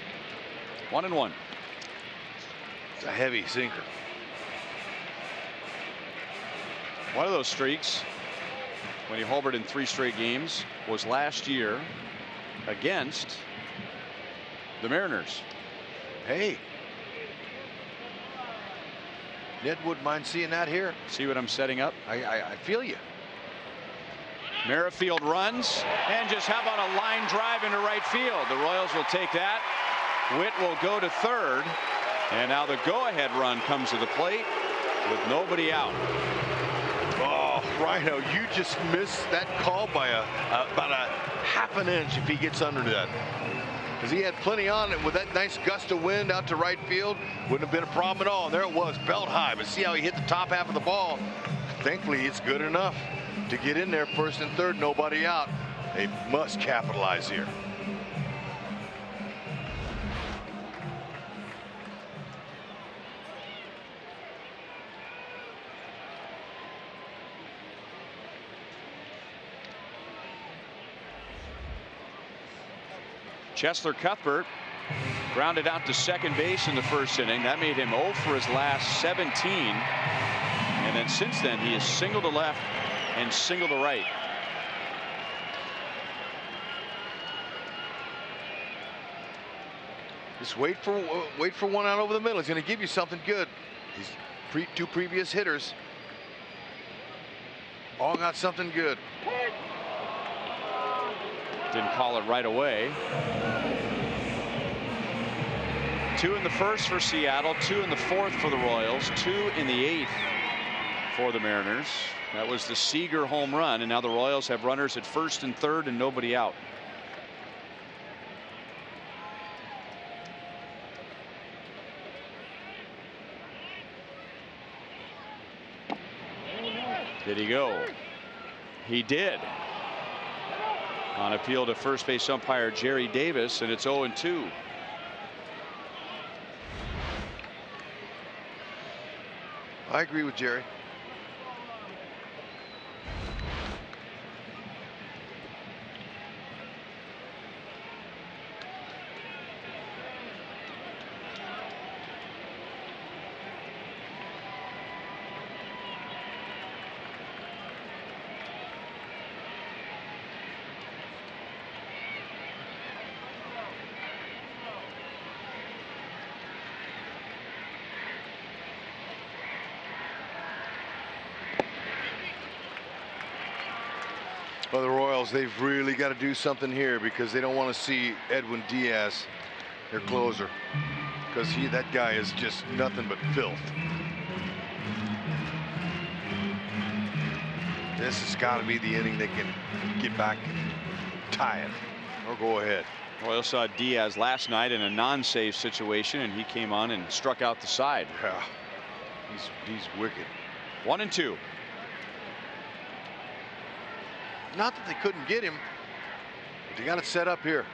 1-1. It's a heavy sinker. One of those streaks, when he homered in 3 straight games, was last year against the Mariners. Hey. Ned wouldn't mind seeing that here. See what I'm setting up? I feel you. Merrifield runs, and just how about a line drive into right field? The Royals will take that. Witt will go to third, and now the go-ahead run comes to the plate with nobody out. Oh, Rhino, you just missed that call by about a half an inch if he gets under that. Because he had plenty on it with that nice gust of wind out to right field. Wouldn't have been a problem at all. And there it was, belt high. But see how he hit the top half of the ball. Thankfully, it's good enough to get in there first and third, nobody out. They must capitalize here. Chesler Cuthbert grounded out to second base in the first inning. That made him 0 for his last 17. And then since then, he has single to left and single to right. Just wait for one out over the middle. He's going to give you something good. These 2 previous hitters all got something good. Didn't call it right away. 2 in the first for Seattle, 2 in the fourth for the Royals, 2 in the 8th for the Mariners. That was the Seager home run, and now the Royals have runners at first and third and nobody out. Did he go? He did. On appeal to first base umpire Jerry Davis, and it's 0-2. I agree with Jerry. Well, the Royals, they've really got to do something here because they don't want to see Edwin Diaz, their closer, because that guy is just nothing but filth. This has got to be the inning they can get back and tie it or go ahead. Royals saw Diaz last night in a non-save situation, and he came on and struck out the side. Yeah, he's wicked. 1-2. Not that they couldn't get him, but they got it set up here.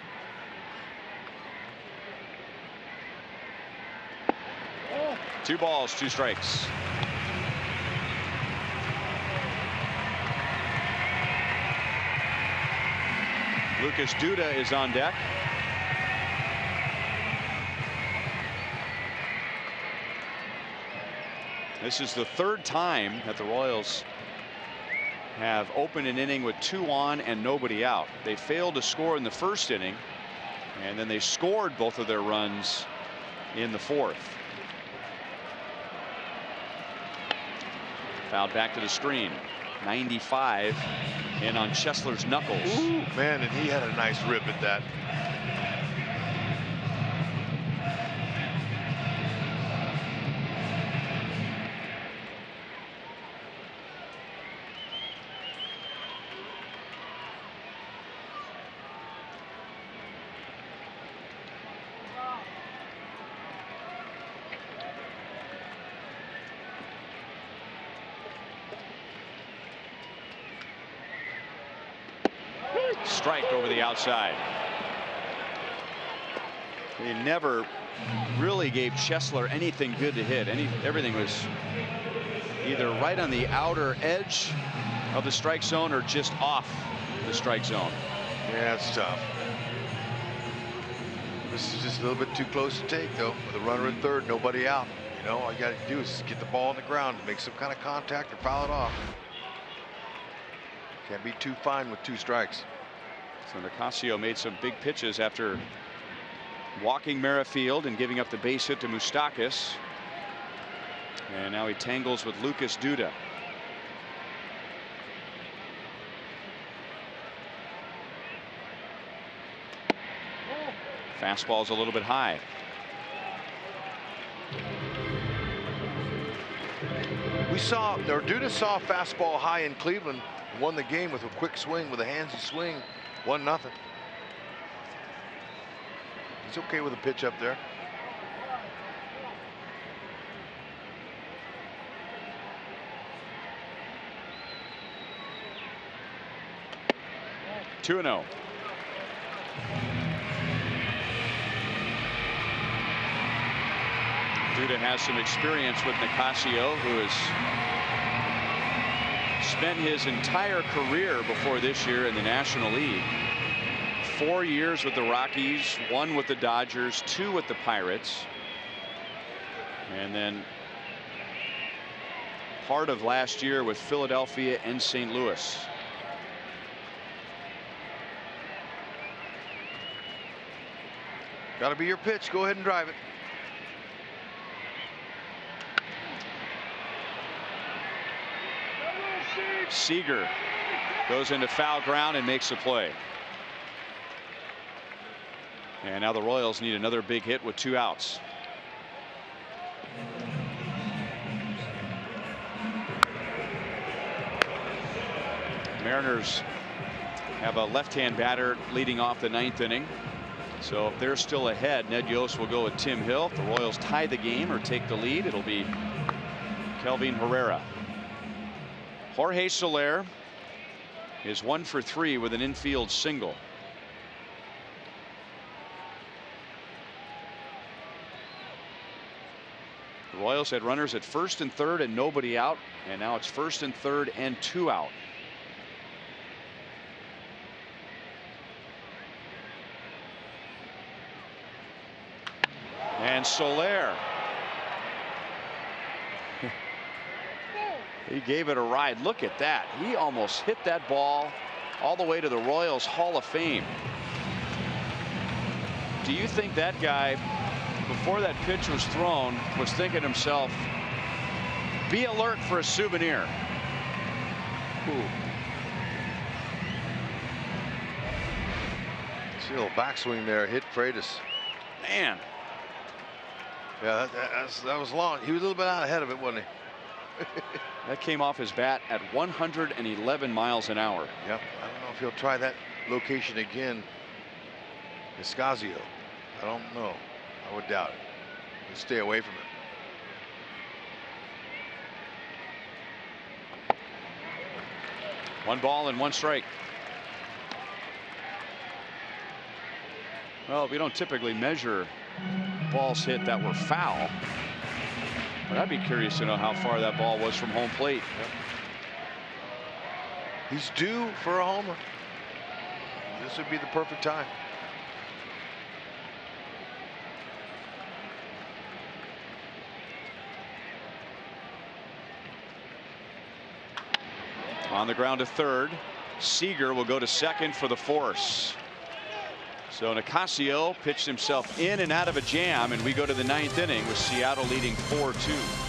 Two balls, two strikes. Lucas Duda is on deck. This is the third time that the Royals have opened an inning with 2 on and nobody out. They failed to score in the first inning, and then they scored both of their runs in the fourth. Fouled back to the screen. 95 in on Chesler's knuckles. Ooh, man, and he had a nice rip at that. Strike over the outside. He never really gave Chesler anything good to hit. Everything was either right on the outer edge of the strike zone or just off the strike zone. Yeah, it's tough. This is just a little bit too close to take, though. With a runner at third, nobody out. You know, all you got to do is get the ball on the ground, make some kind of contact, or foul it off. Can't be too fine with 2 strikes. So Nicasio made some big pitches after walking Merrifield and giving up the base hit to Moustakas. And now he tangles with Lucas Duda. Fastball's a little bit high. Duda saw a fastball high in Cleveland, won the game with a quick swing, with a handsy swing, 1-0. He's okay with a pitch up there. Two and 0. Duda has some experience with Nicasio, who has spent his entire career before this year in the National League. 4 years with the Rockies, 1 with the Dodgers, 2 with the Pirates, and then part of last year with Philadelphia and St. Louis. Got to be your pitch. Go ahead and drive it. Seager goes into foul ground and makes the play. And now the Royals need another big hit with 2 outs. Mariners have a left-hand batter leading off the 9th inning. So if they're still ahead, Ned Yost will go with Tim Hill. If the Royals tie the game or take the lead, it'll be Kelvin Herrera. Jorge Soler is 1 for 3 with an infield single. The Royals had runners at first and third and nobody out, and now it's first and third and 2 out. And Soler, he gave it a ride. Look at that. He almost hit that ball all the way to the Royals Hall of Fame. Do you think that guy, before that pitch was thrown, was thinking to himself, be alert for a souvenir? Ooh. See a little backswing there, hit Freitas. Man. Yeah, that was long. He was a little bit out ahead of it, wasn't he? That came off his bat at 111 miles an hour. Yep. I don't know if he'll try that location again. Escasio. I don't know. I would doubt it. Let's stay away from it. 1 ball and 1 strike. Well, we don't typically measure balls hit that were foul, but I'd be curious to know how far that ball was from home plate. Yep. He's due for a homer. This would be the perfect time. On the ground to third. Seager will go to second for the force. So Nicasio pitched himself in and out of a jam, and we go to the 9th inning with Seattle leading 4-2.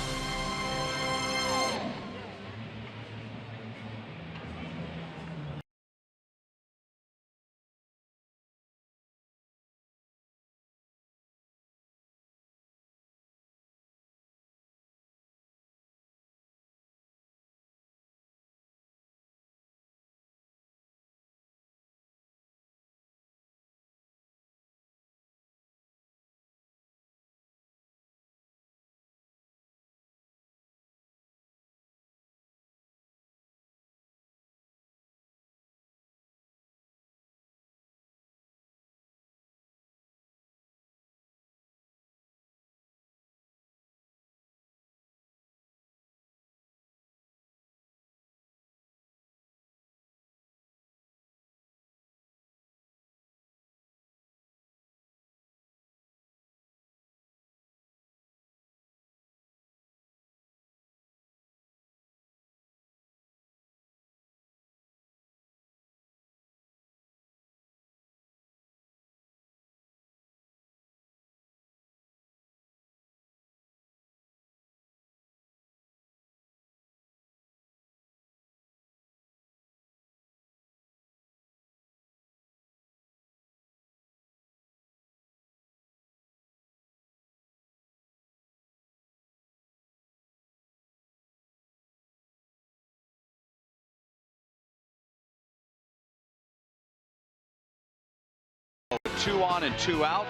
Two on and 2 out.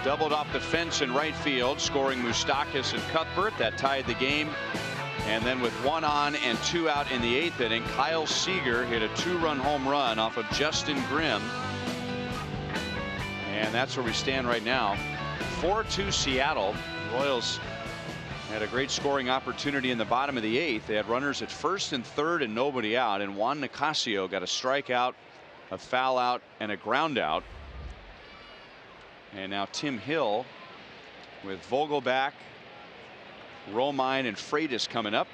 Doubled off the fence in right field, scoring Moustakas and Cuthbert. That tied the game. And then with 1 on and 2 out in the 8th inning, Kyle Seager hit a 2-run home run off of Justin Grimm. And that's where we stand right now. 4-2 Seattle. Royals had a great scoring opportunity in the bottom of the 8th. They had runners at first and third and nobody out. And Juan Nicasio got a strikeout, a foul out, and a ground out. And now Tim Hill with Vogelback, Romine, and Freitas coming up.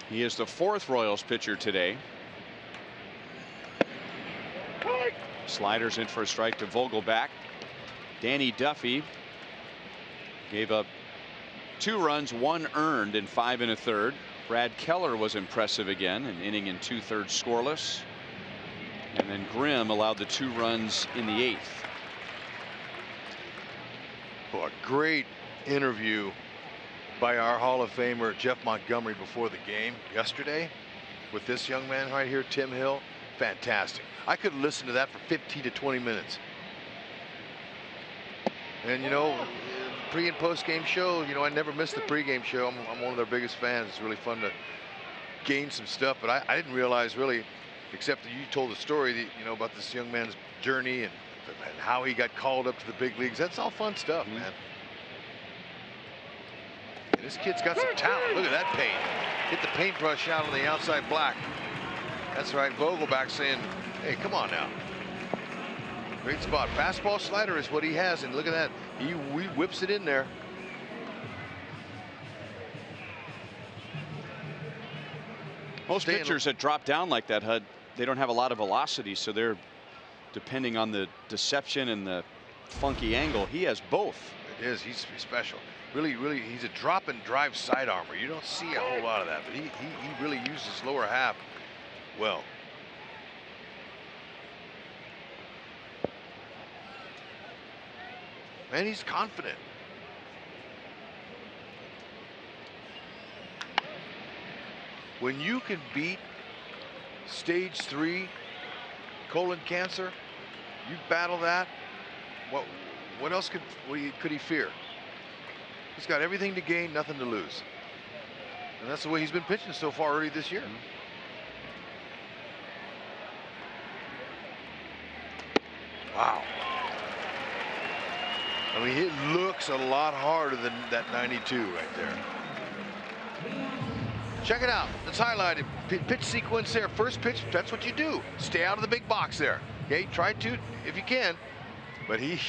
He is the 4th Royals pitcher today. Sliders in for a strike to Vogelback. Danny Duffy gave up 2 runs, 1 earned in 5 1/3. Brad Keller was impressive again, an inning and 2/3 scoreless. And then Grimm allowed the 2 runs in the 8th. Oh, a great interview by our Hall of Famer Jeff Montgomery before the game yesterday with this young man right here, Tim Hill. Fantastic. I could listen to that for 15 to 20 minutes. And you know, pre and post game show, you know, I never miss the pregame show. I'm one of their biggest fans. It's really fun to gain some stuff, but I didn't realize really, except that you told the story that, you know, about this young man's journey and how he got called up to the big leagues. That's all fun stuff, man. And this kid's got some talent. Look at that paint. Hit the paintbrush out on the outside black. That's right. Vogelback saying, hey, come on now. Great spot. Fastball slider is what he has, and look at that. He whips it in there. Most pitchers that drop down like that, Hud, they don't have a lot of velocity, so they're depending on the deception and the funky angle. He has both. It is. He's special. Really, he's a drop and drive side armor. You don't see a whole lot of that, but he really uses his lower half well. And he's confident. When you can beat stage 3 colon cancer, you battle that. What else could he fear? He's got everything to gain, nothing to lose. And that's the way he's been pitching so far early this year. Wow. I mean, it looks a lot harder than that 92 right there. Check it out. Let's highlight it. Pitch sequence there. First pitch, that's what you do. Stay out of the big box there. Okay, try to if you can. But he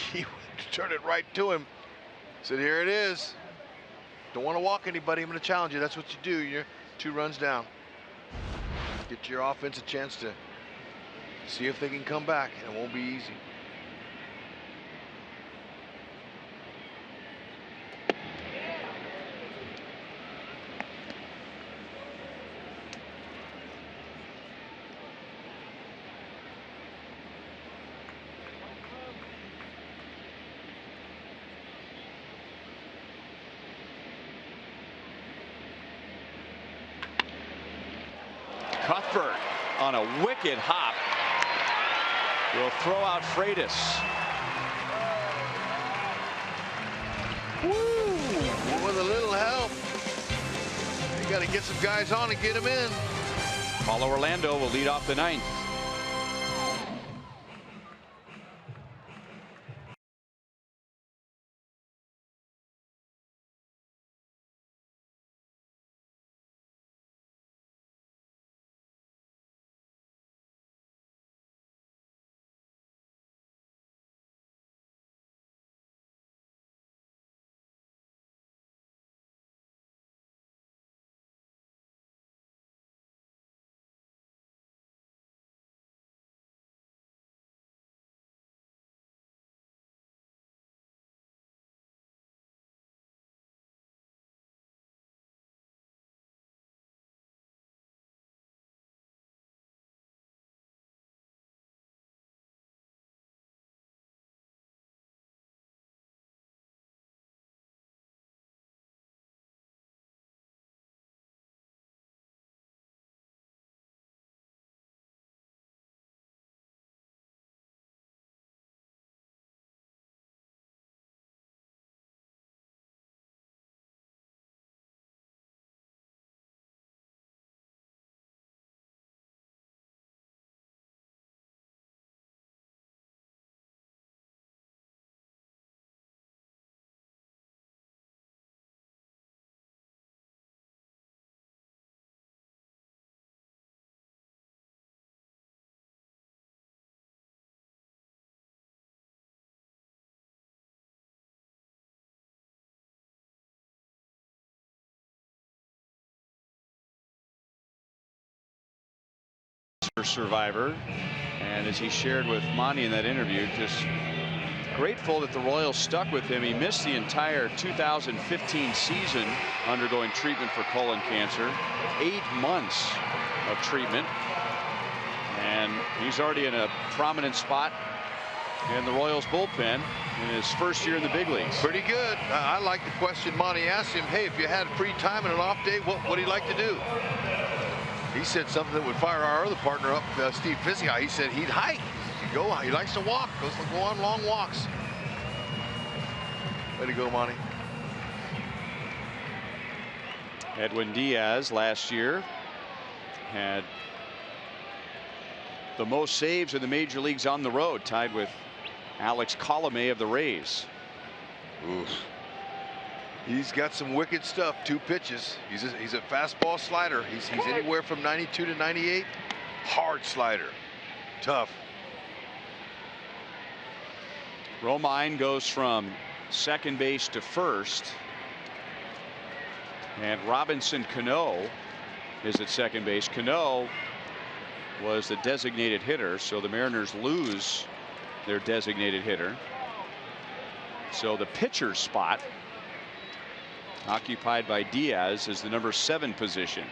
turned it right to him. Said, here it is. Don't want to walk anybody. I'm going to challenge you. That's what you do. You're 2 runs down. Get your offense a chance to see if they can come back, and it won't be easy. Cuthbert on a wicked hop will throw out Freitas. Woo! With a little help. You got to get some guys on and get them in. Paulo Orlando will lead off the 9th. Survivor, and as he shared with Monty in that interview, just grateful that the Royals stuck with him. He missed the entire 2015 season undergoing treatment for colon cancer. 8 months of treatment, and he's already in a prominent spot in the Royals bullpen in his first year in the big leagues. Pretty good. I like the question Monty asked him. Hey, if you had free time and an off day, what would he like to do? He said something that would fire our other partner up, Steve Fissiot. He said he'd hike. He likes to walk. Go on long walks. Way to go, Monty. Edwin Diaz last year had the most saves in the major leagues on the road, tied with Alex Colomé of the Rays. Oof. He's got some wicked stuff. 2 pitches. He's a fastball slider. He's anywhere from 92 to 98. Hard slider. Tough. Romine goes from second base to first, and Robinson Cano is at second base. Cano was the designated hitter, so the Mariners lose their designated hitter. So the pitcher's spot, occupied by Diaz, is the number 7 position.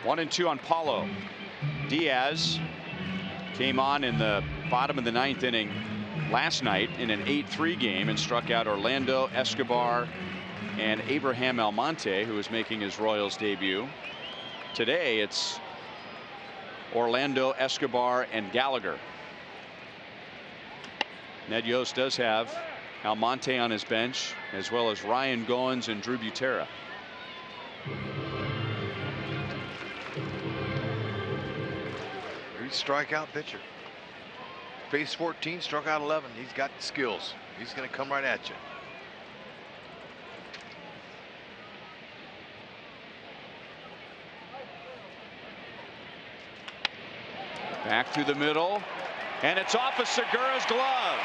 One and 2 on Paulo. Diaz came on in the bottom of the 9th inning last night in an 8-3 game and struck out Orlando, Escobar, and Abraham Almonte, who is making his Royals debut. Today it's Orlando, Escobar, and Gallagher. Ned Yost does have Almonte on his bench, as well as Ryan Goins and Drew Butera. Great strikeout pitcher. Face 14, struck out 11. He's got the skills. He's going to come right at you. Back through the middle, and it's off of Segura's glove.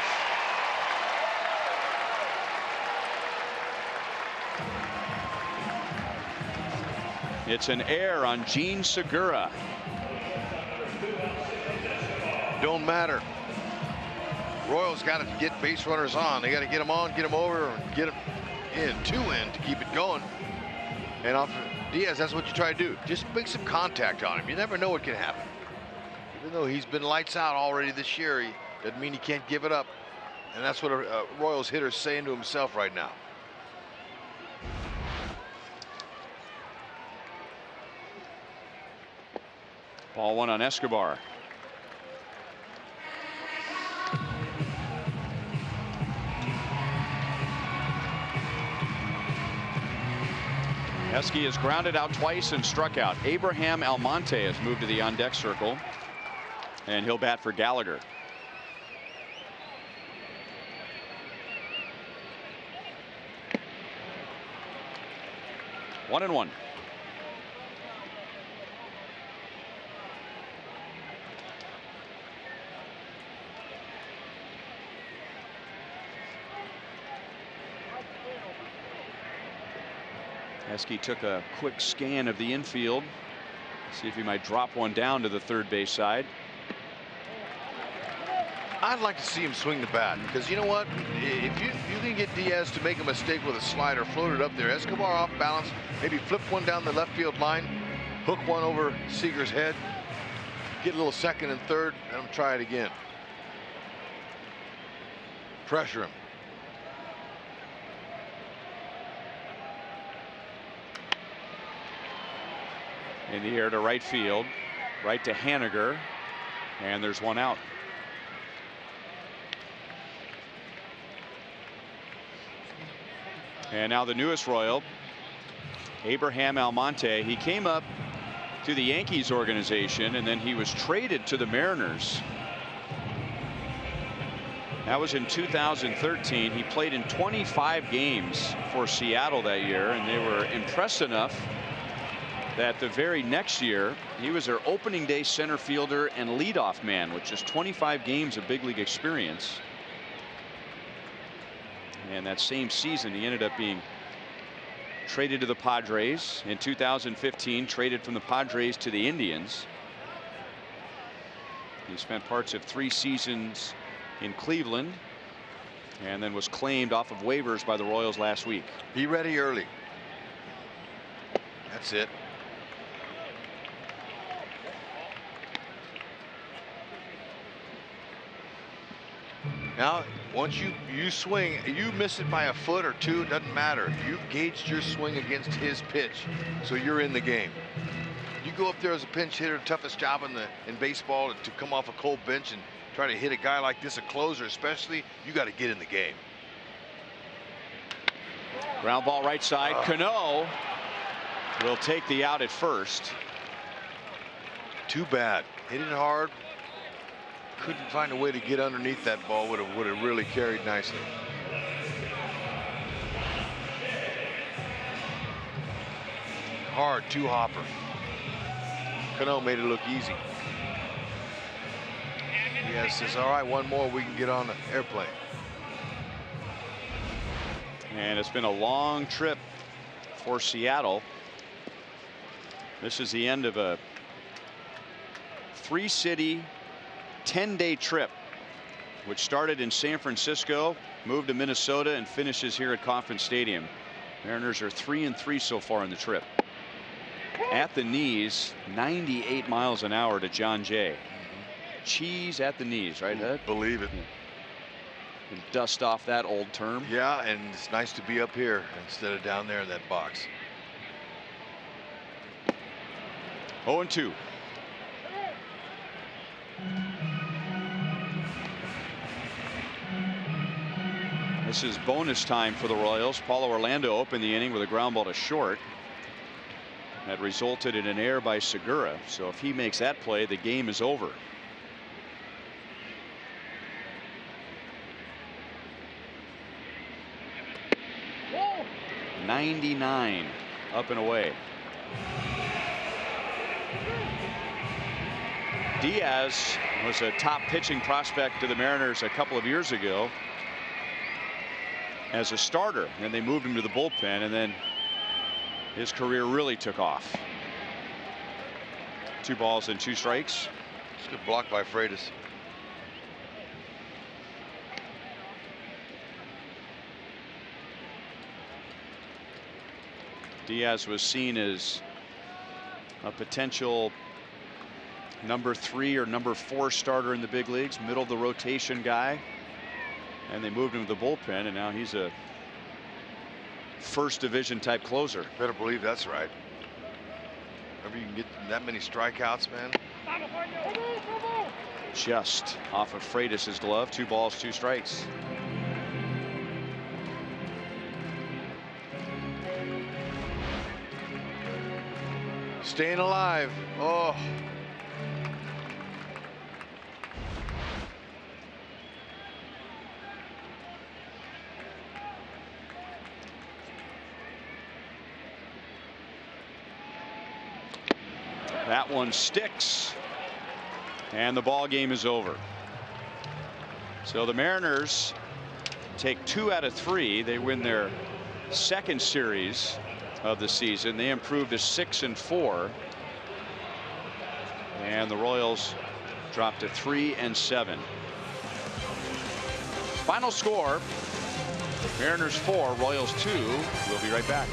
It's an error on Gene Segura. Don't matter. Royals got to get base runners on. They got to get them on, get them over, and get them in, 2 in to keep it going. And off Diaz, that's what you try to do. Just make some contact on him. You never know what can happen. Even though he's been lights out already this year, he doesn't mean he can't give it up. And that's what a Royals hitter's saying to himself right now. Ball 1 on Escobar. Esky has grounded out twice and struck out. Abraham Almonte has moved to the on-deck circle, and he'll bat for Gallagher. One and one. Esky took a quick scan of the infield, see if he might drop one down to the third base side. I'd like to see him swing the bat, because you know what? If you can get Diaz to make a mistake with a slider, float it up there, Escobar off balance, maybe flip one down the left field line, hook one over Seager's head, get a little second and third, and him try it again. Pressure him. In the air to right field, right to Haniger, and there's one out. And now the newest Royal, Abraham Almonte. He came up to the Yankees organization, and then he was traded to the Mariners. That was in 2013. He played in 25 games for Seattle that year, and they were impressed enough that the very next year he was their opening day center fielder and leadoff man with just 25 games of big league experience. And that same season he ended up being traded to the Padres. In 2015, traded from the Padres to the Indians. He spent parts of 3 seasons in Cleveland and then was claimed off of waivers by the Royals last week. Be ready early. That's it. Now, once you swing, you miss it by a foot or two, it doesn't matter. You've gauged your swing against his pitch, so you're in the game. You go up there as a pinch hitter, toughest job in baseball, to come off a cold bench and try to hit a guy like this, a closer especially, you got to get in the game. Ground ball right side. Cano will take the out at first. Too bad. Hit it hard. Couldn't find a way to get underneath that ball. Would have really carried nicely. Hard, 2-hopper. Cano made it look easy. Diaz says, all right, one more, we can get on the airplane. And it's been a long trip for Seattle. This is the end of a 3-city 10-day trip, which started in San Francisco, moved to Minnesota, and finishes here at Kauffman Stadium. Mariners are 3-3 so far in the trip. At the knees, 98 miles an hour to John Jay. Cheese at the knees, right, Ed? Believe it. And dust off that old term. Yeah, and it's nice to be up here instead of down there in that box. 0-2. This is bonus time for the Royals. Paulo Orlando opened the inning with a ground ball to short. That resulted in an error by Segura. So if he makes that play, the game is over. Whoa. 99 up and away. Diaz was a top pitching prospect to the Mariners a couple of years ago as a starter. Then they moved him to the bullpen, and then his career really took off. 2 balls and 2 strikes. It's a good block by Freitas. Diaz was seen as a potential number 3 or number 4 starter in the big leagues, middle of the rotation guy, and they moved him to the bullpen, and now he's a first division type closer. Better believe that's right. Whenever you can get that many strikeouts, man. Just off of Freitas' glove. 2 balls, 2 strikes. Staying alive. Oh. That one sticks, and the ball game is over. So the Mariners take 2 out of 3. They win their second series of the season. They improved to 6-4, and the Royals dropped to 3-7. Final score: Mariners 4, Royals 2. We'll be right back.